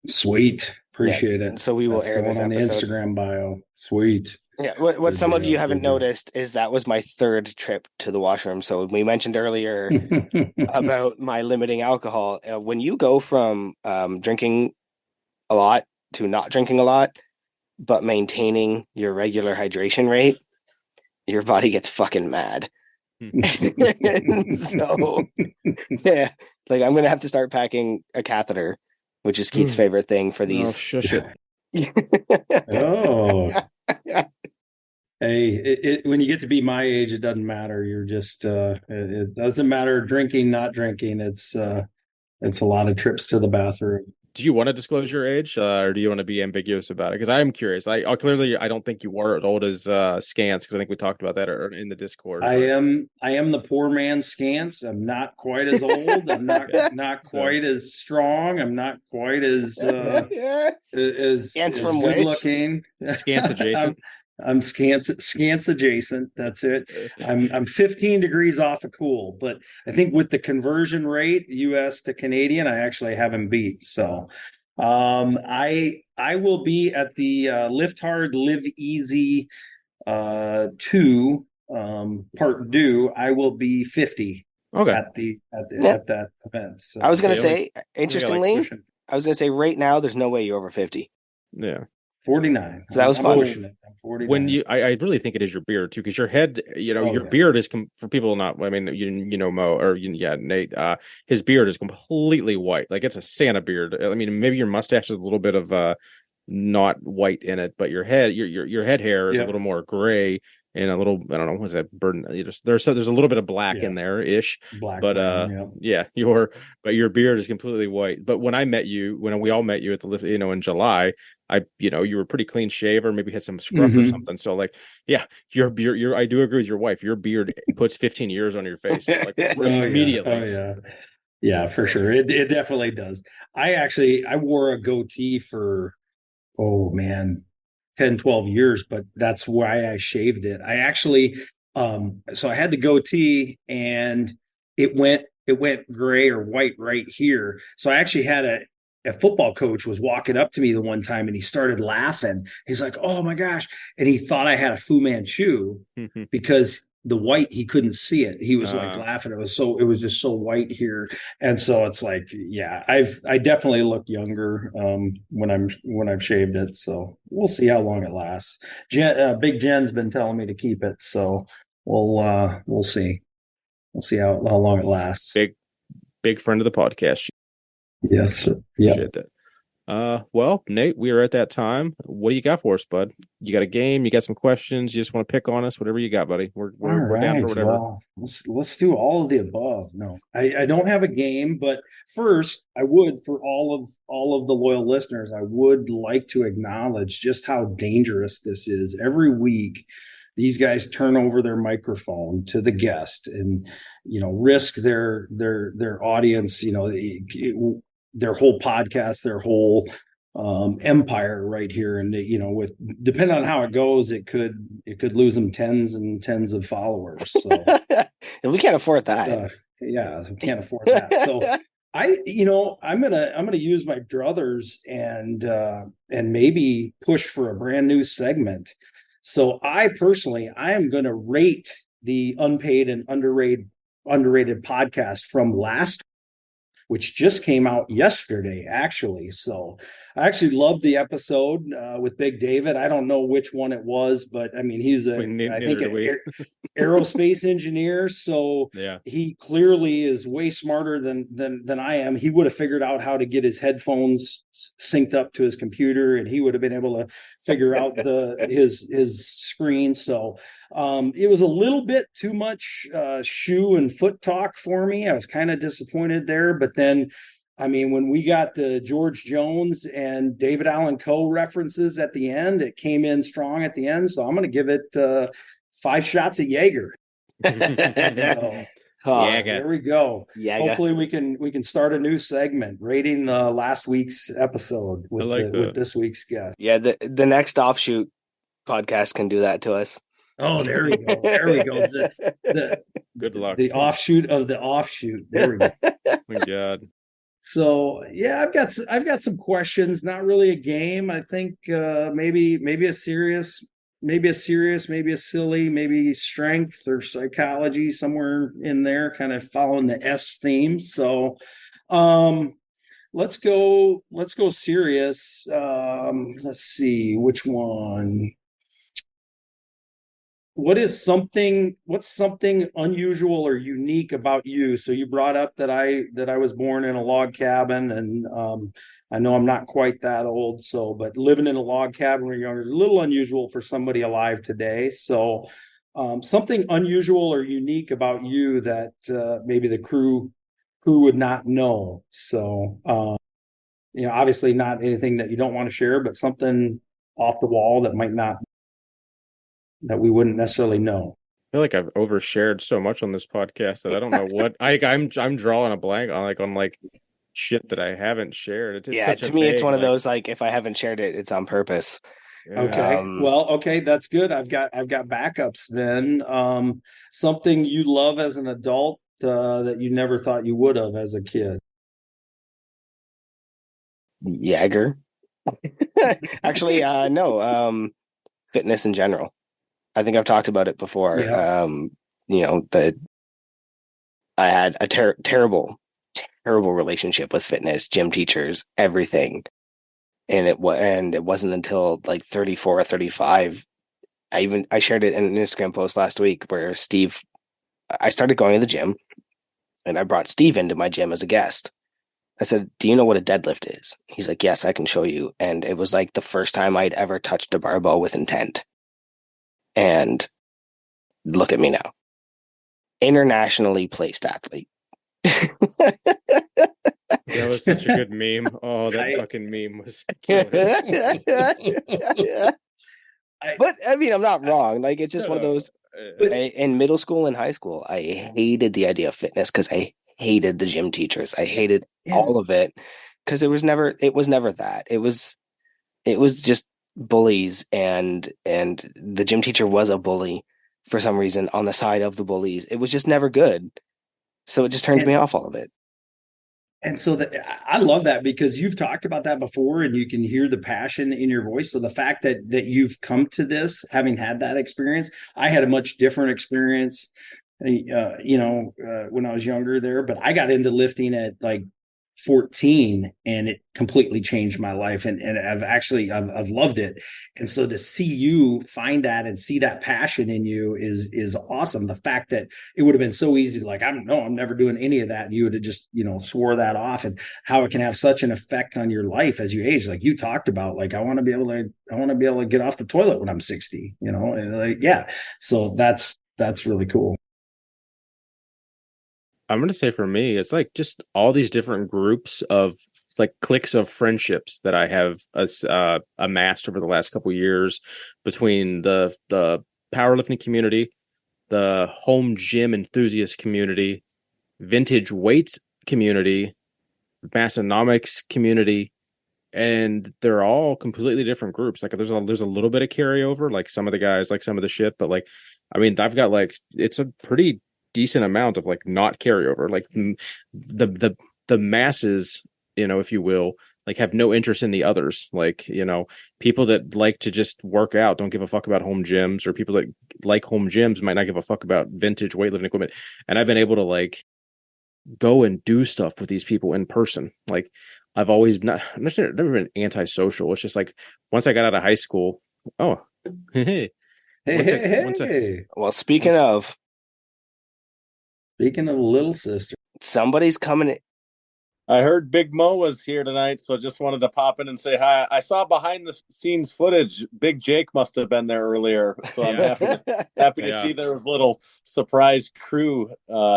Sweet. Appreciate it. So we will air this on the Instagram bio. Sweet. Yeah, what some of you haven't noticed is that was my third trip to the washroom. So we mentioned earlier about my limiting alcohol. When you go from drinking a lot to not drinking a lot, but maintaining your regular hydration rate, your body gets fucking mad. So, yeah, like I'm going to have to start packing a catheter, which is Keith's favorite thing for these. Oh, shush it. Oh. Hey, when you get to be my age, it doesn't matter. You're just it doesn't matter drinking, not drinking. It's a lot of trips to the bathroom. Do you want to disclose your age, or do you want to be ambiguous about it? Because I am curious. I don't think you were as old as Scance, because I think we talked about that in the Discord. I am the poor man Scance. I'm not quite as old. I'm not quite as strong. I'm not quite as Scance from good looking. Scance adjacent. I'm scance adjacent. That's it. I'm 15 degrees off of cool, but I think with the conversion rate, US to Canadian, I actually have him beat. So I will be at the Lift Hard, Live Easy 2 part due. I will be 50 Okay. Yeah. at that event. So I was going to Okay, say, interestingly, I was going to say right now, there's no way you're over 50. Yeah. 49. So that was I'm fun. pushing it. I'm 49. I really think it is your beard too, because your head, your yeah. beard is for people not. I mean, Mo or Nate. His beard is completely white, like it's a Santa beard. I mean, maybe your mustache is a little bit of not white in it, but your head hair is a Yep. little more gray and a little, I don't know, what's that burden? There's a little bit of black in there ish, Black but brown, yeah, your beard is completely white. But when I met you, when we all met you at the lift, in July, you were pretty clean shave or maybe had some scruff or something. So like, yeah, your beard, I do agree with your wife. Your beard puts 15 years on your face, like immediately. Oh yeah. Yeah, for sure. It definitely does. I wore a goatee for, oh man, 10, 12 years, but that's why I shaved it. I actually, so I had the goatee and it went gray or white right here. So I actually had a football coach was walking up to me the one time and he started laughing. He's like, "Oh my gosh." And he thought I had a Fu Manchu because the white, he couldn't see it. He was like laughing. It was just so white here. And so it's like, yeah, I definitely look younger when I've shaved it. So we'll see how long it lasts. Big Jen's been telling me to keep it, so we'll see. We'll see how long it lasts. Big friend of the podcast. Yes. Yeah. Appreciate that. Well, Nate, we are at that time. What do you got for us, bud? You got a game? You got some questions? You just want to pick on us? Whatever you got, buddy. We're down for whatever. Well, let's do all of the above. No, I don't have a game, but first, I would, for all of the loyal listeners, I would like to acknowledge just how dangerous this is. Every week, these guys turn over their microphone to the guest and risk their audience, their whole podcast, their whole empire right here. And with depending on how it goes, it could lose them tens and tens of followers. So and we can't afford that. Yeah, we can't afford that. So I'm gonna use my druthers and maybe push for a brand new segment. So I am gonna rate the unpaid and underrated podcast from last, which just came out yesterday, actually. So I actually loved the episode with Big David. I don't know which one it was, but I mean, he's an aerospace engineer. So yeah, he clearly is way smarter than I am. He would have figured out how to get his headphones synced up to his computer, and he would have been able to figure out his screen. So it was a little bit too much shoe and foot talk for me. I was kind of disappointed there, but then, I mean, when we got the George Jones and David Allan Coe references at the end, it came in strong at the end. So I'm going to give it 5 shots of Jaeger. There we go. Jaeger. Hopefully we can start a new segment rating the last week's episode with this week's guest. Yeah, the next offshoot podcast can do that to us. Oh, there we go. There we go. Good luck. The offshoot of the offshoot. There we go. My God. So yeah, I've got some questions. Not really a game. I think maybe a serious, maybe a silly, maybe strength or psychology somewhere in there, kind of following the S theme. So let's go serious. Let's see which one. What's something unusual or unique about you? So you brought up that I was born in a log cabin, and I know I'm not quite that old, but living in a log cabin when you're younger is a little unusual for somebody alive today. So something unusual or unique about you that maybe the crew would not know. So obviously not anything that you don't want to share, but something off the wall that we wouldn't necessarily know. I feel like I've overshared so much on this podcast that I don't know what I'm drawing a blank on shit that I haven't shared. To me, it's one of those, like, if I haven't shared it, it's on purpose. Okay. Okay, that's good. I've got backups then. Something you love as an adult that you never thought you would have as a kid. Jagger. Actually, no. Fitness in general. I think I've talked about it before. Yeah. That I had a terrible relationship with fitness, gym teachers, everything. And it wasn't until like 34 or 35. I shared it in an Instagram post last week where I started going to the gym and I brought Steve into my gym as a guest. I said, "Do you know what a deadlift is?" He's like, "Yes, I can show you." And it was like the first time I'd ever touched a barbell with intent. And look at me now. Internationally placed athlete. That was such a good meme. Oh, that fucking meme was killing. But I mean, I'm not wrong. Like, it's just one of those. In middle school and high school, I hated the idea of fitness because I hated the gym teachers. I hated all of it because it was never that. It was just bullies, and the gym teacher was a bully for some reason on the side of the bullies. It was just never good. So it just turned me off all of it. And so I love that because you've talked about that before and you can hear the passion in your voice. So the fact that you've come to this, having had that experience, I had a much different experience, when I was younger there, but I got into lifting at like 14 and it completely changed my life. And I've loved it. And so to see you find that and see that passion in you is awesome. The fact that it would have been so easy to like, I'm never doing any of that. And you would have just, swore that off, and how it can have such an effect on your life as you age. Like you talked about, like, I want to be able to get off the toilet when I'm 60, and like, yeah. So that's really cool. I'm going to say for me, it's like just all these different groups of like cliques of friendships that I have amassed over the last couple of years between the powerlifting community, the home gym enthusiast community, vintage weights community, Massonomics community, and they're all completely different groups. Like there's a little bit of carryover, like some of the guys like some of the shit, but like, I mean, I've got like, it's a pretty decent amount of like not carryover, like the masses, if you will, like have no interest in the others. Like, people that like to just work out don't give a fuck about home gyms, or people that like home gyms might not give a fuck about vintage weightlifting equipment. And I've been able to like go and do stuff with these people in person. Like I've always never been antisocial. It's just like once I got out of high school, Well, speaking of little sister, somebody's coming. I heard Big Moe was here tonight, so just wanted to pop in and say hi. I saw behind the scenes footage. Big Jake must have been there earlier, so I'm happy to see there was a little surprise crew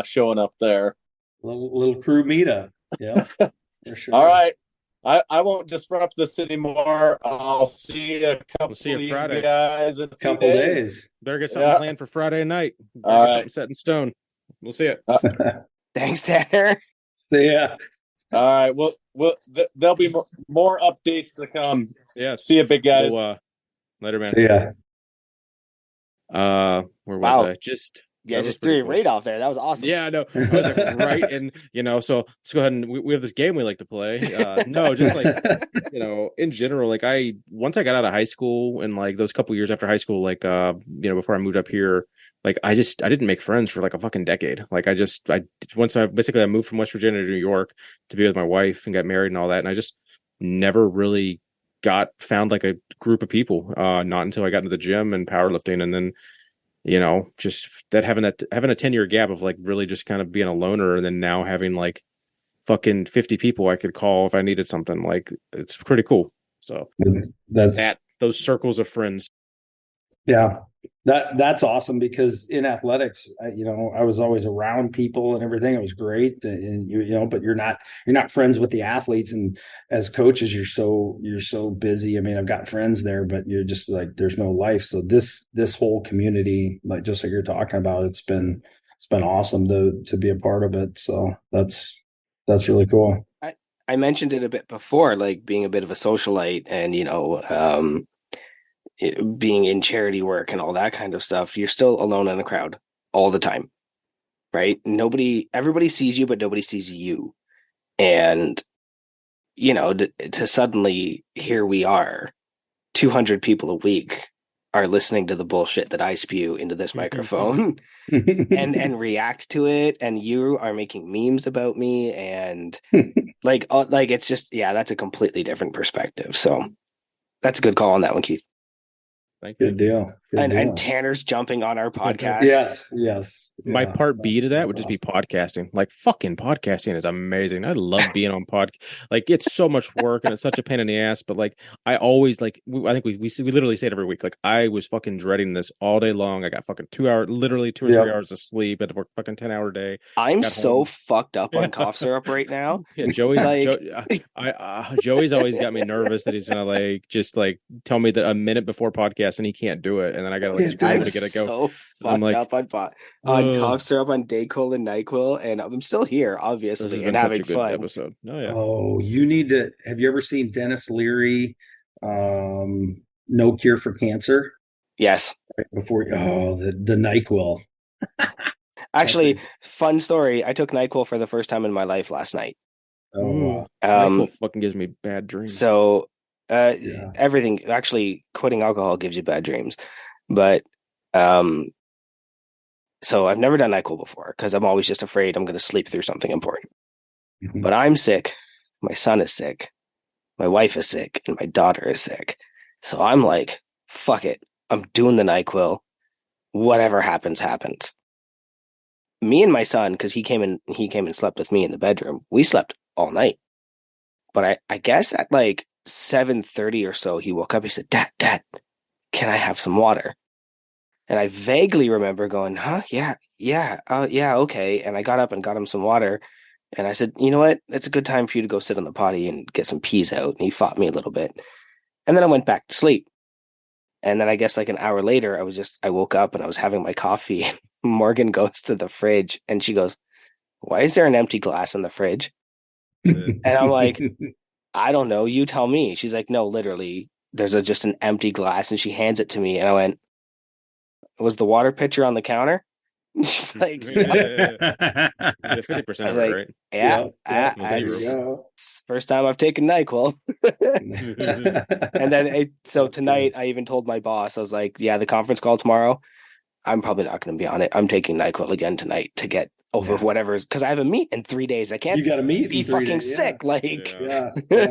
showing up there. Little crew meetup. Yeah, for sure. All right. I won't disrupt this anymore. I'll see you Friday, guys in a couple days. Better get something planned for Friday night. All right. Something set in stone. We'll see it. Thanks, Tanner. See ya. All right. Well, there'll be more updates to come. Yeah. See you, big guys. Later, man. See ya. Where was I? Just threw it right off there. That was awesome. Yeah, no, I was like, right, and so let's go ahead and we have this game we like to play. No, just like in general, like once I got out of high school and like those couple years after high school, like before I moved up here, like I didn't make friends for like a fucking decade. Like I moved from West Virginia to New York to be with my wife and got married and all that, and I just never really found like a group of people. Not until I got into the gym and powerlifting, and then. Just that having a 10-year gap of like really just kind of being a loner, and then now having like fucking 50 people I could call if I needed something. Like it's pretty cool. So that's those circles of friends. Yeah, that's awesome, because in athletics, I was always around people and everything. It was great, and but you're not friends with the athletes, and as coaches, you're so busy. I mean, I've got friends there, but you're just like there's no life. So this whole community, like just like you're talking about, it's been awesome to be a part of it. So that's really cool. I mentioned it a bit before, like being a bit of a socialite, and being in charity work and all that kind of stuff. You're still alone in the crowd all the time, right? Everybody sees you, but nobody sees you. And to suddenly here we are, 200 people a week are listening to the bullshit that I spew into this microphone and react to it, and you are making memes about me, and like it's just, that's a completely different perspective. So that's a good call on that one, Keith. Thank you. Good deal. And Tanner's jumping on our podcast. Yes. My part B to that would just be podcasting. Like, fucking podcasting is amazing. I love being on like, it's so much work and it's such a pain in the ass. But like, I always I think we literally say it every week. Like, I was fucking dreading this all day long. I got fucking 2 hours, literally 2 or 3 hours of sleep. I had to work fucking 10-hour day. I'm so fucked up on cough syrup right now. Yeah, Joey's Joey's always got me nervous that he's gonna just tell me that a minute before podcast and he can't do it, and then I gotta scream to get it go. So fucked up on cough syrup, on Dayquil and NyQuil, and I'm still here, obviously, and having fun. Episode. Oh yeah. Oh, you need to. Have you ever seen Dennis Leary? No Cure for Cancer. Yes. Before the NyQuil. Actually, fun story. I took NyQuil for the first time in my life last night. Oh, NyQuil fucking gives me bad dreams. So everything, actually, quitting alcohol gives you bad dreams. But so I've never done NyQuil before because I'm always just afraid I'm going to sleep through something important. Mm-hmm. But I'm sick. My son is sick. My wife is sick, and my daughter is sick. So I'm like, fuck it. I'm doing the NyQuil. Whatever happens, happens. Me and my son, because he came and slept with me in the bedroom, we slept all night. But I guess at 7:30 or so, he woke up. He said, Dad, can I have some water? And I vaguely remember going, huh? Yeah, okay. And I got up and got him some water. And I said, you know what? It's a good time for you to go sit on the potty and get some peas out. And he fought me a little bit. And then I went back to sleep. And then I guess an hour later, I woke up and I was having my coffee. Morgan goes to the fridge and she goes, why is there an empty glass in the fridge? And I'm like, I don't know. You tell me. She's like, no, literally, there's just an empty glass. And she hands it to me. And I went, was the water pitcher on the counter? She's like, 50% of it, right? Yeah. First time I've taken NyQuil. And then, so tonight I even told my boss, I was like, yeah, the conference call tomorrow, I'm probably not going to be on it. I'm taking NyQuil again tonight to get over whatever, because I have a meet in 3 days. I can't. You got to meet. Be fucking sick.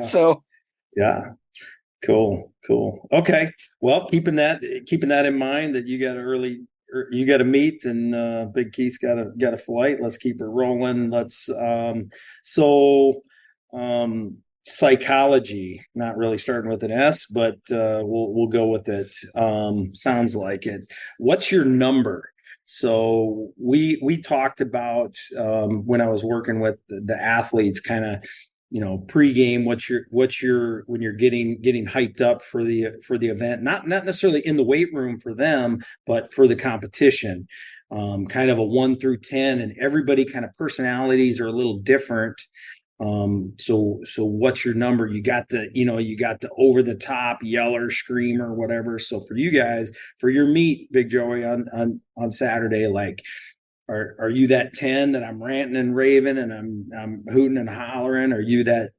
So. Yeah. Cool. Okay. Well, keeping that in mind, that you got to meet, and Big Keith's got a flight. Let's keep it rolling. Let's psychology, not really starting with an S, but we'll go with it. Sounds like it. What's your number? So we talked about when I was working with the athletes, kind of, pregame, what's your when you're getting hyped up for the event, not necessarily in the weight room for them, but for the competition, kind of a 1 through 10, and everybody kind of personalities are a little different. So what's your number? You got the over the top yeller, screamer, whatever. So for you guys, for your meet, Big Joey, on Saturday, are you that 10 that I'm ranting and raving and I'm hooting and hollering? Are you that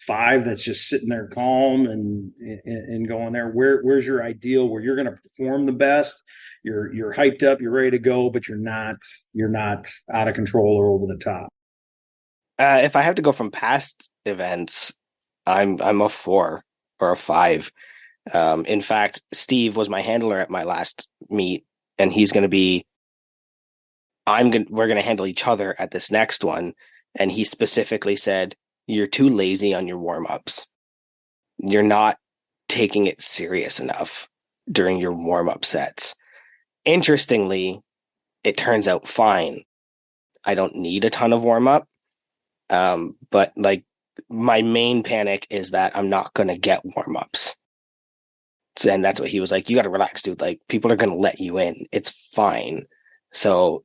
5 that's just sitting there calm and going there? Where's your ideal, where you're going to perform the best? You're hyped up, you're ready to go, but you're not out of control or over the top. If I have to go from past events, I'm a 4 or a 5. In fact, Steve was my handler at my last meet, and he's going to be. We're going to handle each other at this next one. And he specifically said, you're too lazy on your warm-ups. You're not taking it serious enough during your warm-up sets. Interestingly, it turns out fine. I don't need a ton of warm-up. But my main panic is that I'm not going to get warm-ups. And that's what he was like, you got to relax, dude. People are going to let you in. It's fine. So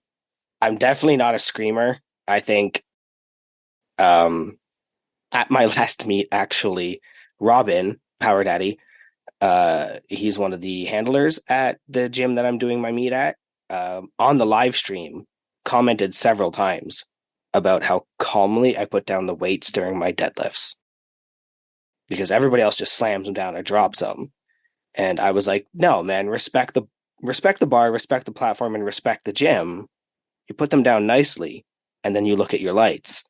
I'm definitely not a screamer. I think at my last meet, actually, Robin, Power Daddy, he's one of the handlers at the gym that I'm doing my meet at, on the live stream, commented several times, about how calmly I put down the weights during my deadlifts, because everybody else just slams them down or drops them. And I was like, no, man, respect the bar, respect the platform, and respect the gym. You put them down nicely, and then you look at your lights.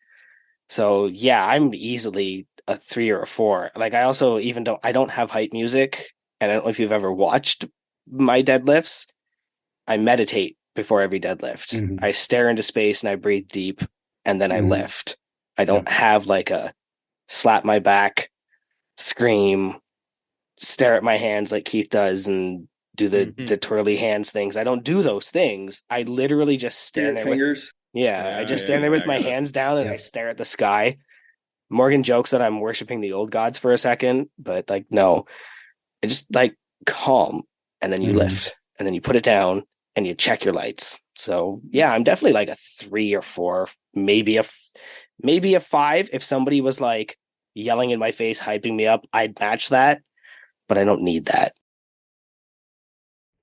So yeah, I'm easily a 3 or a 4. Like, I also I don't have hype music, and I don't know if you've ever watched my deadlifts. I meditate before every deadlift. Mm-hmm. I stare into space and I breathe deep, and then I lift. I don't have like a slap my back, scream, stare at my hands like Keith does, and do the twirly hands things. I don't do those things. I literally just stand there fingers. I just stand there with my hands down and I stare at the sky. Morgan jokes that I'm worshiping the old gods for a second, but like, no, I just like calm, and then you lift, and then you put it down and you check your lights. So yeah, I'm definitely like a 3 or 4, maybe a 5. If somebody was like yelling in my face, hyping me up, I'd match that, but I don't need that.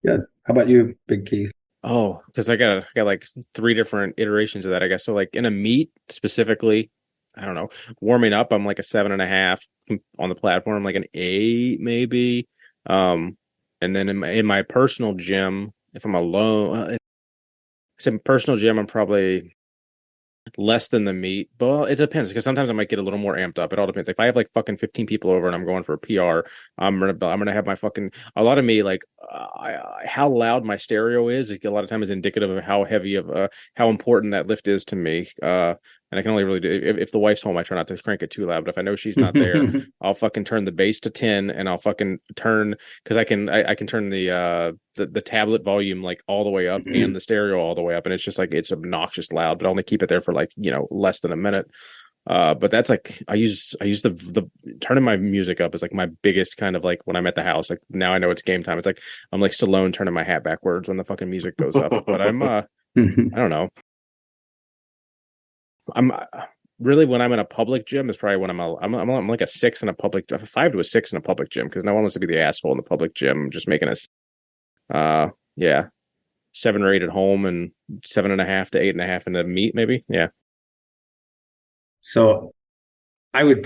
Yeah. How about you, Big Keith? Oh, because I got like 3 different iterations of that, I guess. So like in a meet specifically, I don't know, warming up, I'm like a 7.5 on the platform, like an 8 maybe. And then in my personal gym, if I'm alone, personal gym, I'm probably less than the meet, but it depends, because sometimes I might get a little more amped up. It all depends. If I have like fucking 15 people over and I'm going for a PR, I'm gonna have my fucking, a lot of me like how loud my stereo is. A lot of times is indicative of how heavy of how important that lift is to me. And I can only really do if the wife's home. I try not to crank it too loud, but if I know she's not there, I'll fucking turn the bass to 10, and I'll fucking turn, because I can turn the tablet volume like all the way up and the stereo all the way up, and it's just like it's obnoxious loud, but I only keep it there for like, you know, less than a minute. But that's like I use the turning my music up is like my biggest kind of like when I'm at the house. Like now I know it's game time. It's like I'm like Stallone turning my hat backwards when the fucking music goes up. But I'm I don't know. I'm really, when I'm in a public gym is probably when I'm like a 6 in a 5 to a 6 in a public gym, because no one wants to be the asshole in the public gym. I'm just making a 7 or 8 at home, and 7.5 to 8.5 in the meet, maybe. Yeah. So I would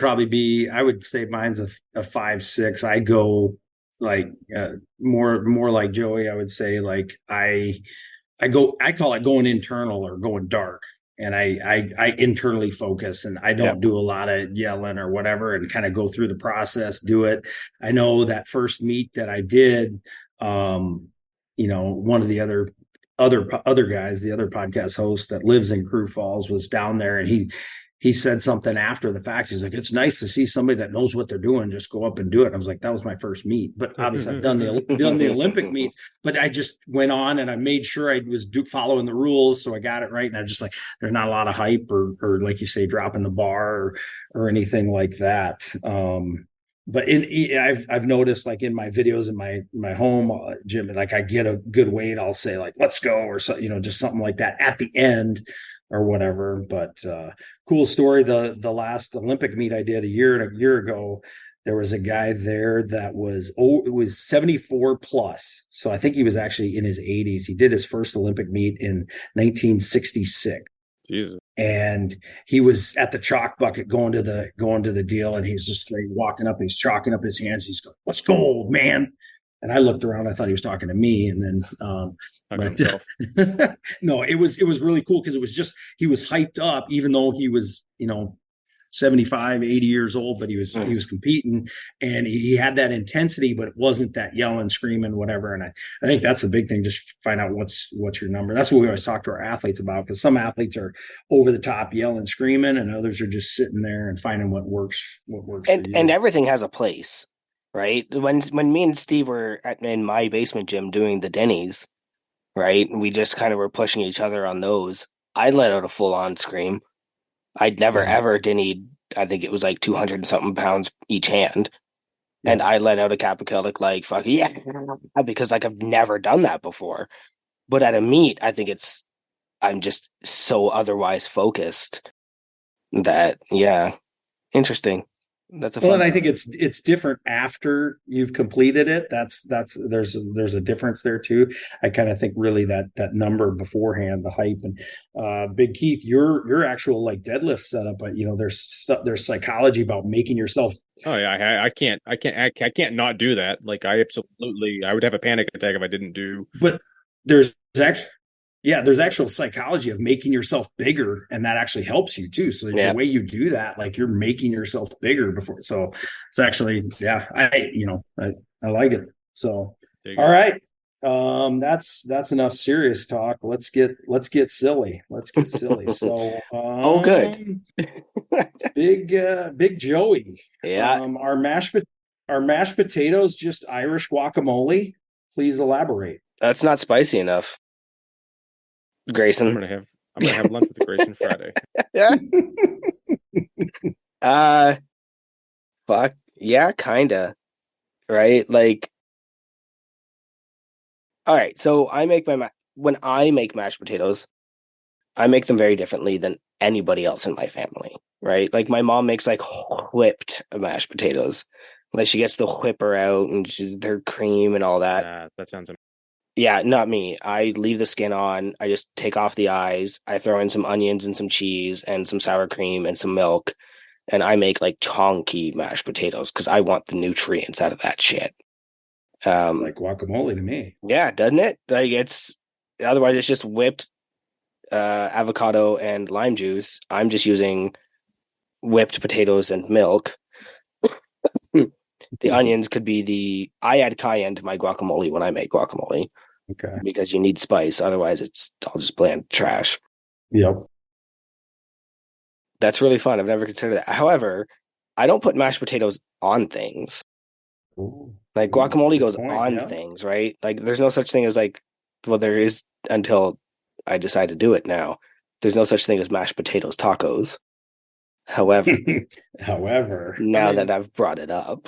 say mine's a 5-6. I go like more like Joey. I would say like I call it going internal or going dark. And I internally focus, and I don't do a lot of yelling or whatever, and kind of go through the process, do it. I know that first meet that I did, you know, one of the other guys, the other podcast host that lives in Crew Falls, was down there, and he said something after the fact. He's like, it's nice to see somebody that knows what they're doing just go up and do it. I was like, that was my first meet, but obviously I've done the Olympic meets, but I just went on and I made sure I was following the rules. So I got it right. And I just like, there's not a lot of hype or like you say, dropping the bar or anything like that. But I've noticed, like in my videos in my home gym, like I get a good weight, I'll say like, let's go, or so, you know, just something like that at the end or whatever. But cool story. The last Olympic meet I did a year ago, there was a guy there that it was 74 plus. So I think he was actually in his 80s. He did his first Olympic meet in 1966. Jesus. And he was at the chalk bucket going to the deal, and he's just like walking up, he's chalking up his hands, he's going, let's go, old man. And I looked around, I thought he was talking to me, and then no, it was really cool, because it was just, he was hyped up, even though he was, you know, 75, 80 years old, but he was competing, and he had that intensity, but it wasn't that yelling, screaming, whatever. And I think that's the big thing. Just find out what's your number. That's what we always talk to our athletes about, because some athletes are over the top yelling, screaming, and others are just sitting there and finding what works. And everything has a place, right? When me and Steve were in my basement gym doing the Denny's, right, and we just kind of were pushing each other on those, I let out a full on scream. I'd never ever Denny'd, I think it was like 200 and something pounds each hand. Yeah. And I let out a capicotic like, fuck yeah, because like I've never done that before. But at a meet, I think I'm just so otherwise focused that, yeah, interesting. That's a well, fun and I think part. it's different after you've completed it. That's there's a difference there too. I kind of think really that number beforehand, the hype, and Big Keith, your actual like deadlift setup, but there's psychology about making yourself. Oh yeah, I can't not do that. Like I would have a panic attack if I didn't do. But there's actually yeah, there's actual psychology of making yourself bigger, and that actually helps you too. So the Yeah. way you do that, like you're making yourself bigger before. So it's actually, yeah, I like it. So all right. That's enough serious talk. Let's get silly. Let's get silly. So Oh, good. big Joey. Yeah. Our mashed potatoes just Irish guacamole. Please elaborate. That's not spicy enough. Grayson. I'm gonna have lunch with Grayson Friday. Yeah. Fuck. Yeah, kinda. Right? Like, all right, so when I make mashed potatoes, I make them very differently than anybody else in my family, right? Like my mom makes like whipped mashed potatoes. Like she gets the whipper out and their cream and all that. That sounds amazing. Yeah, not me. I leave the skin on. I just take off the eyes. I throw in some onions and some cheese and some sour cream and some milk. And I make like chonky mashed potatoes because I want the nutrients out of that shit. It's like guacamole to me. Yeah, doesn't it? Like otherwise it's just whipped avocado and lime juice. I'm just using whipped potatoes and milk. The onions could be I add cayenne to my guacamole when I make guacamole. Okay. Because you need spice. Otherwise it's all just bland trash. Yep. That's really fun. I've never considered that. However, I don't put mashed potatoes on things. Ooh. Like guacamole Good goes point, on yeah. things, right? Like there's no such thing as like, well, there is until I decide to do it now. There's no such thing as mashed potatoes tacos. However, now that I've brought it up,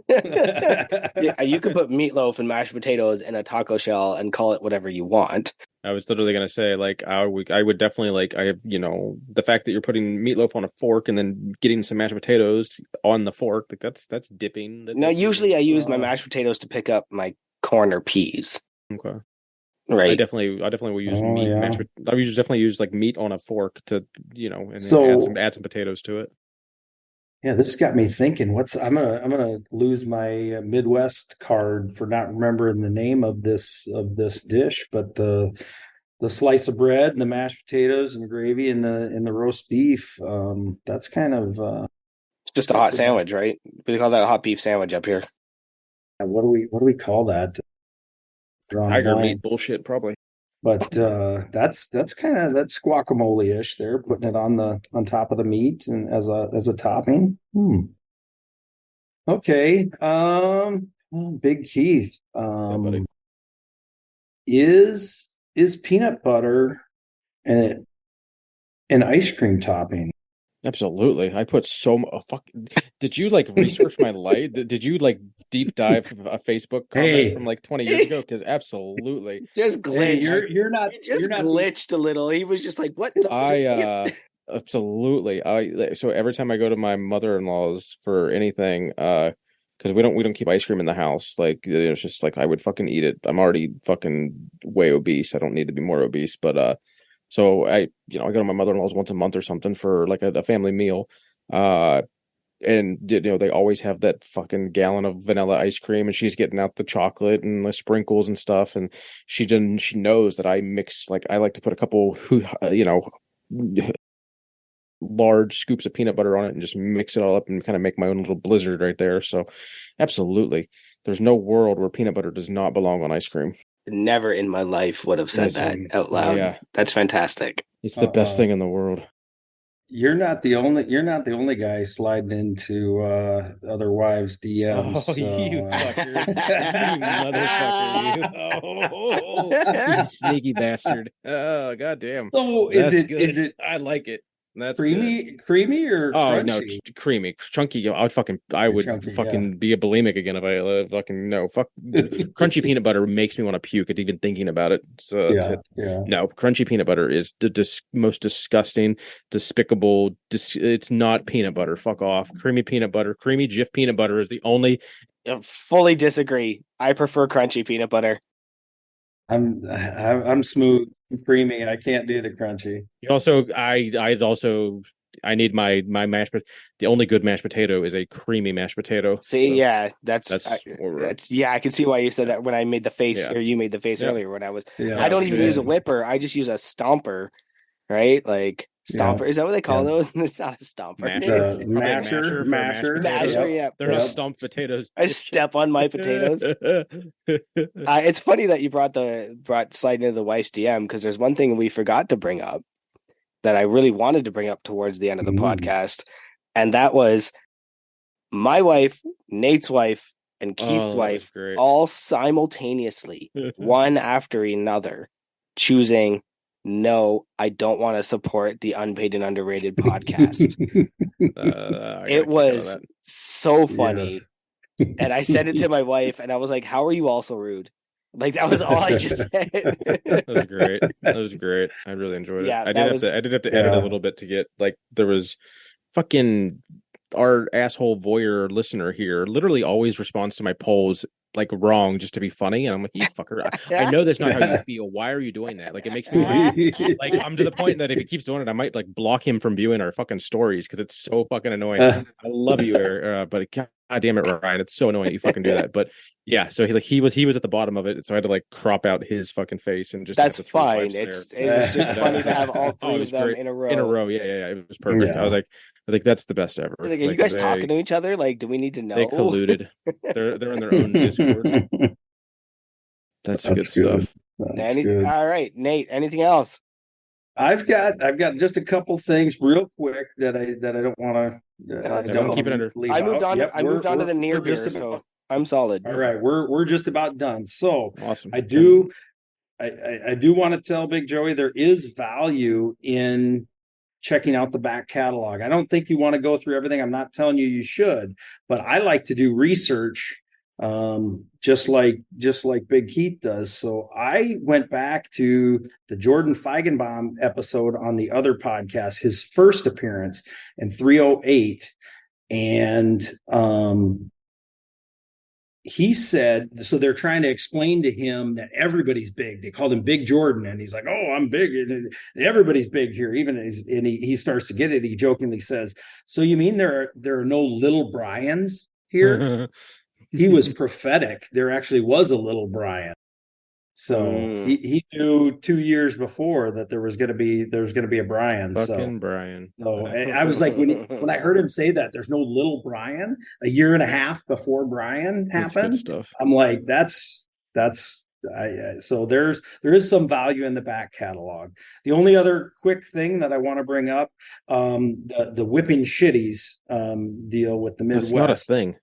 yeah, you could put meatloaf and mashed potatoes in a taco shell and call it whatever you want. I was literally gonna say, like, I would definitely like, the fact that you're putting meatloaf on a fork and then getting some mashed potatoes on the fork, like that's dipping. Now, usually I use my mashed potatoes to pick up my corn or peas. Okay. Right. I definitely will use meat. Yeah. I would definitely use like meat on a fork to, and So, then add some potatoes to it. yeah, this got me thinking. I'm gonna lose my Midwest card for not remembering the name of this dish, but the slice of bread and the mashed potatoes and the gravy and the roast beef. That's kind of it's just a hot sandwich, right? We call that a hot beef sandwich up here. what do we call that? Tiger meat bullshit, probably. But that's guacamole-ish. They're putting it on top of the meat and as a topping. Okay. Big Keith. Buddy. Is peanut butter an ice cream topping? Absolutely. I put did you like research my life? Did you like deep dive a Facebook comment from like 20 years ago? Because absolutely. Just glitched. Hey, you're not glitched a little. He was just like, what absolutely. So every time I go to my mother-in-law's for anything, because we don't keep ice cream in the house. Like it's just like I would fucking eat it. I'm already fucking way obese. I don't need to be more obese, but so I go to my mother-in-law's once a month or something for like a family meal. And they always have that fucking gallon of vanilla ice cream, and she's getting out the chocolate and the sprinkles and stuff. And she knows that I mix, like, I like to put a couple, large scoops of peanut butter on it and just mix it all up and kind of make my own little blizzard right there. So absolutely, there's no world where peanut butter does not belong on ice cream. Never in my life would have said that out loud. Yeah. That's fantastic. It's the best thing in the world. You're not the only guy sliding into other wives' DMs. Oh, you fucker. You motherfucker. You sneaky bastard. Oh, goddamn. So is it I like it. That's creamy or crunchy? No, creamy, chunky. I would chunky, be a bulimic again if I fucking no. Fuck, crunchy peanut butter makes me want to puke at even thinking about it. So no, crunchy peanut butter is the most disgusting, despicable. It's not peanut butter. Fuck off. Creamy peanut butter, creamy Jif peanut butter is the only. I fully disagree. I prefer crunchy peanut butter. I'm smooth, creamy. I can't do the crunchy. I need my mashed potato. The only good mashed potato is a creamy mashed potato. See, so that's I can see why you said that when I made the face, or you made the face earlier when I was. I don't even use a whipper. I just use a stomper, right? Like stomper. Is that what they call those? It's not a stomper. Masher. Yeah, they're not stumped potatoes. I step on my potatoes. It's funny that you brought sliding into the wife's DM, because there's one thing we forgot to bring up that I really wanted to bring up towards the end of the podcast, and that was my wife, Nate's wife, and Keith's wife all simultaneously, one after another, choosing, no, I don't want to support the Unpaid and Underrated podcast. It was so funny. Yes. And I said it to my wife, and I was like, how are you all so rude? Like, that was all I just said. That was great. I really enjoyed it. I did have to edit a little bit to get, like, there was fucking our asshole voyeur listener here literally always responds to my polls like wrong just to be funny, and I'm like, you fucker, I know that's not how you feel. Why are you doing that? Like, it makes me like I'm to the point that if he keeps doing it, I might like block him from viewing our fucking stories because it's so fucking annoying. I love you, but God damn it, Ryan, it's so annoying you fucking do that. But yeah, so he was at the bottom of it, so I had to like crop out his fucking face and just. That's fine. It was just funny to have all three of them in a row. Yeah, it was perfect. I was like, that's the best ever. Like, are you guys talking to each other? Like, do we need to know? They colluded. They're in their own Discord. That's good stuff. All right, Nate. Anything else? I've got just a couple things real quick that I don't want to. Keep it under. I moved on. I moved on to the near beer, so I'm solid. All right, we're just about done. So awesome. I do want to tell Big Joey there is value in checking out the back catalog. I don't think you want to go through everything. I'm not telling you should, but I like to do research, just like Big Keith does. So I went back to the Jordan Feigenbaum episode on the other podcast, his first appearance in 308, and he said, so they're trying to explain to him that everybody's big. They called him Big Jordan, and he's like, "Oh, I'm big, and everybody's big here." Even and he starts to get it. He jokingly says, "So you mean there are no little Brians here?" He was prophetic. There actually was a little Brian. So he knew 2 years before that there was going to be a Brian. Fucking Brian. So I was like, when I heard him say that there's no little Brian a year and a half before Brian happened, stuff. I'm like, so there is some value in the back catalog. The only other quick thing that I want to bring up, the whipping shitties deal with the Midwest. That's not a thing.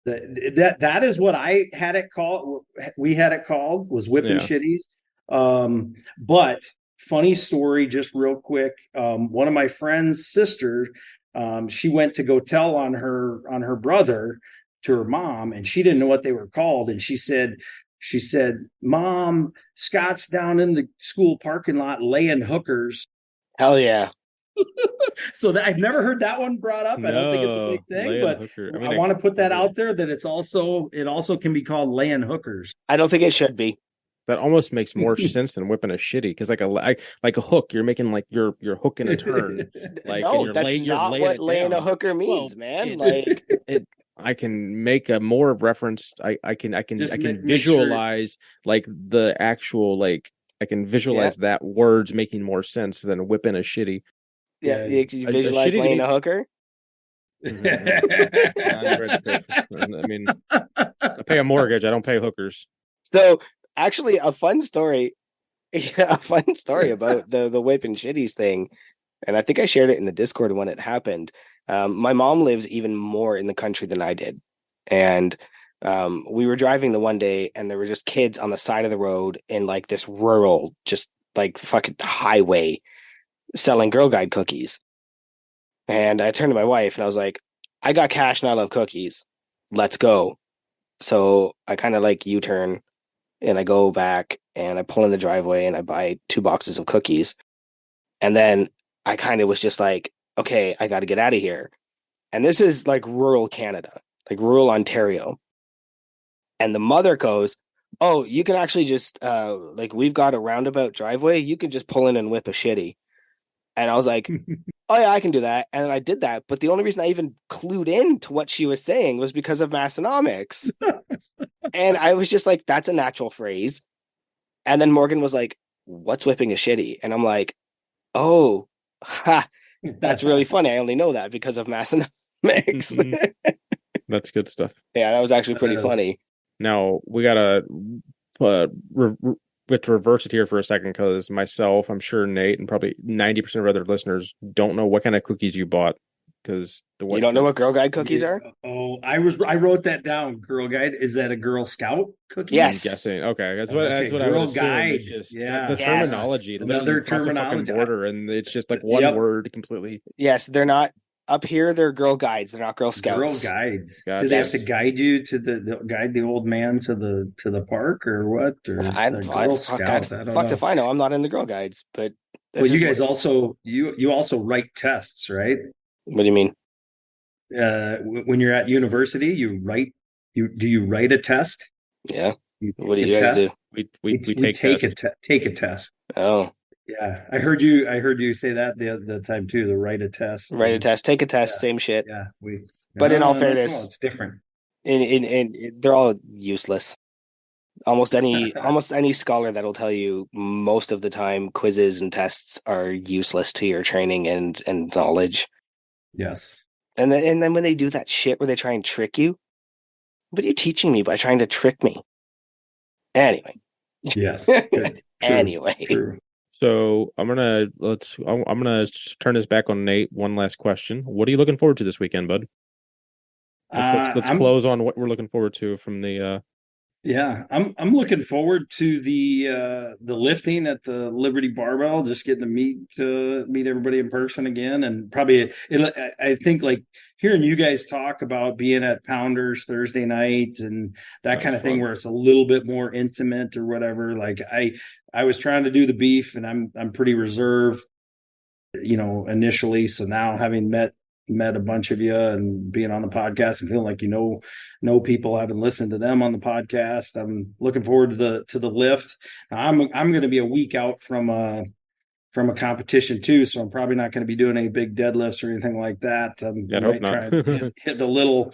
That is what I had it called. We had it called was whipping shitties. But funny story, just real quick. One of my friend's sister, she went to go tell on her brother to her mom, and she didn't know what they were called. And she said, "Mom, Scott's down in the school parking lot laying hookers." Hell yeah. So I've never heard that one brought up. I don't think it's a big thing, but I want to put that out there that it also can be called laying hookers. I don't think it should be. That almost makes more sense than whipping a shitty, because like a hook, you're making like you're hooking a turn. Like, no, and that's not what laying a hooker means, man. Like I can make a more reference. I can visualize like the actual like I can visualize that words making more sense than whipping a shitty. Yeah, you visualize laying a hooker. I mean, I pay a mortgage. I don't pay hookers. So, actually, a fun story about the whipping shitties thing, and I think I shared it in the Discord when it happened. My mom lives even more in the country than I did, and we were driving the one day, and there were just kids on the side of the road in like this rural, just like fucking highway, selling Girl Guide cookies. And I turned to my wife and I was like, I got cash and I love cookies. Let's go. So I kind of like U-turn and I go back and I pull in the driveway and I buy 2 boxes of cookies. And then I kind of was just like, okay, I got to get out of here. And this is like rural Canada, like rural Ontario. And the mother goes, oh, you can actually just, like, we've got a roundabout driveway. You can just pull in and whip a shitty. And I was like, oh, yeah, I can do that. And I did that. But the only reason I even clued in to what she was saying was because of Massonomics. And I was just like, that's a natural phrase. And then Morgan was like, what's whipping a shitty? And I'm like, oh, ha, that's really funny. I only know that because of Massonomics. That's good stuff. Yeah, that was actually pretty funny. Now, we got to reverse it here for a second, because myself, I'm sure Nate, and probably 90% of other listeners don't know what kind of cookies you bought. Because you don't know what Girl Guide cookies are? Oh, I wrote that down. Girl Guide, is that a Girl Scout cookie? Yes. I'm guessing. Okay, that's what I Girl would assume. Guide. It's just Yeah. the terminology. Another terminology. Border, and it's just like one word completely. Yes, they're not up here. They're Girl Guides. They're not Girl Scouts. Girl Guides. Gotcha. Do they have to guide you to guide the old man to the park or what? Or Girl Scouts? I don't know. If I know. I'm not in the Girl Guides, but well, you guys also you also write tests, right? What do you mean? When you're at university, do you write a test? Yeah. What do you guys do? We take a test. Oh. Yeah, I heard you say that the time too. The write a test, take a test, same shit. Yeah, But in all fairness, it's different. In they're all useless. Almost any scholar that'll tell you most of the time quizzes and tests are useless to your training and knowledge. Yes. And then when they do that shit where they try and trick you, what are you teaching me by trying to trick me? Anyway. Yes. Good. Anyway. True. So I'm gonna turn this back on Nate. One last question: what are you looking forward to this weekend, bud? Let's close on what we're looking forward to from the. Yeah, I'm looking forward to the lifting at the Liberty Barbell. Just getting to meet everybody in person again, and probably I think like hearing you guys talk about being at Pounders Thursday night and that kind of thing, where it's a little bit more intimate or whatever. Like I was trying to do the beef, and I'm pretty reserved, initially. So now having met a bunch of you and being on the podcast and feeling like know people, I haven't listened to them on the podcast. I'm looking forward to the lift. Now, I'm going to be a week out from a competition too, so I'm probably not going to be doing any big deadlifts or anything like that. I might try and hit a little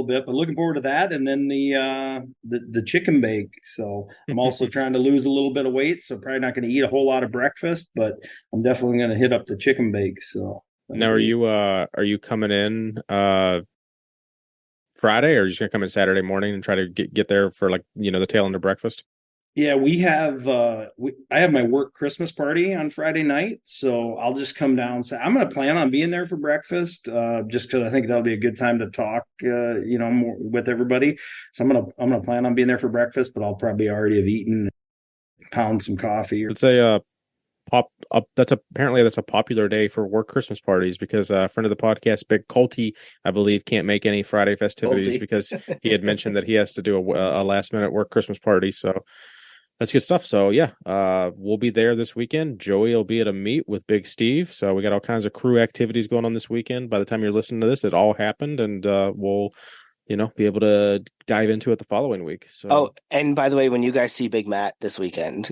bit, but looking forward to that. And then the chicken bake. So I'm also trying to lose a little bit of weight, so probably not going to eat a whole lot of breakfast, but I'm definitely going to hit up the chicken bake. So now, are you coming in Friday, or are you just gonna come in Saturday morning and try to get there for the tail end of breakfast? Yeah, we have I have my work Christmas party on Friday night, so I'll just come down. So I'm going to plan on being there for breakfast, just because I think that'll be a good time to talk, more with everybody. So I'm gonna plan on being there for breakfast, but I'll probably already have eaten, pound some coffee. Let's say that's a popular day for work Christmas parties, because a friend of the podcast, Big Colty, I believe, can't make any Friday festivities because he had mentioned that he has to do a last minute work Christmas party. So that's good stuff. So yeah, we'll be there this weekend. Joey will be at a meet with Big Steve. So we got all kinds of crew activities going on this weekend. By the time you're listening to this, it all happened, and we'll be able to dive into it the following week. So. Oh, and by the way, when you guys see Big Matt this weekend,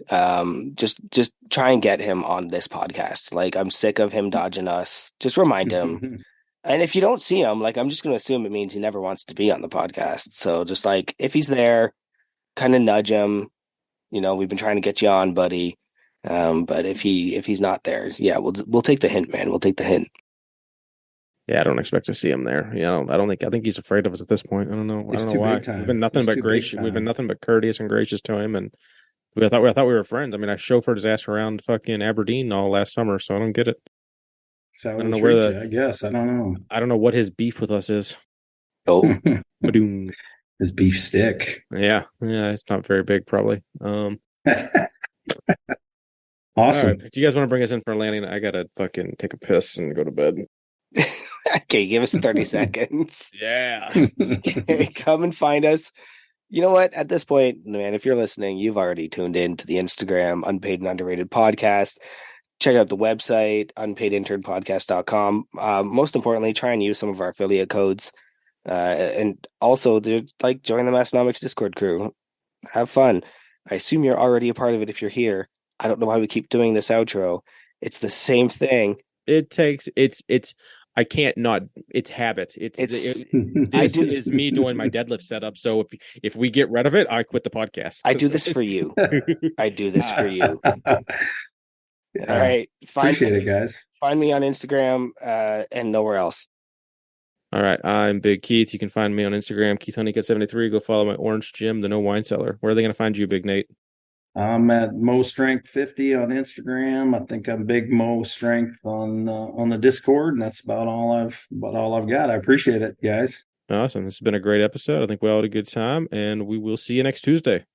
just try and get him on this podcast. Like, I'm sick of him dodging us. Just remind him. And if you don't see him, I'm just going to assume it means he never wants to be on the podcast. So just if he's there, kind of nudge him. We've been trying to get you on, buddy. But if he's not there, yeah, we'll take the hint, man. We'll take the hint. Yeah, I don't expect to see him there. I think he's afraid of us at this point. I don't know why. We've been nothing but gracious. We've been nothing but courteous and gracious to him, and I thought we were friends. I mean, I chauffeured his ass around fucking Aberdeen all last summer, so I don't get it. So I don't know I guess I don't know. I don't know what his beef with us is. Oh, his beef stick. Yeah, it's not very big, probably. Awesome. Right. Do you guys want to bring us in for a landing? I gotta fucking take a piss and go to bed. Okay, give us 30 seconds. Yeah. Okay, come and find us. You know what? At this point, man, if you're listening, you've already tuned in to the Instagram Unpaid and Underrated Podcast. Check out the website, unpaidinternpodcast.com. Most importantly, try and use some of our affiliate codes. And also, like, join the Massnomics Discord crew. Have fun. I assume you're already a part of it if you're here. I don't know why we keep doing this outro. It's the same thing. I can't not. It's habit. This is me doing my deadlift setup. So if we get rid of it, I quit the podcast. I do this for you. I do this for you. Yeah. All right. Appreciate it, guys. Find me on Instagram and nowhere else. All right. I'm Big Keith. You can find me on Instagram, KeithHoneycutt73. Go follow my Orange Gym, the No Wine Cellar. Where are they going to find you, Big Nate? I'm at Mo Strength 50 on Instagram. I think I'm Big Mo Strength on the Discord, and that's about all I've got. I appreciate it, guys. Awesome. This has been a great episode. I think we all had a good time, and we will see you next Tuesday.